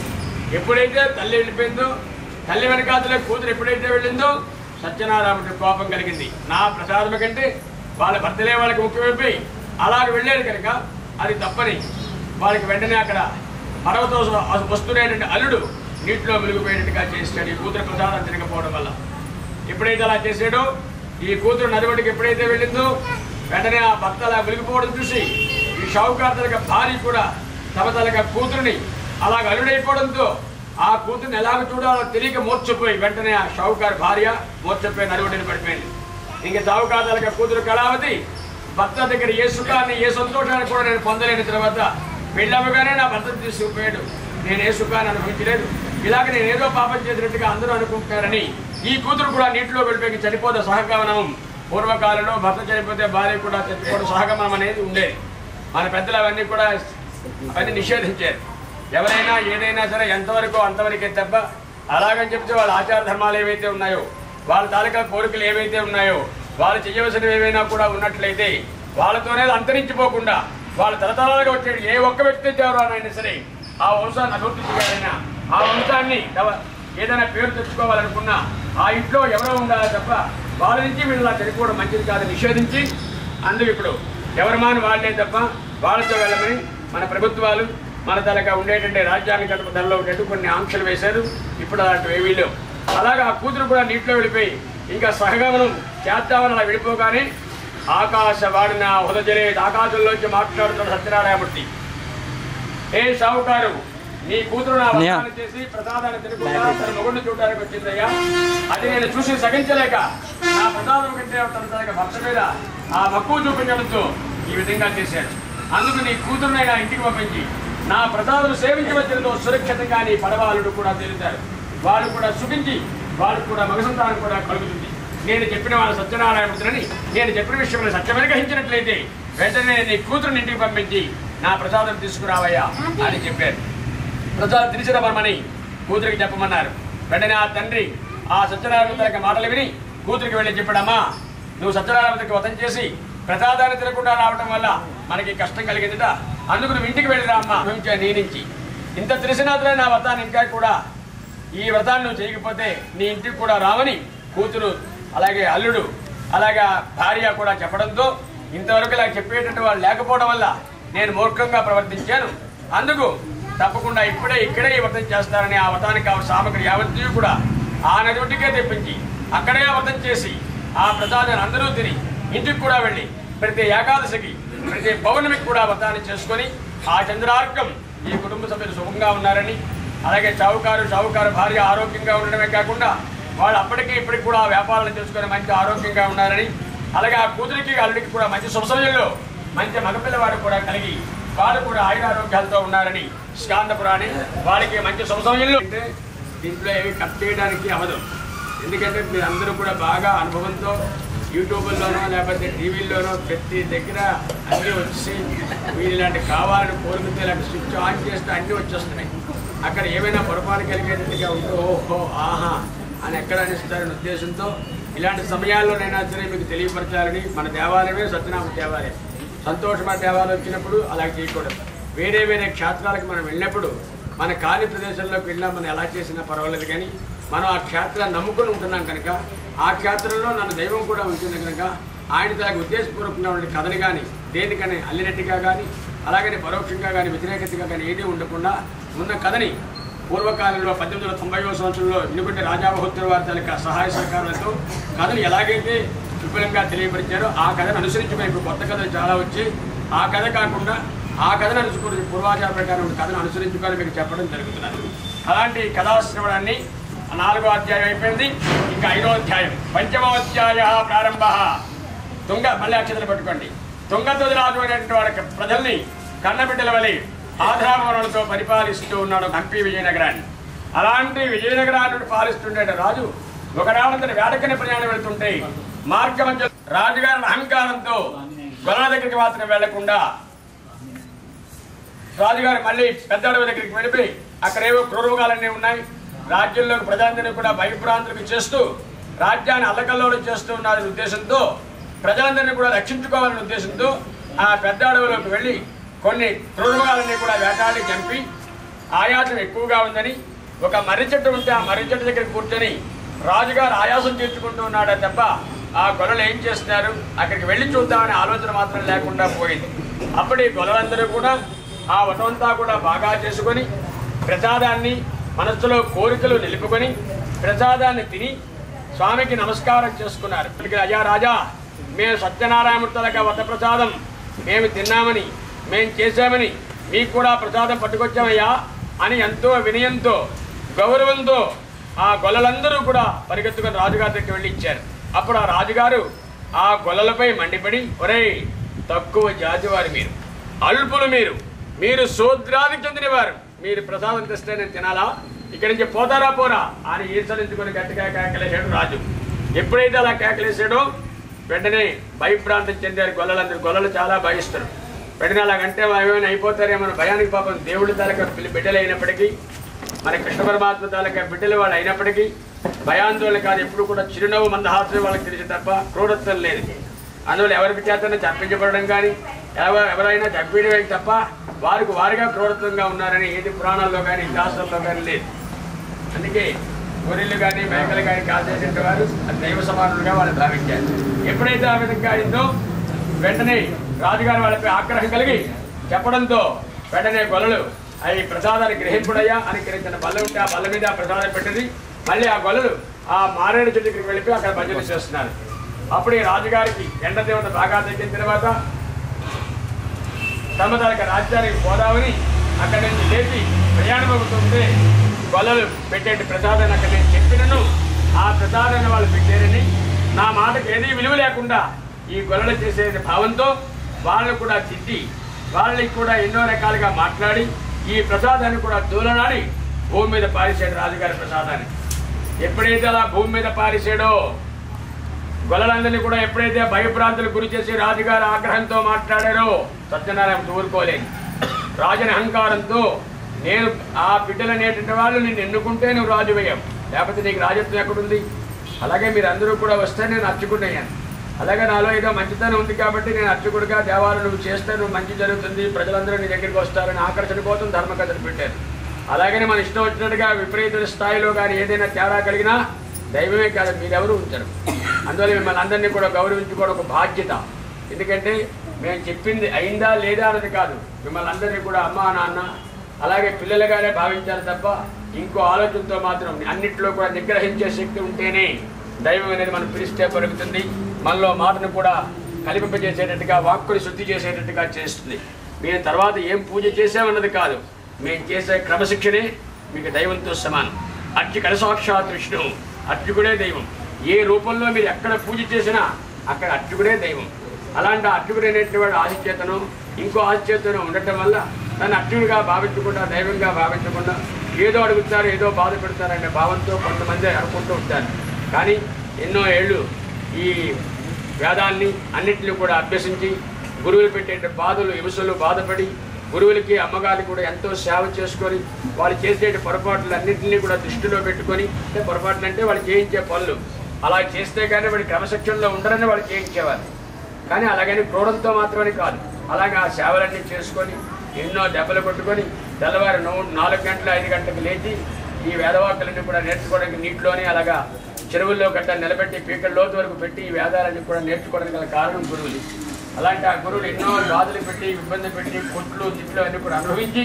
ఎప్పుడైతే తల్లి వెళ్ళిపోయిందో తల్లి వెనకాతలే కూతురు ఎప్పుడైతే వెళ్ళిందో సత్యనారాయణుడికి కోపం కలిగింది. నా ప్రసాదం కంటే వాళ్ళ భర్తలే వాళ్ళకి ముఖ్యమైపోయి అలాగ వెళ్ళారు కనుక అది తప్పని వాళ్ళకి వెంటనే అక్కడ మరవతో వస్తున్నటువంటి అల్లుడు నీటిలో మునిగిపోయేట్టుగా చేశాడు ఈ కూతురు ప్రసాదం తినకపోవడం వల్ల. ఎప్పుడైతే అలా చేశాడో ఈ కూతురు నదివడికి ఎప్పుడైతే వెళ్ళిందో వెంటనే ఆ భర్త అలా మునిగిపోవడం చూసి ఈ షావుకారు తనక భార్య కూడా తమ తనక కూతురుని అలాగ అల్లుడైపోవడంతో ఆ కూతురుని ఎలాగ చూడాలో తెలియక మూర్చపోయి వెంటనే ఆ షావుకారు భార్య మూర్చపోయి నడివడిని పడిపోయింది. ఇంక షావుకారు తనక కూతురు కళావతి భర్త దగ్గర ఏ సుఖాన్ని ఏ సంతోషాన్ని కూడా నేను పొందలేని తర్వాత పెళ్ళవగానే నా భర్తను తీసుకుపోయాడు, నేను ఏ సుఖాన్ని అనుభవించలేదు, ఇలాగ నేను ఏదో పాపం చేసినట్టుగా అందరూ అనుకుంటారని ఈ కూతురు కూడా నీటిలో వెళ్ళిపోయి చనిపోతే సహగమనం. పూర్వకాలంలో భర్త చనిపోతే భార్య కూడా చనిపోవడం సహగమనం అనేది ఉండేది. మన పెద్దలు అవన్నీ కూడా అవన్నీ నిషేధించారు. ఎవరైనా ఏదైనా సరే ఎంతవరకు అంతవరకే తప్ప అలాగని చెప్తే వాళ్ళ ఆచార ధర్మాలు ఏవైతే ఉన్నాయో వాళ్ళ తాలూకా కోరికలు ఏవైతే ఉన్నాయో వాళ్ళు చేయవలసినవి ఏవైనా కూడా ఉన్నట్లయితే వాళ్ళతోనే అంతరించిపోకుండా వాళ్ళ తరతరాలుగా వచ్చే ఏ ఒక్క వ్యక్తి ఎవరైనా సరే ఆ వంశాన్ని అభివృద్ధి చేయాలైనా ఆ వంశాన్ని ఏదైనా పేరు తెచ్చుకోవాలనుకున్నా ఆ ఇంట్లో ఎవరో ఉండాలి తప్ప వాళ్ళ నుంచి వీళ్ళ చనిపోవడం మంచిది కాదని నిషేధించి అందుకు ఇప్పుడు ఎవరి మాని వాళ్ళే తప్ప వాళ్ళతో వెళ్ళమని మన ప్రభుత్వాలు మన తలగా ఉండేటంటే రాజ్యాంగ ధరలో ఉండేట్టు కొన్ని ఆంక్షలు వేశారు. ఇప్పుడు అలాంటివి ఏమీ లేవు. అలాగే ఆ కూతురు కూడా నీటిలో వెళ్ళిపోయి ఇంకా సహగమనం చేద్దామని అలా వెళ్ళిపోగానే ఆకాశవాడిన హృదయలే ఆకాశంలోంచి మాట్లాడుతున్న సత్యనారాయణమూర్తి, ఏ షావుకారు నీ కూతురు నా వస్తాన్ని చేసి ప్రసాదాన్ని తినకుండా తన మొగుడిని చూడడానికి వచ్చిందయ్యా, అది నేను చూసి సహించలేక నా ప్రసాదం కంటే తన భర్త మీద ఆ మక్కువ చూపించడంతో ఈ విధంగా చేశాడు. అందుకు నీ కూతురునైనా ఇంటికి పంపించి నా ప్రసాదం సేవించవచ్చడంతో సురక్షితంగా నీ పడవాళ్ళు కూడా తేలుతారు, వాళ్ళు కూడా సుఖించి వాళ్ళకు కూడా మగ సంతానం కూడా కలుగుతుంది. నేను చెప్పిన వాళ్ళ సత్యనారాయణమూర్తిని నేను చెప్పిన విషయంలో సత్యమని గ్రహించినట్లయితే వెంటనే నీ కూతురుని ఇంటికి పంపించి నా ప్రసాదం తీసుకురావయ్యా అని చెప్పారు. ప్రసాదం తిరిచిరమ్మని కూతురికి చెప్పమన్నారు. వెంటనే ఆ తండ్రి ఆ సత్యనారాయణమూర్తి మాటలు విని కూతురికి వెళ్ళి చెప్పాడమ్మా, నువ్వు సత్యనారాయణమూర్తికి వతం చేసి ప్రసాదాన్ని తినకుండా రావడం వల్ల మనకి కష్టం కలిగిందిట, అందుకు నువ్వు ఇంటికి వెళ్ళిరా అమ్మా నీ నుంచి. ఇంత తెలిసినాతనే నా వ్రతాన్ని ఇంకా కూడా ఈ వ్రతాన్ని నువ్వు చేయకపోతే నీ ఇంటికి కూడా రావని కూతురు అలాగే అల్లుడు అలాగే భార్య కూడా చెప్పడంతో ఇంతవరకు ఇలా చెప్పేటట్టు వాళ్ళు లేకపోవడం వల్ల నేను మూర్ఖంగా ప్రవర్తించాను, అందుకు తప్పకుండా ఇక్కడే ఈ వ్రతం చేస్తారని ఆ వ్రతానికి కావాల్సిన సామగ్రి యావత్తు కూడా ఆ నదికే తెప్పించి అక్కడే వ్రతం చేసి ఆ ప్రసాదాన్ని అందరూ తిని ఇంటికి కూడా వెళ్ళి ప్రతి ఏకాదశికి ప్రతి పౌర్ణమికి కూడా వ్రతాన్ని చేసుకొని ఆ చంద్రార్కం ఈ కుటుంబ సభ్యులు సుఖంగా ఉన్నారని, అలాగే షావుకారు భార్య ఆరోగ్యంగా ఉండడమే కాకుండా వాళ్ళు అప్పటికి ఇప్పటికి కూడా వ్యాపారాలు చేసుకొని మంచి ఆరోగ్యంగా ఉన్నారని, అలాగే ఆ కూతురికి అల్లుడికి కూడా మంచి శుభ సమయంలో మంచి మగపిల్లవాడు కూడా కలిగి వాళ్ళు కూడా ఆయురారోగ్యాలతో ఉన్నారని స్కాందపురాణి వాళ్ళకి మంచి శుభ సమయంలో. అంటే దీంట్లో ఏమి కట్ చేయడానికి అవదు, ఎందుకంటే మీరు అందరూ కూడా బాగా అనుభవంతో యూట్యూబ్లోనో లేకపోతే టీవీల్లోనో ప్రతి దగ్గర అన్నీ వచ్చి మీరు ఇలాంటి కావాలని కోరుకుంటే ఇలాంటి స్విచ్ ఆన్ చేస్తే అన్నీ వచ్చేస్తున్నాయి. అక్కడ ఏమైనా పొరపాటు కలిగేటట్టుగా ఉంటే ఓహో ఆహా అని ఎక్కడ అనిస్తారనే ఉద్దేశంతో ఇలాంటి సమయాల్లోనైనా సరే మీకు తెలియపరచాలని మన దేవాలయమే సత్యనామ దేవాలయం. సంతోషమైన దేవాలయం వచ్చినప్పుడు అలా చేయకూడదు. వేరే క్షేత్రాలకు మనం వెళ్ళినప్పుడు మన ఖాళీ ప్రదేశంలోకి వెళ్ళినా మనం ఎలా చేసినా పర్వాలేదు, కానీ మనం ఆ క్షేత్రాన్ని నమ్ముకొని ఉంటున్నాం కనుక ఆ క్షేత్రంలో నన్ను దైవం కూడా ఉంటుంది కనుక ఆయన తనకు ఉద్దేశపూర్వకంగా ఉండే కథని కానీ దేనికని అల్లినట్టుగా కానీ అలాగని పరోక్షంగా కానీ వ్యతిరేకతగా కానీ ఏదీ ఉండకుండా ఉన్న కథని పూర్వకాలంలో 1890వ సంవత్సరంలో ఇనుకుంటే రాజాబహుత్తర వారి తాలూకా సహాయ సహకారాలతో కథను ఎలాగైతే విపులంగా తెలియపరిచారో ఆ కథను అనుసరించుకుని ఇప్పుడు కొత్త కథలు చాలా వచ్చి ఆ కథ కాకుండా ఆ కథను అనుసరించి పూర్వాచార ప్రకారం కథను అనుసరించుకొని మీకు చెప్పడం జరుగుతున్నది. అలాంటి కథాశ్రవణాన్ని 4వ అధ్యాయం అయిపోయింది, ఇంకా 5వ అధ్యాయం పంచమోధ్యాయ ప్రారంభ. మళ్ళీ అక్షతలు పట్టుకోండి. తుంగతుది రాజు అనేటువంటి వాడి ప్రజల్ని కన్నబిడ్డల వలె ఆధారవరణలతో పరిపాలిస్తూ ఉన్నాడు హంపి విజయనగరాన్ని. అలాంటి విజయనగరాన్ని పాలిస్తుండే రాజు ఒకనాడంతటి వేడకని ప్రయాణం వెళ్తుంటే మార్గ మధ్య రాజుగారి అహంకారంతో గొల్ల దగ్గరికి మాత్రం వెళ్లకుండా రాజుగారు మళ్ళీ పెద్ద అడవి దగ్గరికి వెళ్ళిపోయి అక్కడేవో క్రూరమృగాలన్నీ ఉన్నాయి, రాజ్యంలోకి ప్రజలందరినీ కూడా భయభ్రాంతులకు చేస్తూ రాజ్యాన్ని అల్లకల్లోలం చేస్తూ ఉన్నారనే ఉద్దేశంతో ప్రజలందరినీ కూడా రక్షించుకోవాలనే ఉద్దేశంతో ఆ పెద్ద అడవులోకి వెళ్ళి కొన్ని క్రూరమృగాలన్నీ కూడా వేటాడి చంపి ఆయాసం ఎక్కువగా ఉందని ఒక మర్రి చెట్టు ఉంటే ఆ మర్రి చెట్టు దగ్గర కూర్చొని రాజుగారు ఆయాసం తీర్చుకుంటూ ఉన్నాడే తప్ప ఆ గొల్లలు ఏం చేస్తున్నారు అక్కడికి వెళ్ళి చూద్దామనే ఆలోచన మాత్రం లేకుండా పోయింది. అప్పుడు ఈ గొల్లలందరూ కూడా ఆ వటంతా కూడా బాగా చేసుకొని ప్రసాదాన్ని మనస్సులో కోరికలు నిలుపుకొని ప్రసాదాన్ని తిని స్వామికి నమస్కారం చేసుకున్నారు. అయ్యా రాజా, మేము సత్యనారాయణమూర్తులక వట ప్రసాదం మేము తిన్నామని మేము చేశామని మీకు కూడా ప్రసాదం పట్టుకొచ్చామయ్యా అని ఎంతో వినయంతో గౌరవంతో ఆ గొల్లలందరూ కూడా పరిగెత్తుకొని రాజుగారి దగ్గరికి వెళ్ళి ఇచ్చారు. అప్పుడు ఆ రాజుగారు ఆ గొల్లలపై మండిపడి, ఒరేయ్ తక్కువ జాతివారు మీరు, అల్పులు మీరు శూద్రానికి చెందినవారు, మీరు ప్రసాదం తెస్తే నేను తినాలా, ఇక్కడి నుంచి పోతారా పోరా అని ఈసరించుకొని గట్టిగా కేకలేసాడు రాజు. ఎప్పుడైతే అలా కేకలేసాడో వెంటనే భయభ్రాంతం చెందారు గొల్లలందరూ. గొల్లలు చాలా భయిస్తారు. వెంటనే అలాగంటే ఏమైనా అయిపోతారేమో భయానికి పాపం దేవుడి తాలూకా బిడ్డలు అయినప్పటికీ మన కృష్ణ పరమాత్మ తాలూకా బిడ్డలు వాళ్ళు అయినప్పటికీ భయాందోళన కాదు. ఎప్పుడు కూడా చిరునవ్వు మందహాసం వాళ్ళకి తెలిసి తప్ప క్రూరత్వం లేదు. అందువల్ల ఎవరికి చేతనే చంపించబడడం కానీ ఎవరైనా చంపేయడం తప్ప వారికి వారిగా క్రూరత్వంగా ఉన్నారని ఏది పురాణాల్లో కానీ ఇతిహాసాల్లో కానీ లేదు. అందుకే గొర్రెలు కానీ మేకలు కానీ కాల్చేసిన వారు దైవ సమానులుగా వాళ్ళు భావించారు. ఎప్పుడైతే ఆ విధంగా అయిందో వెంటనే రాజుగారు వాళ్ళపై ఆగ్రహం కలిగి చెప్పడంతో వెంటనే గొల్లలు అవి ప్రసాదాన్ని గ్రహింపుడయ్యా అని గ్రహించిన బల్ల ఉంటే ఆ బల్ల మీద ఆ ప్రసాదం పెట్టింది. మళ్ళీ ఆ గొల్లలు ఆ మారేడు చెట్టు దగ్గరికి వెళ్ళిపోయి అక్కడ భజన చేస్తున్నారు. అప్పుడు ఈ రాజుగారికి ఎండదేవత బాగా తగ్గిన తర్వాత తమ తనక రాజ్యానికి పోదామని అక్కడి నుంచి లేచి ప్రయాణం అవుతుంటే గొల్లలు పెట్టేటి ప్రసాదాన్ని అక్కడ నేను చెప్పినను ఆ ప్రసాదాన్ని వాళ్ళు పెట్టారని నా మాటకు ఏదీ విలువ లేకుండా ఈ గొల్లలు చేసే భావంతో వాళ్ళని కూడా తిట్టి వాళ్ళకి కూడా ఎన్నో రకాలుగా మాట్లాడి ఈ ప్రసాదాన్ని కూడా దూలనాడి భూమి మీద పారేసాడు రాజుగారి ప్రసాదాన్ని. ఎప్పుడైతే అలా భూమి మీద పారేసాడో గొల్లలందరినీ కూడా ఎప్పుడైతే భయభ్రాంతులకు గురి చేసి రాజుగారి ఆగ్రహంతో మాట్లాడారో సత్యనారాయణ ఊరుకోలేదు. రాజుని అహంకారంతో నేను ఆ బిడ్డలనేటువంటి వాళ్ళు నిన్ను ఎన్నుకుంటే నువ్వు రాజు అయ్యావు, లేకపోతే నీకు రాజత్వం ఎక్కడుంది, అలాగే మీరు అందరూ కూడా వస్తే నేను అర్చకుడయ్యాను, అలాగే నాలో ఏదో మంచితనం ఉంది కాబట్టి నేను అర్చకుడిగా దేవాలు నువ్వు చేస్తే నువ్వు మంచి జరుగుతుంది, ప్రజలందరూ నీ దగ్గరికి వస్తారని ఆకర్షణ కోసం ధర్మకథలు పెట్టారు. అలాగని మన ఇష్టం వచ్చినట్టుగా విపరీత స్థాయిలో కానీ ఏదైనా తేడా కలిగినా దైవమే కాదు మీరెవరూ ఉంచరు. అందువల్ల మిమ్మల్ని అందరినీ కూడా గౌరవించుకోవడం ఒక బాధ్యత. ఎందుకంటే మేము చెప్పింది అయిందా లేదా అన్నది కాదు, మిమ్మల్ని అందరినీ కూడా అమ్మా నాన్న అలాగే పిల్లలుగానే భావించాలి తప్ప ఇంకో ఆలోచనతో మాత్రం అన్నింటిలో కూడా నిగ్రహించే శక్తి ఉంటేనే దైవం అనేది మనం పిలిస్తే పలుకుతుంది. మనలో మాటను కూడా కలిపింపజేసేటట్టుగా వాక్కుని శుద్ధి చేసేటట్టుగా చేస్తుంది. మేము తర్వాత ఏం పూజ చేసామన్నది కాదు, మేము చేసే క్రమశిక్షణే మీకు దైవంతో సమానం. అర్చకుడు సాక్షాత్ విష్ణువు, అర్చకుడే దైవం. ఏ రూపంలో మీరు ఎక్కడ పూజ చేసినా అక్కడ అర్చకుడే దైవం. అలాంటి అర్చకుడు అనేటువంటి వాడు ఆదిచేతను ఇంకో ఆదిచేతను ఉండటం వల్ల తను అర్చకుడిగా భావించకుండా దైవంగా భావించకుండా ఏదో అడుగుతారు ఏదో బాధ పెడతారనే భావంతో కొంతమంది అనుకుంటూ ఉంటారు. కానీ ఎన్నో ఏళ్ళు ఈ వేదాన్ని అన్నింటినీ కూడా అభ్యసించి గురువులు పెట్టే బాధలు హింసలు బాధపడి గురువులకి అమ్మగారికి కూడా ఎంతో సేవ చేసుకొని వాళ్ళు చేసే పొరపాట్లు అన్నింటినీ కూడా దృష్టిలో పెట్టుకొని, అంటే పొరపాట్లు అంటే వాళ్ళు చేయించే పనులు అలా చేస్తే కానీ వాడి క్రమశిక్షణలో ఉండరని వాళ్ళు చేయించేవారు. కానీ అలాగని క్రోడంతో మాత్రమే కాదు, అలాగే ఆ సేవలన్నీ చేసుకొని ఎన్నో దెబ్బలు కొట్టుకొని తెల్లవారు 4 గంటలు 5 గంటలకు లేచి ఈ వేదవాక్కులన్నీ కూడా నేర్చుకోవడానికి నీటిలోనే అలాగా చెరువుల్లో గట్ట నిలబెట్టి పీకల లోతు వరకు పెట్టి ఈ వేదాలన్నీ కూడా నేర్చుకోవడానికి గల కారణం గురువులు. అలాంటి ఆ గురువులు ఎన్నో బాధలు పెట్టి ఇబ్బంది పెట్టి కొట్లు తిట్లు అన్నీ కూడా అనుభవించి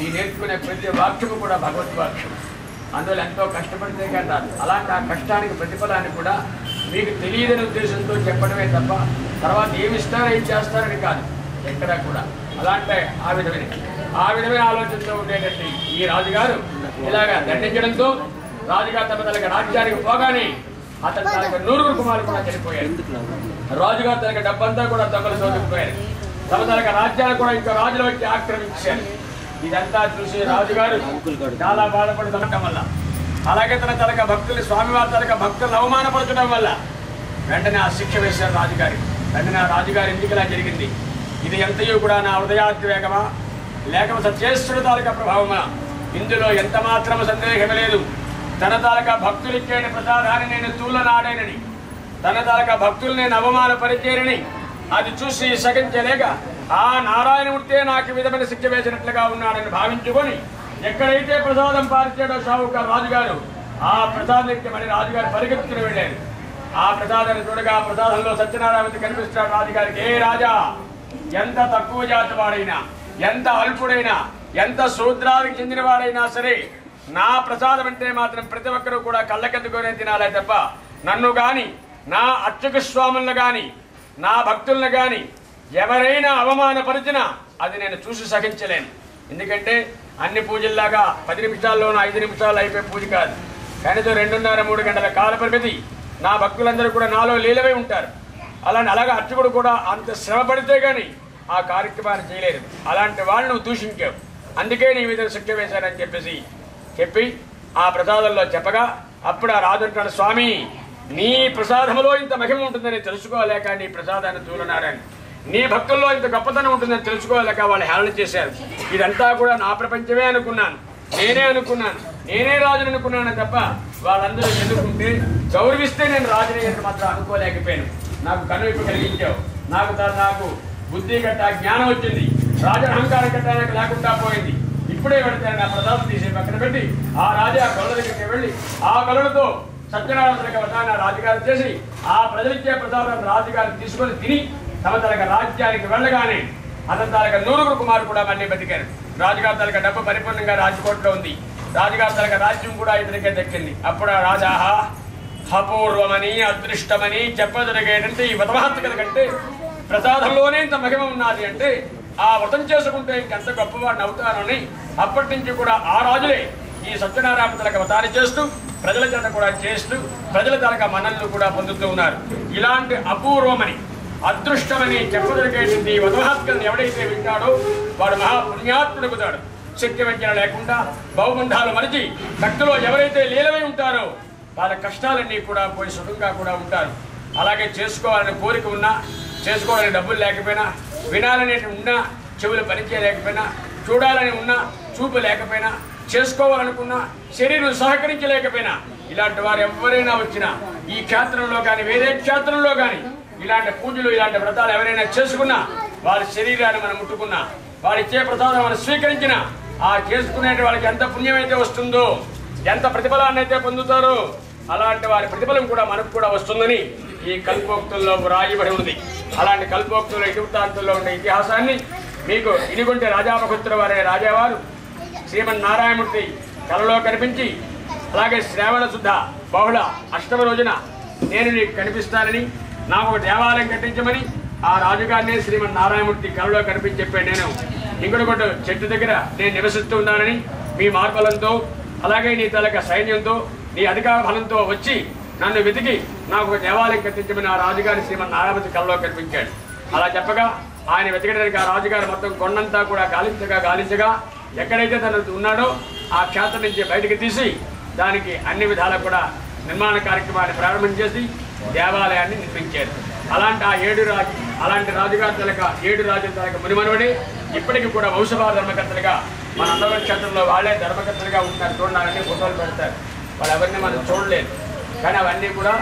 ఈ నేర్చుకునే ప్రతి వాక్యము కూడా భగవద్వాక్యం. అందువల్ల ఎంతో కష్టపడితే కదా అలాంటి ఆ కష్టానికి ప్రతిఫలాన్ని కూడా మీకు తెలియదని ఉద్దేశంతో చెప్పడమే తప్ప తర్వాత ఏమి ఇస్తారో ఏం చేస్తారని కాదు ఎక్కడా కూడా. అలాంటి ఆ విధమైన ఆలోచనతో ఉండేటట్టు ఈ రాజుగారు ఇలాగా దండించడంతో రాజుగారు తమ తనకి రాజ్యానికి పోగానే అతను తనకు 100 కుమారులు కూడా చనిపోయారు. రాజుగారు తనకి డబ్బంతా కూడా దొంగలు చదువుకుపోయారు. తమ తనకి రాజ్యాలు కూడా ఇంకా రాజులు వచ్చి ఆక్రమించారు. ఇదంతా చూసి రాజుగారు చాలా బాధపడుతుండటం వల్ల అలాగే తనక భక్తులు స్వామివారి తనక భక్తులను అవమానపరచడం వల్ల వెంటనే ఆ శిక్ష వేశారు రాజుగారి. వెంటనే ఆ రాజుగారి ఎందుకు ఇలా జరిగింది, ఇది ఎంతయో కూడా నా హృదయాద్వేగమా లేక సత్యేశ్వరుడు తాలూకా ప్రభావమా, ఇందులో ఎంత మాత్రం సందేహం లేదు. తన తాలూకా భక్తులు ఇచ్చేటి ప్రసాదాన్ని నేను తూలనాడేనని, తన తాలూకా భక్తులు నేను అవమానపరిచేనని అది చూసి సహించలేక ఆ నారాయణమూర్తే నాకు విధమైన శిక్ష వేసినట్లుగా ఉన్నాడని భావించుకొని ఎక్కడైతే ప్రసాదం పార్చాడో షావుకారు రాజుగారు ఆ ప్రసాదానికి మరి రాజుగారు పరిగెత్తుకుని వెళ్ళారు. ఆ ప్రసాదాన్ని చూడగా ప్రసాదంలో సత్యనారాయణ కనిపిస్తున్నాడు రాజుగారికి. ఏ రాజా, ఎంత తక్కువ జాతి వాడైనా, ఎంత అల్పుడైనా, ఎంత శూద్రానికి చెందిన వాడైనా సరే నా ప్రసాదం అంటే మాత్రం ప్రతి ఒక్కరూ కూడా కళ్ళకెత్తుకునే తినాలే తప్ప నన్ను గాని నా అర్చక స్వాములను గాని నా భక్తులను గాని ఎవరైనా అవమానపరిచినా అది నేను చూసి సహించలేను. ఎందుకంటే అన్ని పూజల్లాగా 10 నిమిషాల్లోనూ 5 నిమిషాలు అయిపోయే పూజ కాదు. కనీసం 2.5-3 గంటల కాల పరిమితి. నా భక్తులందరూ కూడా నాలో లీలమై ఉంటారు. అలాగే అర్చకుడు కూడా అంత శ్రమ పడితే కానీ ఆ కార్యక్రమాన్ని చేయలేదు. అలాంటి వాళ్ళు నువ్వు దూషించావు, అందుకే నీ మీద శిక్ష వేశానని చెప్పి ఆ ప్రసాదంలో చెప్పగా అప్పుడు ఆ రాజు అంటాడు, స్వామి నీ ప్రసాదంలో ఇంత మహిమ ఉంటుందని తెలుసుకోలేక నీ ప్రసాదాన్ని తూలనారని, నీ భక్తుల్లో ఇంత గొప్పతనం ఉంటుందని తెలుసుకోలేక వాళ్ళు హేళన చేశారు. ఇదంతా కూడా నా ప్రపంచమే అనుకున్నాను, నేనే రాజుని అనుకున్నాను తప్ప వాళ్ళందరూ ఎదుర్కొంటే గౌరవిస్తే నేను రాజుని మాత్రం అనుకోలేకపోయాను. నాకు కనువిప్పు కలిగించావు, నాకు బుద్ధి గట్ట జ్ఞానం వచ్చింది, రాజ అహంకారం గట్ట నాకు లేకుండా పోయింది. ఇప్పుడే పెడతాను నా ప్రసాదం తీసి పక్కన పెట్టి ఆ రాజా గొల్ల దగ్గరికి వెళ్ళి ఆ గొల్లలతో సత్యనారాయణ వ్రతాన్ని రాజుగారు చేసి ఆ ప్రజలిచ్చే ప్రసాదాన్ని రాజుగారు తీసుకొని తిని తమ తనక రాజ్యానికి వెళ్ళగానే అతని తాలూకా 100 కుమారు కూడా మళ్ళీ బతికారు. రాజుగారి తాలూకా డబ్బు పరిపూర్ణంగా రాజకోటలో ఉంది. రాజుగారి తాలూకా రాజ్యం కూడా ఇతనికే దక్కింది. అప్పుడు ఆ రాజా అపూర్వమని అదృష్టమని చెప్పదలిగేటంటే ఈ వ్రతమహత్తుకల కంటే ప్రసాదంలోనే ఇంత మహిమ ఉన్నది అంటే ఆ వ్రతం చేసుకుంటే ఇంకెంత గొప్పవాడిని అవుతానని అప్పటి నుంచి కూడా ఆ రాజులే ఈ సత్యనారాయణ తలక వ్రతాన్ని చేస్తూ ప్రజల చేత కూడా చేస్తూ ప్రజల తలక మనల్ని కూడా పొందుతూ ఉన్నారు. ఇలాంటి అపూర్వమని అదృష్టమని చెప్పదలిగేటువంటి వ్రతమహత్తుకలను ఎవడైతే వింటాడో వాడు మహాపుణ్యాత్ముడుకుతాడు. శక్తి వంచన లేకుండా బహుబంధాలు మరిచి భక్తులు ఎవరైతే లీలమై ఉంటారో వాళ్ళ కష్టాలన్నీ కూడా పోయి సుఖంగా కూడా ఉంటారు. అలాగే చేసుకోవాలని కోరిక ఉన్నా, చేసుకోవాలని డబ్బులు లేకపోయినా, వినాలని ఉన్నా చెవులు పనిచేయలేకపోయినా, చూడాలని ఉన్నా చూపు లేకపోయినా, చేసుకోవాలనుకున్నా శరీరం సహకరించలేకపోయినా ఇలాంటి వారు ఎవరైనా వచ్చినా ఈ క్షేత్రంలో కానీ వేరే క్షేత్రంలో కానీ ఇలాంటి పూజలు ఇలాంటి వ్రతాలు ఎవరైనా చేసుకున్నా వారి శరీరాన్ని మనం ముట్టుకున్నా వారి ఇచ్చే ప్రసాదం మనం స్వీకరించినా ఆ చేసుకునే వాళ్ళకి ఎంత పుణ్యమైతే వస్తుందో, ఎంత ప్రతిఫలాన్ని అయితే పొందుతారో అలాంటి వారి ప్రతిఫలం కూడా మనకు కూడా వస్తుందని ఈ కల్పోక్తుల్లో రాయబడి ఉంది. అలాంటి కల్పోక్తుల ఇతివృత్తాంతంలో ఉండే ఇతిహాసాన్ని మీకు ఇదిగొంటే రాజాపపుత్ర వారే రాజావారు శ్రీమన్నారాయణమూర్తి కలలో కనిపించి అలాగే శ్రావణ శుద్ధ బహుళ అష్టమ రోజున నేను నీకు కనిపిస్తానని నాకు ఒక దేవాలయం కట్టించమని ఆ రాజుగారిని శ్రీమన్నారాయణమూర్తి కలలో కనిపించి చెప్పాను. నేను ఇంకొకటి చెట్టు దగ్గర నేను నివసిస్తూ ఉన్నానని మీ మార్బలంతో అలాగే నీ తలక సైన్యంతో నీ అధికార బలంతో వచ్చి నన్ను వెతికి నాకు ఒక దేవాలయం కట్టించమని ఆ రాజుగారి శ్రీమన్నారాయణమూర్తి కలలో కనిపించాడు. అలా చెప్పగా ఆయన వెతకడానికి ఆ రాజుగారు మొత్తం కొండంతా కూడా గాలించగా ఎక్కడైతే తను ఉన్నాడో ఆ క్షేత్రం నుంచి బయటకు తీసి దానికి అన్ని విధాలా కూడా నిర్మాణ కార్యక్రమాన్ని ప్రారంభం చేసి దేవాలయాన్ని నిర్మించారు. అలాంటి రాజుగారి తలక 7 రాజుల తలక మునిమనువడి ఇప్పటికీ కూడా వంశభార ధర్మకర్తలుగా మన అందరి క్షేత్రంలో వాళ్ళే ధర్మకర్తలుగా ఉంటారు. చూడాలని ఫోటోలు పెడతారు. వాళ్ళు ఎవరిని మనం చూడలేదు, కానీ అవన్నీ కూడా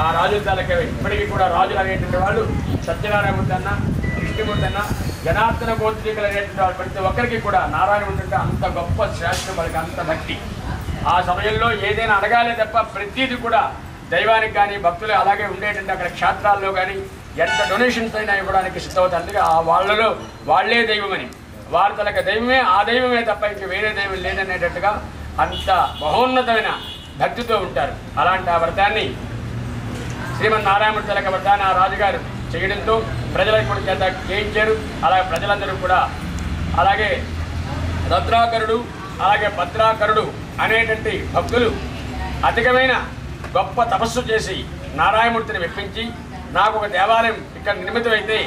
ఆ రాజుల తలకవే. ఇప్పటికీ కూడా రాజులు అనేటువంటి వాళ్ళు సత్యనారాయణమూర్తి అన్న, కృష్ణమూర్తి అన్న, జనార్దన గోత్రీకులు అనేటువంటి వాళ్ళు ప్రతి ఒక్కరికి కూడా నారాయణమూర్తి అంటే అంత గొప్ప శ్రేష్ఠం, వాళ్ళకి అంత భక్తి. ఆ సమయంలో ఏదైనా అడగాలే తప్ప ప్రతిదీ కూడా దైవానికి కానీ భక్తులు అలాగే ఉండేటంటే అక్కడ క్షేత్రాల్లో కానీ ఎంత డొనేషన్స్ అయినా ఇవ్వడానికి సిద్ధమవుతుంది. అందుకే ఆ వాళ్ళలో వాళ్లే దైవమని, వారి తలక దైవమే ఆ దైవమే తప్ప ఇంక వేరే దైవం లేదనేటట్టుగా అంత మహోన్నతమైన భక్తితో ఉంటారు. అలాంటి ఆ వ్రతాన్ని శ్రీమన్నారాయణమూర్తి తలక వ్రతాన్ని ఆ రాజుగారు చేయడంతో ప్రజలకు కూడా చేత చేయించారు. అలాగే ప్రజలందరూ కూడా అలాగే రత్నాకరుడు అలాగే భద్రాకరుడు అనేటువంటి భక్తులు అధికమైన గొప్ప తపస్సు చేసి నారాయణమూర్తిని మెప్పించి నాకు ఒక దేవాలయం ఇక్కడ నిర్మితమైతే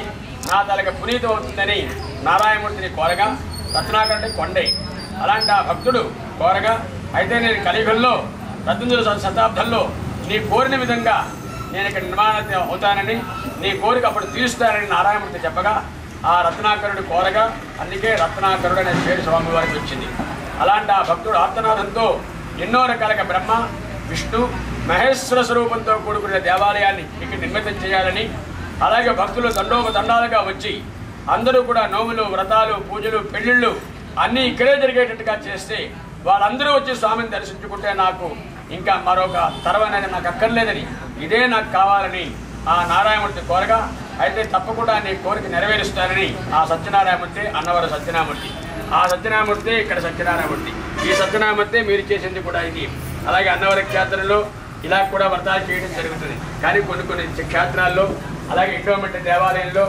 నా తలక పునీతం అవుతుందని నారాయణమూర్తిని కోరగా, రత్నాకరుడి కొండే అలాంటి ఆ భక్తుడు కోరగా, అయితే నేను కలియుగంలో 18వ శతాబ్దంలో నీ కోరిన విధంగా నేను ఇక్కడ నిర్మాణం అవుతానని నీ కోరిక అప్పుడు తీరుస్తానని నారాయణమూర్తి చెప్పగా ఆ రత్నాకరుడు కోరగా అందుకే రత్నాకరుడు అనే పేరు స్వామివారికి వచ్చింది. అలాంటి ఆ భక్తుడు ఆర్తనాదంతో ఎన్నో రకాలుగా బ్రహ్మ విష్ణు మహేశ్వర స్వరూపంతో కూడుకున్న దేవాలయాన్ని ఇక్కడ నిర్మితం చేయాలని, అలాగే భక్తులు తండోపతండాలుగా వచ్చి అందరూ కూడా నోములు, వ్రతాలు, పూజలు, పెళ్లిళ్ళు అన్నీ ఇక్కడే జరిగేటట్టుగా చేస్తే వాళ్ళందరూ వచ్చి స్వామిని దర్శించుకుంటే నాకు ఇంకా మరొక తరం అనేది నాకు అక్కర్లేదని, ఇదే నాకు కావాలని ఆ నారాయణమూర్తి కోరగా, అయితే తప్పకుండా నీ కోరిక నెరవేరుస్తానని ఆ సత్యనారాయణమూర్తి అన్నవరం సత్యనారాయణమూర్తి, ఆ సత్యనారాయణమూర్తి ఇక్కడ సత్యనారాయణమూర్తి, ఈ సత్యనారాయణమూర్తి మీరు చేసింది కూడా ఇది. అలాగే అన్నవరం క్షేత్రంలో ఇలా కూడా వ్రతాలు చేయడం జరుగుతుంది. కానీ కొన్ని క్షేత్రాల్లో అలాగే ఇండోమెంట్ దేవాలయంలో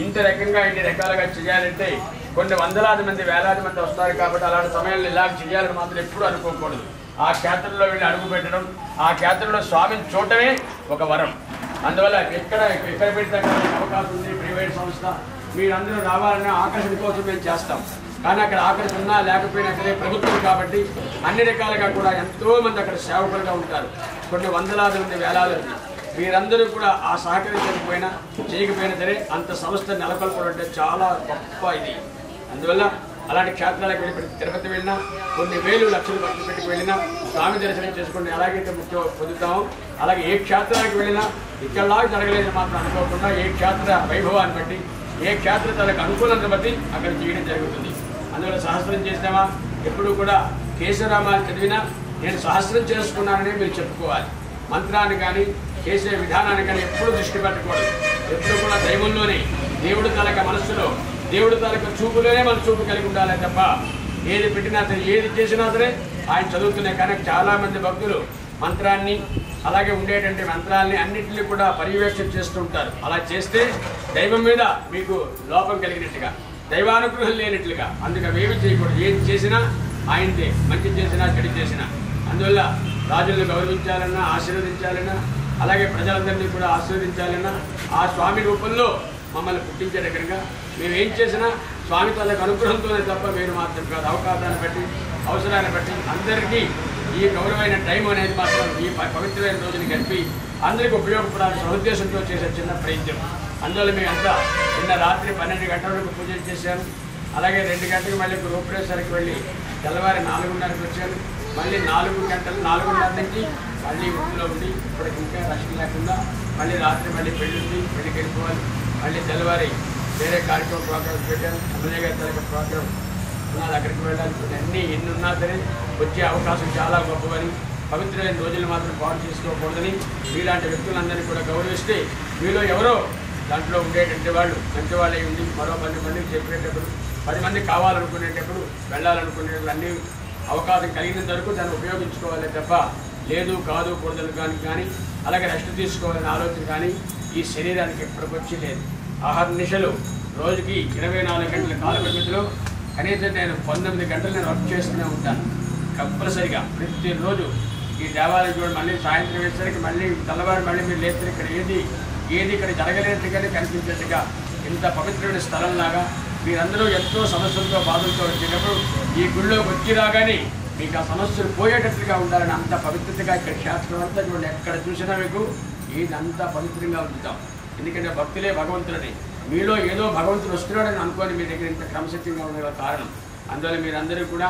ఇంత రకంగా ఇన్ని రకాలుగా చేయాలంటే కొన్ని వందలాది మంది, వేలాది మంది వస్తారు. కాబట్టి అలాంటి సమయంలో ఇలా చేయాలని మాత్రం ఎప్పుడూ అనుకోకూడదు. ఆ క్షేత్రంలో వెళ్ళి అడుగు పెట్టడం, ఆ క్షేత్రంలో స్వామిని చూడటమే ఒక వరం. అందువల్ల ఎక్కడ పెడితే అవకాశం ఉంది. ప్రైవేట్ సంస్థ మీరందరూ రావాలన్న ఆకర్షణ కోసం మేము చేస్తాం. కానీ అక్కడ ఆకర్షణ ఉన్నా లేకపోయినా అక్కడే ప్రభుత్వం కాబట్టి అన్ని రకాలుగా కూడా ఎంతోమంది అక్కడ సేవకులుగా ఉంటారు. కొన్ని వందలాది మంది, వేలాది మంది. మీరందరూ కూడా ఆ సహకరించకపోయినా చేయకపోయినా సరే అంత సంస్థ నెలకొల్పడం అంటే చాలా గొప్ప ఇది. అందువల్ల అలాంటి క్షేత్రాలకు వెళ్ళి తిరుపతి వెళ్ళినా కొన్ని వేలు లక్షలు ఖర్చు పెట్టి వెళ్ళినా స్వామి దర్శనం చేసుకుని ఎలాగైతే ముఖ్యం పొందుతామో అలాగే ఏ క్షేత్రానికి వెళ్ళినా ఇక్కడలా జరగలేదని మాత్రం అనుకోకుండా ఏ క్షేత్ర వైభవాన్ని బట్టి, ఏ క్షేత్ర తనకు అనుకూలతను బట్టి అక్కడ చేయడం జరుగుతుంది. అందువల్ల సహస్రం చేసినామా ఎప్పుడు కూడా కేశవరామాన్ని చదివినా నేను సహస్రం చేసుకున్నానని మీరు చెప్పుకోవాలి. మంత్రాన్ని కానీ చేసే విధానాన్ని కానీ ఎప్పుడు దృష్టి పెట్టకూడదు. ఎప్పుడు కూడా దైవంలోనే దేవుడి తాలూకా మనస్సులో, దేవుడి తాలూకా చూపులోనే మన చూపు కలిగి ఉండాలి తప్ప ఏది పెట్టినా సరే, ఏది చేసినా సరే ఆయన చదువుతున్నాయి. కానీ చాలామంది భక్తులు మంత్రాన్ని అలాగే ఉండేటువంటి మంత్రాలని అన్నింటినీ కూడా పర్యవేక్షణ చేస్తూ ఉంటారు. అలా చేస్తే దైవం మీద మీకు లోపం కలిగినట్టుగా, దైవానుగ్రహం లేనట్లుగా. అందుకే అవేమి చేయకూడదు. ఏది చేసినా ఆయనదే, మంచి చేసినా చెడు చేసినా. అందువల్ల రాజులను గౌరవించాలన్నా, ఆశీర్వదించాలన్నా, అలాగే ప్రజలందరినీ కూడా ఆశీర్వదించాలన్నా ఆ స్వామి రూపంలో మమ్మల్ని పుట్టించే దగ్గరగా మేము ఏం చేసినా స్వామి తనకు అనుగ్రహంతోనే తప్ప మీరు మాత్రం కాదు. అవకాశాన్ని బట్టి, అవసరాన్ని బట్టి అందరికీ ఈ గౌరవమైన టైం అనేది మాత్రం ఈ పవిత్రమైన రోజుని గడిపి అందరికీ ఉపయోగపడాలని సదుద్దేశంతో చేసే చిన్న ప్రయత్నం. అందువల్ల మేమంతా నిన్న రాత్రి 12 గంటల వరకు పూజలు చేశాను. అలాగే 2 గంటలకు మళ్ళీ రూపేశ్వరికి వెళ్ళి తెల్లవారి 4:30కి వచ్చాను. మళ్ళీ 4 గంటలు 4:30 నుంచి మళ్ళీ ఊళ్ళో ఉండి ఇప్పటికి ఇంకా రష్ లేకుండా మళ్ళీ రాత్రి మళ్ళీ పెళ్లి ఉంది, పెళ్లికి వెళ్ళిపోవాలి. మళ్ళీ తెల్లవారి వేరే కార్యక్రమం ప్రోగ్రామ్స్ పెట్టాను. ఎమ్మెల్యే గారి తరగతి ప్రోగ్రామ్ ఉన్నది, అక్కడికి వెళ్ళాలి. అన్నీ ఎన్ని ఉన్నా సరే వచ్చే అవకాశం చాలా గొప్పవని, పవిత్రమైన రోజులు మాత్రం పాటు చేసుకోకూడదని మీలాంటి వ్యక్తులందరినీ కూడా గౌరవిస్తే మీలో ఎవరో దాంట్లో ఉండేటువంటి వాళ్ళు మంచి వాళ్ళే ఉండి మరో 10 మందికి చెప్పేటప్పుడు, 10 మంది కావాలనుకునేటప్పుడు, వెళ్ళాలనుకునేటప్పుడు అన్ని అవకాశం కలిగినంత వరకు దాన్ని ఉపయోగించుకోవాలి తప్ప లేదు కాదు కూడదు కానీ అలాగే రెస్ట్ తీసుకోవాలని ఆలోచన కానీ ఈ శరీరానికి ఎప్పటికొచ్చి లేదు. ఆహర్నిశలు రోజుకి 24 గంటల కాల పరిమితిలో కనీసం నేను 19 గంటలు నేను వర్క్ చేస్తూనే ఉంటాను కంపల్సరిగా ప్రతిరోజు. ఈ దేవాలయం కూడా మళ్ళీ సాయంత్రం వేసరికి మళ్ళీ తెల్లవారు మళ్ళీ మీరు లేస్తే ఇక్కడ ఏది ఇక్కడ జరగలేనట్టుగానే కనిపించేట్టుగా ఇంత పవిత్రమైన స్థలంలాగా మీరందరూ ఎంతో సమస్యలతో బాధలతో వచ్చేటప్పుడు ఈ గుళ్ళోకి వచ్చి రాగానే మీకు ఆ సమస్యలు పోయేటట్లుగా ఉండాలని అంత పవిత్రతగా ఇక్కడ క్షేత్రం అంతా చూడండి. ఎక్కడ చూసినా మీకు ఇదంతా పవిత్రంగా ఉంచుతాం. ఎందుకంటే భక్తులే భగవంతులని, మీలో ఏదో భగవంతుడు వస్తున్నాడని అనుకోని మీ దగ్గర ఇంత క్రమశక్తిగా ఉండగల కారణం. అందువల్ల మీరందరూ కూడా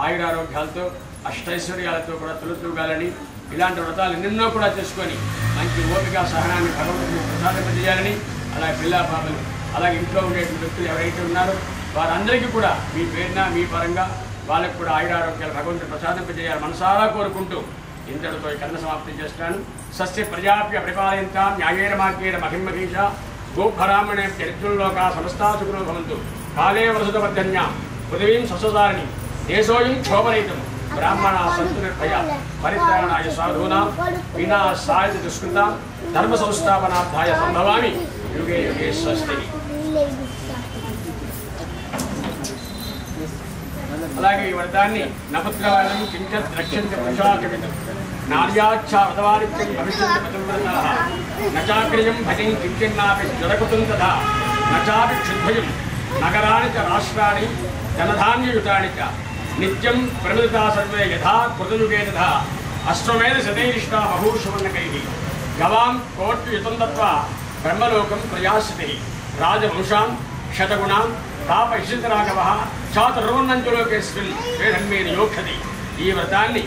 ఆయురారోగ్యాలతో, అష్టైశ్వర్యాలతో కూడా తొలుతూగాలని, ఇలాంటి వ్రతాలు ఎన్నెన్నో కూడా చేసుకొని మంచి ఓపిక సహనాన్ని భగవంతుడిని ప్రసాదింపజేయాలని, అలాగే పిల్లా పాపలు అలాగే ఇంట్లో ఉండే వ్యక్తులు ఎవరైతే ఉన్నారో వారందరికీ కూడా మీ పేరున మీ పరంగా వాళ్ళకు కూడా ఆయురారోగ్యాలు భగవంతుడు ప్రసాదింపజేయాలి మనసారా కోరుకుంటూ ఇంతటితో కర్ణ సమాప్తి చేస్తాను. సస్య ప్రజాప్య పరిపాలయంతాం న్యాయేన మార్గేణ మహిమహీష గోబ్రాహ్మణే చరిత్రుల్లోకా సమస్తాసుకులో భవంతు. కాలే వరసుధవర్ధన్యాం పృథివీం సస్వదారిణి దేశోయం క్షోభరహితం బ్రాహ్మణ సంతు నిర్భయ పరిత్రాణాయ సాధూనాం వినాశాయ దుష్కృతాం ధర్మ సంస్థాపనార్థాయ సంభవామి యుగే యుగే స్వస్తి. అలాగే ఈ వ్రతాన్ని నపుత్రవాదం కించత్ రక్షంతి పురుషాకవితం నార్యాచ్ఛావతవారిత్యం భవిష్యంతి పతివ్రతాః నచాక్రియం భజం కించిన్నాపి జరకుతం తథా నచాపి క్షుద్భయం నగరాణి చ రాష్ట్రాణి ధనధాన్యయుతాని చ నిత్యం ప్రమిదితా సర్వే యథా కృతయుగే తథా అశ్వమేధ శతైరిష్టా బహూషువర్ణకైః గవాం కోట్యుతం దత్వా బ్రహ్మలోకం ప్రయాస్యతి రాజవంశాం శతగుణాం తాపయిషితరాఘవ చాతుర్వర్ణంచులోకేస్మిన్ వేదన్మేని యోక్షతి. ఈ వ్రతాన్ని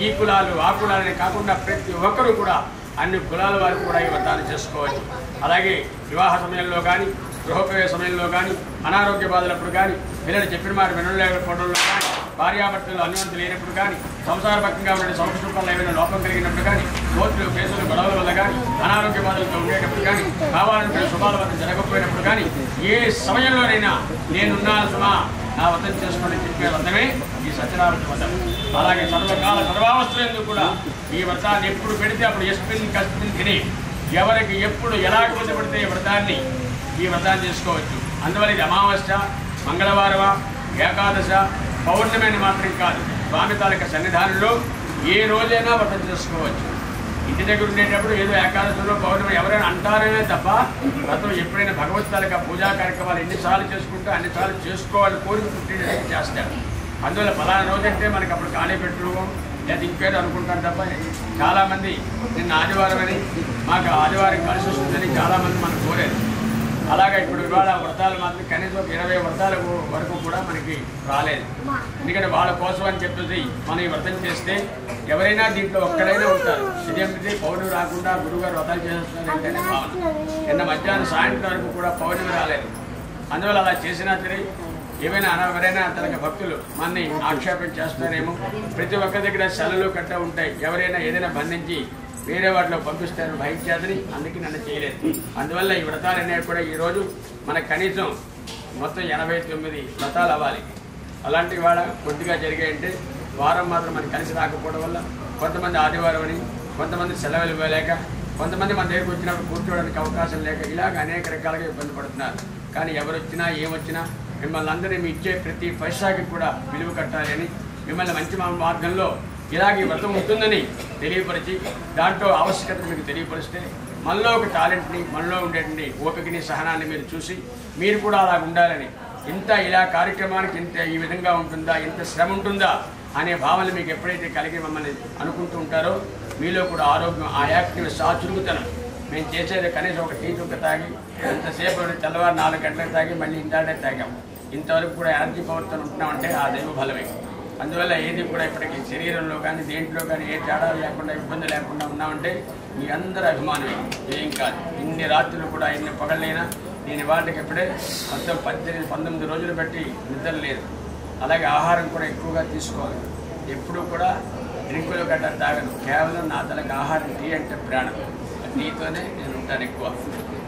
ఈ కులాలు ఆ కులాలని కాకుండా ప్రతి ఒక్కరూ కూడా అన్ని కులాల వారు కూడా ఈ వ్రతాన్ని చేసుకోవచ్చు. అలాగే వివాహ సమయంలో కానీ, గృహోపయోగ సమయంలో కానీ, అనారోగ్య బాధలప్పుడు కానీ, పిల్లలు చెప్పిన మాట వినలేకపోవడంలో కానీ, భార్యాభర్తలు అన్యోన్యత లేనప్పుడు కానీ, సంసారపక్షంగా ఉండే సంస్కృతంలో ఏమైనా లోపం కలిగినప్పుడు కానీ, కోర్టులు కేసులు గొడవల వల్ల కానీ, అనారోగ్య బాధలతో ఉండేటప్పుడు కానీ, కావాలనుకునే శుభాల వద్ద జరగకపోయినప్పుడు కానీ, ఏ సమయంలోనైనా నేనున్నాను సుమా నా వ్రతం చేసుకోండి చెప్పే వ్రతమే ఈ సత్యనారాయణ వ్రతం. అలాగే సర్వకాల సర్వావస్థలందు కూడా ఈ వ్రతాన్ని ఎప్పుడు పెడితే అప్పుడు ఎస్పిన్ కస్పిన్ తిని ఎవరికి ఎప్పుడు ఎలా కుదపడితే ఈ వ్రతాన్ని చేసుకోవచ్చు. అందువల్ల ఇది అమావాస్య, మంగళవారమా, ఏకాదశ, పౌర్ణమి అని మాత్రం కాదు. స్వామి తాలూకా సన్నిధానంలో ఏ రోజైనా వ్రతం చేసుకోవచ్చు. ఇంటి దగ్గర ఉండేటప్పుడు ఏదో ఏకాదశిలో పౌర్ణమి ఎవరైనా అంటారనే తప్ప వ్రతం ఎప్పుడైనా భగవత్ తాలూకా పూజా కార్యక్రమాలు ఎన్నిసార్లు చేసుకుంటే అన్నిసార్లు చేసుకోవాలని కోరిక పుట్టినట్టు చేస్తారు. అందువల్ల ఫలానా రోజంటే మనకి అప్పుడు ఖాళీ పెట్టుకోవడం లేదా ఇంకేదో అనుకుంటారు తప్ప చాలామంది నిన్న ఆదివారం అని మాకు ఆదివారం కలిసి వస్తుందని చాలామంది మనకు కోరారు. అలాగే ఇప్పుడు ఇవాళ వ్రతాలు మాత్రం కనీసం 20 వ్రతాల వరకు కూడా మనకి రాలేదు. ఎందుకంటే వాళ్ళ కోసం అని చెప్పేసి మనం ఈ వ్రతం చేస్తే ఎవరైనా దీంట్లో ఒక్కడైనా ఉంటారు. ఇదేమిటి పౌర్ణమి రాకుండా గురువుగారు వ్రతాలు చేస్తున్నారంటేనే భావన. నిన్న మధ్యాహ్నం సాయంత్రం వరకు కూడా పౌర్ణమి రాలేదు. అందువల్ల అలా చేసినా సరే ఏమైనా ఎవరైనా తనకి భక్తులు మనని ఆక్షేపణ చేస్తారేమో. ప్రతి ఒక్కరి దగ్గర సెలవులు కట్ట ఉంటాయి. ఎవరైనా ఏదైనా బంధించి వేరే వాటిలో పంపిస్తారు భయించేదని, అందుకే నన్ను చేయలేదు. అందువల్ల ఈ వ్రతాలు అనేవి కూడా ఈరోజు మనకు కనీసం మొత్తం 89 వ్రతాలు అవ్వాలి. అలాంటి వాళ్ళ కొద్దిగా జరిగాయంటే వారం మాత్రం మనకి కలిసి రాకపోవడం వల్ల కొంతమంది ఆదివారం అని, కొంతమంది సెలవులు ఇవ్వలేక, కొంతమంది మన దగ్గరికి వచ్చినప్పుడు కూర్చోవడానికి అవకాశం లేక ఇలాగ అనేక రకాలుగా ఇబ్బంది పడుతున్నారు. కానీ ఎవరు వచ్చినా ఏమొచ్చినా మిమ్మల్ని అందరినీ మీ ఇచ్చే ప్రతి పైసాకి కూడా విలువ కట్టాలి అని, మిమ్మల్ని మంచి మార్గంలో ఇలాగ ఈ వ్రతం ఉంటుందని తెలియపరిచి దాంట్లో ఆవశ్యకత మీకు తెలియపరిస్తే మనలో ఒక టాలెంట్ని, మనలో ఉండేటువంటి ఓపికని, సహనాన్ని మీరు చూసి మీరు కూడా అలా ఉండాలని, ఇంత ఇలా కార్యక్రమానికి ఇంత ఈ విధంగా ఉంటుందా, ఇంత శ్రమ ఉంటుందా అనే భావన మీకు ఎప్పుడైతే కలిగి మమ్మల్ని అనుకుంటూ ఉంటారో మీలో కూడా ఆరోగ్యం, ఆ యాక్టివ్ చురుగుతనం. మేము చేసేది కనీసం ఒక టీ చుక్క తాగి ఎంతసేపు తెల్లవారు 4 గంటలకు తాగి మళ్ళీ ఇంటాడే తాగాం. ఇంతవరకు కూడా ఎనర్జీ పవర్తో ఉంటున్నామంటే ఆ దైవ బలమే. అందువల్ల ఏది కూడా ఇప్పటికీ శరీరంలో కానీ దేంట్లో కానీ ఏ తేడా లేకుండా ఇబ్బంది లేకుండా ఉన్నామంటే మీ అందరూ అభిమానమే, ఏం కాదు. ఇన్ని రాత్రులు కూడా ఇన్ని పగలైనా నేను వాటికి ఇప్పుడే మొత్తం 18-19 రోజులు బట్టి నిద్ర లేదు. అలాగే ఆహారం కూడా ఎక్కువగా తీసుకోవాలి. ఎప్పుడూ కూడా డ్రింకులు గడ్డ తాగను. కేవలం నా తనకు ఆహారం టీ అంటే ప్రాణం. టీతోనే నేను ఉంటాను ఎక్కువ.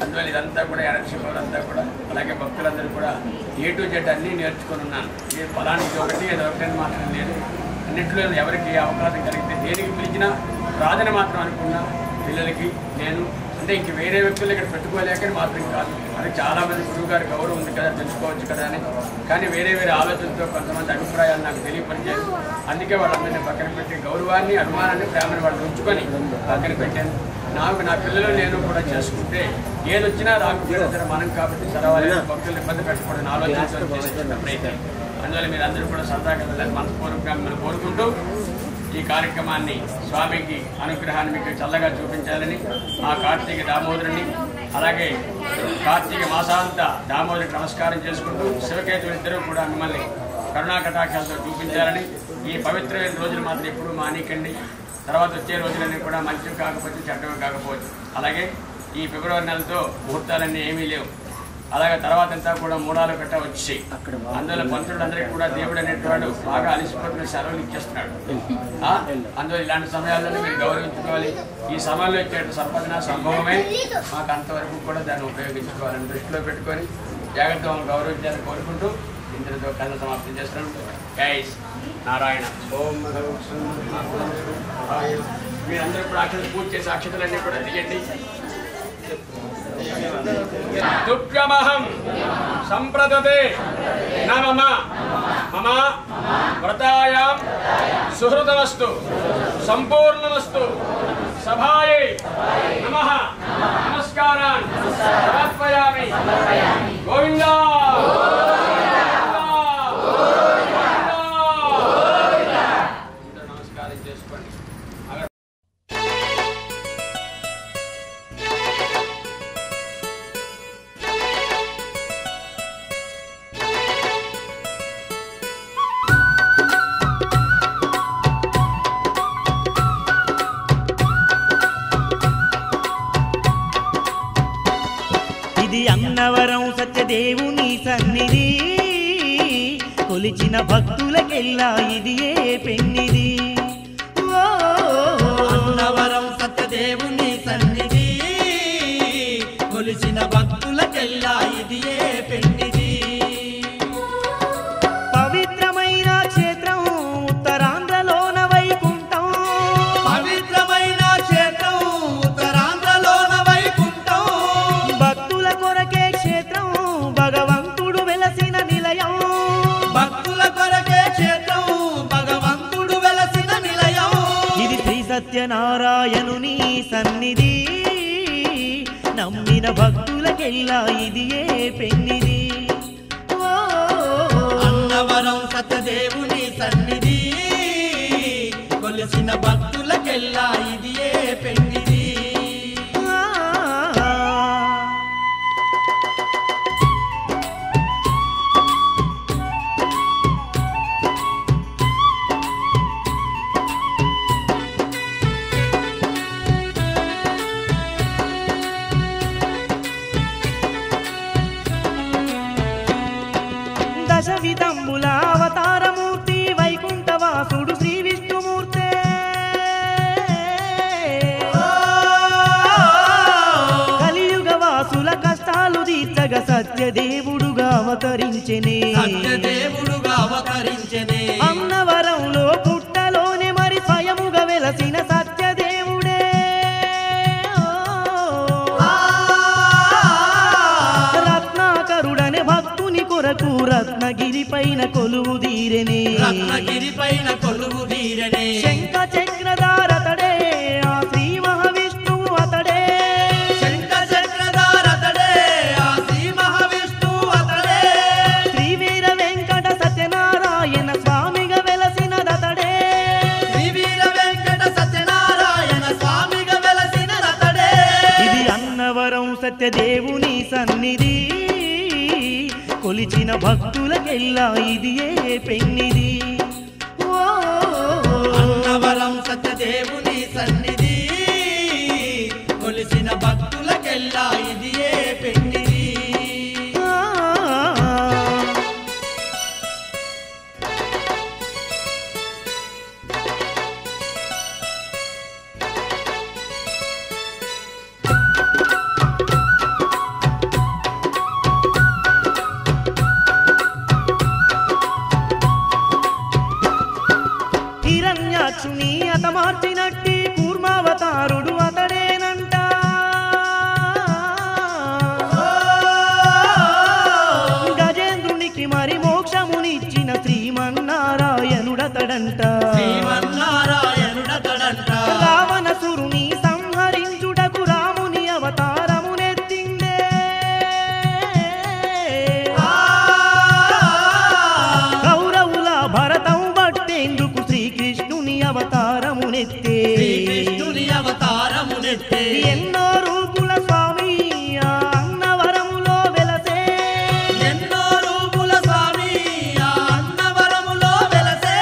అందువల్ల ఇదంతా కూడా ఎనర్జీ పవర్ అంతా కూడా, అలాగే భక్తులందరూ కూడా A to Z అన్నీ నేర్చుకొని ఉన్నాను. ఏ ఫలానికి ఒకటి అది ఒకటని మాత్రం లేదు. అన్నింటిలో ఎవరికి అవకాశం కలిగితే దేనికి పిలిచినా రాదని మాత్రం అనుకున్నా పిల్లలకి నేను అంటే ఇంక వేరే వ్యక్తులు ఇక్కడ పెట్టుకోలేకని మాత్రం కాదు. అది చాలామంది గురువు గారి గౌరవం ఉంది కదా, తెలుసుకోవచ్చు కదా అని. కానీ వేరే ఆలోచనతో కొంతమంది అభిప్రాయాలు నాకు తెలియపరిచారు. అందుకే వాళ్ళందరినీ పక్కన పెట్టి గౌరవాన్ని, అభిమానాన్ని, ప్రేమను వాళ్ళు ఉంచుకొని పక్కన పెట్టాను. నాకు నా పిల్లలు నేను కూడా చేసుకుంటే ఏదొచ్చినా రాకపోతే మనం కాబట్టి చదవాలి, భక్తులు ఇబ్బంది పెట్టకూడదని ఆలోచనతో చేస్తున్న ప్రయత్నం. అందువల్ల మీరు అందరూ కూడా సరదాగా మనస్ఫూర్తిగా మిమ్మల్ని కోరుకుంటూ ఈ కార్యక్రమాన్ని స్వామికి అనుగ్రహాన్ని మీకు చల్లగా చూపించాలని ఆ కార్తీక దామోదరుని, అలాగే కార్తీక మాసాంత దామోదరికి నమస్కారం చేసుకుంటూ శివకేతులు ఇద్దరూ కూడా మిమ్మల్ని కరుణాకటాక్షాలతో చూపించాలని, ఈ పవిత్రమైన రోజులు మాత్రం ఎప్పుడూ మానేకండి. తర్వాత వచ్చే రోజులన్నీ కూడా మంచి కాకపోవచ్చు, చెడ్డవి కాకపోవచ్చు. అలాగే ఈ ఫిబ్రవరి నెలతో ముహూర్తాలన్నీ ఏమీ లేవు. అలాగే తర్వాత అంతా కూడా మూడాలు గట్ట వచ్చి అందులో పంతులందరికీ కూడా దేవుడు అనేటువంటి బాగా అలిసిపోతున్న సెలవులు ఇచ్చేస్తున్నాడు. అందువల్ల ఇలాంటి సమయాల్లోనే మీరు గౌరవించుకోవాలి. ఈ సమయంలో ఇచ్చే సంపదన సంభవమే, మాకు అంతవరకు కూడా దాన్ని ఉపయోగించుకోవాలని దృష్టిలో పెట్టుకొని జాగ్రత్తగా గౌరవించాలని కోరుకుంటూ ఇంతటితో కథ సమాప్తం చేస్తున్నాం. జై నారాయణ. ఓం మీరందరూ కూడా అక్షత పూజ చేసే అక్షతలన్నీ కూడా తీయండి. తుభ్యమహం సంప్రదతే నమమ మమ వ్రతాయాం సుహృతమస్తు సంపూర్ణమస్తు సభాయై నమః నమస్కారాన్ సమర్పయామి. గోవిందా. నమస్కారం చేసుకోండి. అన్నవరం సత్యదేవుని సన్నిధి కొలిచిన భక్తులకెల్లా ఇది ఏ పెన్నిది అన్నవరం సత్యదేవుని సన్నిధి కొలిచిన భక్తులకెల్లా ఇది ఏ పెన్నిది పవిత్రమైన క్షేత్రం ఉత్తరాంధ్రలోన వైకుంఠం పవిత్రమైన క్షేత్రం ఉత్తరాంధ్రలోన వైకుంఠం భక్తుల కొరకే క్షేత్రం భగవంతుడు వెలసిన నిలయం భక్తుల కొరకే క్షేత్రం భగవంతుడు వెలసిన నిలయం ఇది శ్రీ సత్యనారాయణుని సన్నిధి నమ్మిన భక్తులకెల్లా ఇది ఏ పెన్నిది అన్నవరం సత్యదేవుని సన్నిధి కొలిసిన భక్తులకెల్లా ఇది ఏ పెన్నిది దశవిధంబుల అవతారమూర్తి వైకుంఠవాసుడు శ్రీ విష్ణుమూర్తే కలియుగ వాసుల కష్టాలు తీర్చగా సత్యదేవుడుగా అవతరించెనే సత్యదేవుడుగా అవతరించెనే అన్నవరంలో పుట్టలోనే మరి స్వయముగా వెలసిన సత్యదేవుడే రత్నాకరుడనే భక్తుని కొరకు రత్నగిరి పైన కొలువు తీరనే రత్నగిరి పైన కొలువు తీరనే శంఖ చక్రధారతడే ఆ శ్రీ మహావిష్ణువు అతడే శంఖ చక్రధారతడే ఆ శ్రీ మహావిష్ణువు అతడే శ్రీ వీర వెంకట సత్యనారాయణ స్వామిగా వెలసినదతడే శ్రీ వీర వెంకట సత్యనారాయణ స్వామిగా వెలసినదతడే ఇది అన్నవరం సత్యదేవుని సన్నిధి కొలిచిన భక్తులకెల్లా ఇది ఏ పెన్నిది అన్నవరం సత్యదేవుని సన్నిధి కొలిసిన భక్తులకెల్లా ఇది ఏ పెన్నిది హిరణ్యాక్షుని అతమార్చినట్టి కూర్మావతారుడు అతడేనంట గజేంద్రునికి మరి మోక్షమునిచ్చిన శ్రీమన్నారాయణుడతడంట శ్రీమన్నారాయణుడతడంట రావణసురుని సంహరించుటకు రాముని అవతారమునెత్తిందే కౌరవుల భరతం బట్టేందుకు శ్రీకృష్ణుని అవతారమునెత్తే శ్రీకృష్ణుని అవతారమునెత్తే ఎన్నో రూపుల స్వామి ఆ అన్నవరములో వెలసే ఎన్నో రూపుల స్వామి ఆ అన్నవరములో వెలసే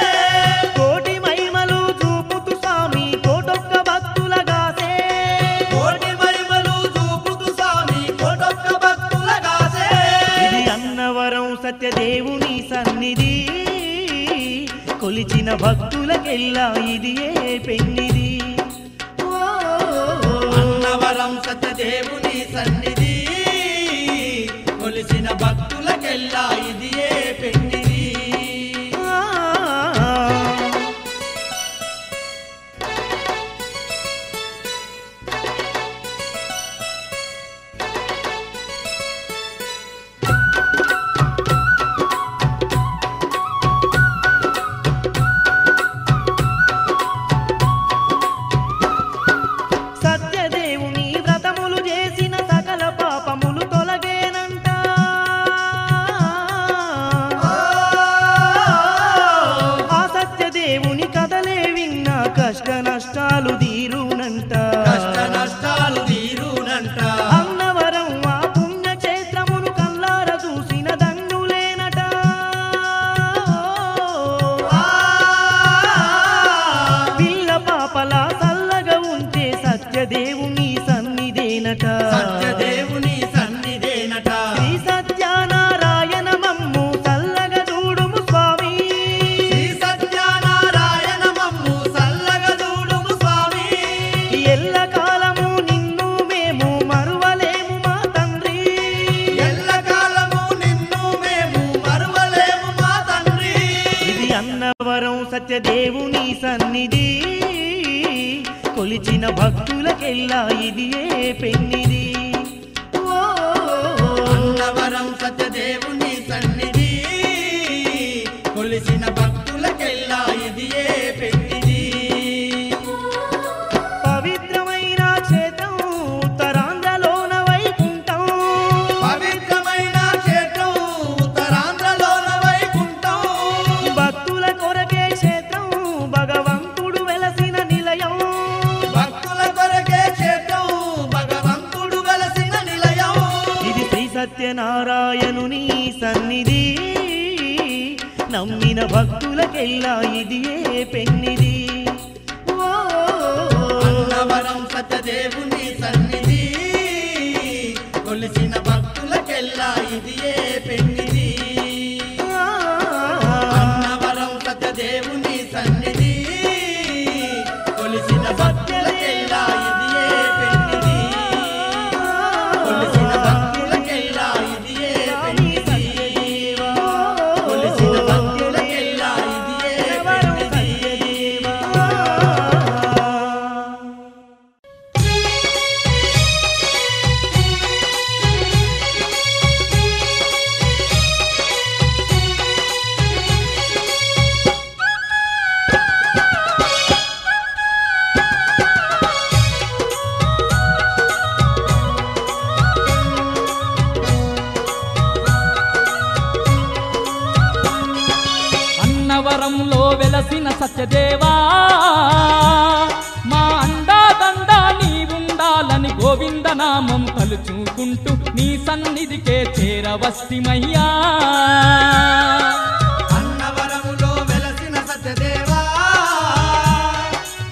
కోటి మహిమలు చూపుతూ స్వామి కోటొక్క భక్తులగాసే కోటి మహిమలు చూపుతూ స్వామి కోటొక్క భక్తులగాసే ఇది అన్నవరం సత్యదేవుని సన్నిధి కొలిచిన భక్తులకెల్లా ఇది ఏ పెన్నిది అన్నవరం సత్యదేవుని సన్నిధి కొలిసిన భక్తులకెల్లా ఇది ఏ పెన్నిది సత్యదేవుని వ్రతములు చేసిన సకల పాపములు తొలగేనంట ఆ సత్యదేవుని కథలే విన్న కష్ట నష్టాలు తీరునంట కష్ట నష్టాలు తీరునంట అన్నవరం ఆ పుణ్యక్షేత్రమును కల్లార చూసిన దండులేనట పిల్ల పాపల సల్లగా ఉంటే సత్యదేవుని సన్నిధేనట సత్యదేవుని సన్నిధేనట సత్యదేవుని సన్నిధి కొలిచిన భక్తులకెల్లా ఇది ఏ పెన్నిది. అన్నవరం సత్యదేవుని సన్నిధి కొలిసిన భక్తులకెల్లా ఇది ఏ పెన్నిది. పవిత్రమైన క్షేత్రం ఉత్తరాంధ్రలోన వైకుంఠం. పవిత్రమైన క్షేత్రం ఉత్తరాంధ్రలోన వైకుంఠం. భక్తుల కొరకే క్షేత్రం భగవంతుడు వెలసిన నిలయం. భక్తుల కొరకే క్షేత్రం భగవంతుడు వెలసిన నిలయం. ఇది శ్రీ సత్యనారాయణుని సన్నిధి నమ్మిన భక్తులకెల్లా ఇది ఏ పెన్నిది. అన్నవరం సత్యదేవుని సన్నిధి కొలిసిన భక్తులకెల్లా ఇది ఏ పెన్నిది. అన్నవరం సత్యదేవుని సన్నిధి కొలిసిన భక్తులకెల్లా ఇది ఏ పెన్నిది. కొలిసిన భక్తులకెల్లా ఇది ఏ పెన్నిది. కొలిసిన భక్తులకెల్లా ఇది ఏ పెన్నిది. అన్నవరంలో వెలసిన సత్యదేవా మా అండాదండ నీవుండాలని గోవిందనామం తలుచుకుంటూ నీ సన్నిధికే చేరవస్తిమయ్యా. అన్నవరములో వెలసిన సత్యదేవా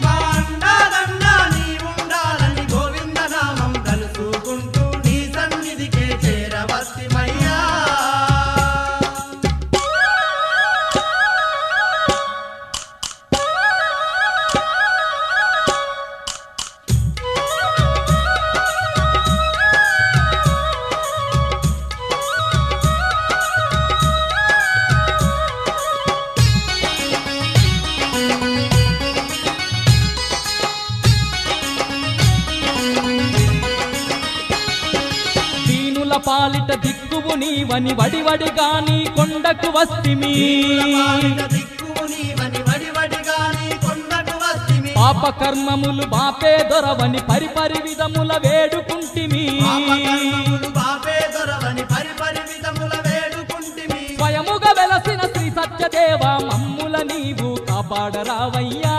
మా అండాదండ నీవుండాలని గోవిందనామం తలుచుకుంటూ నీ సన్నిధికే చేరవస్తిమయ్యా. దీనుల పాలిట దిక్కువు నీవని వడివడిగా నీ కొండకు వస్తిమి. దిక్కువు నీవని వడివడిగా నీ కొండకు వస్తిమి. పాప కర్మములు బాపే దొరవని పరిపరి విధముల వేడుకుంటిమి. పాపకర్మములు బాపే దొరవని పరిపరి విధముల వేడుకుంటిమి. స్వయముగా వెలసిన శ్రీ సత్యదేవ మమ్ముల నీవు కాపాడరావయ్యా.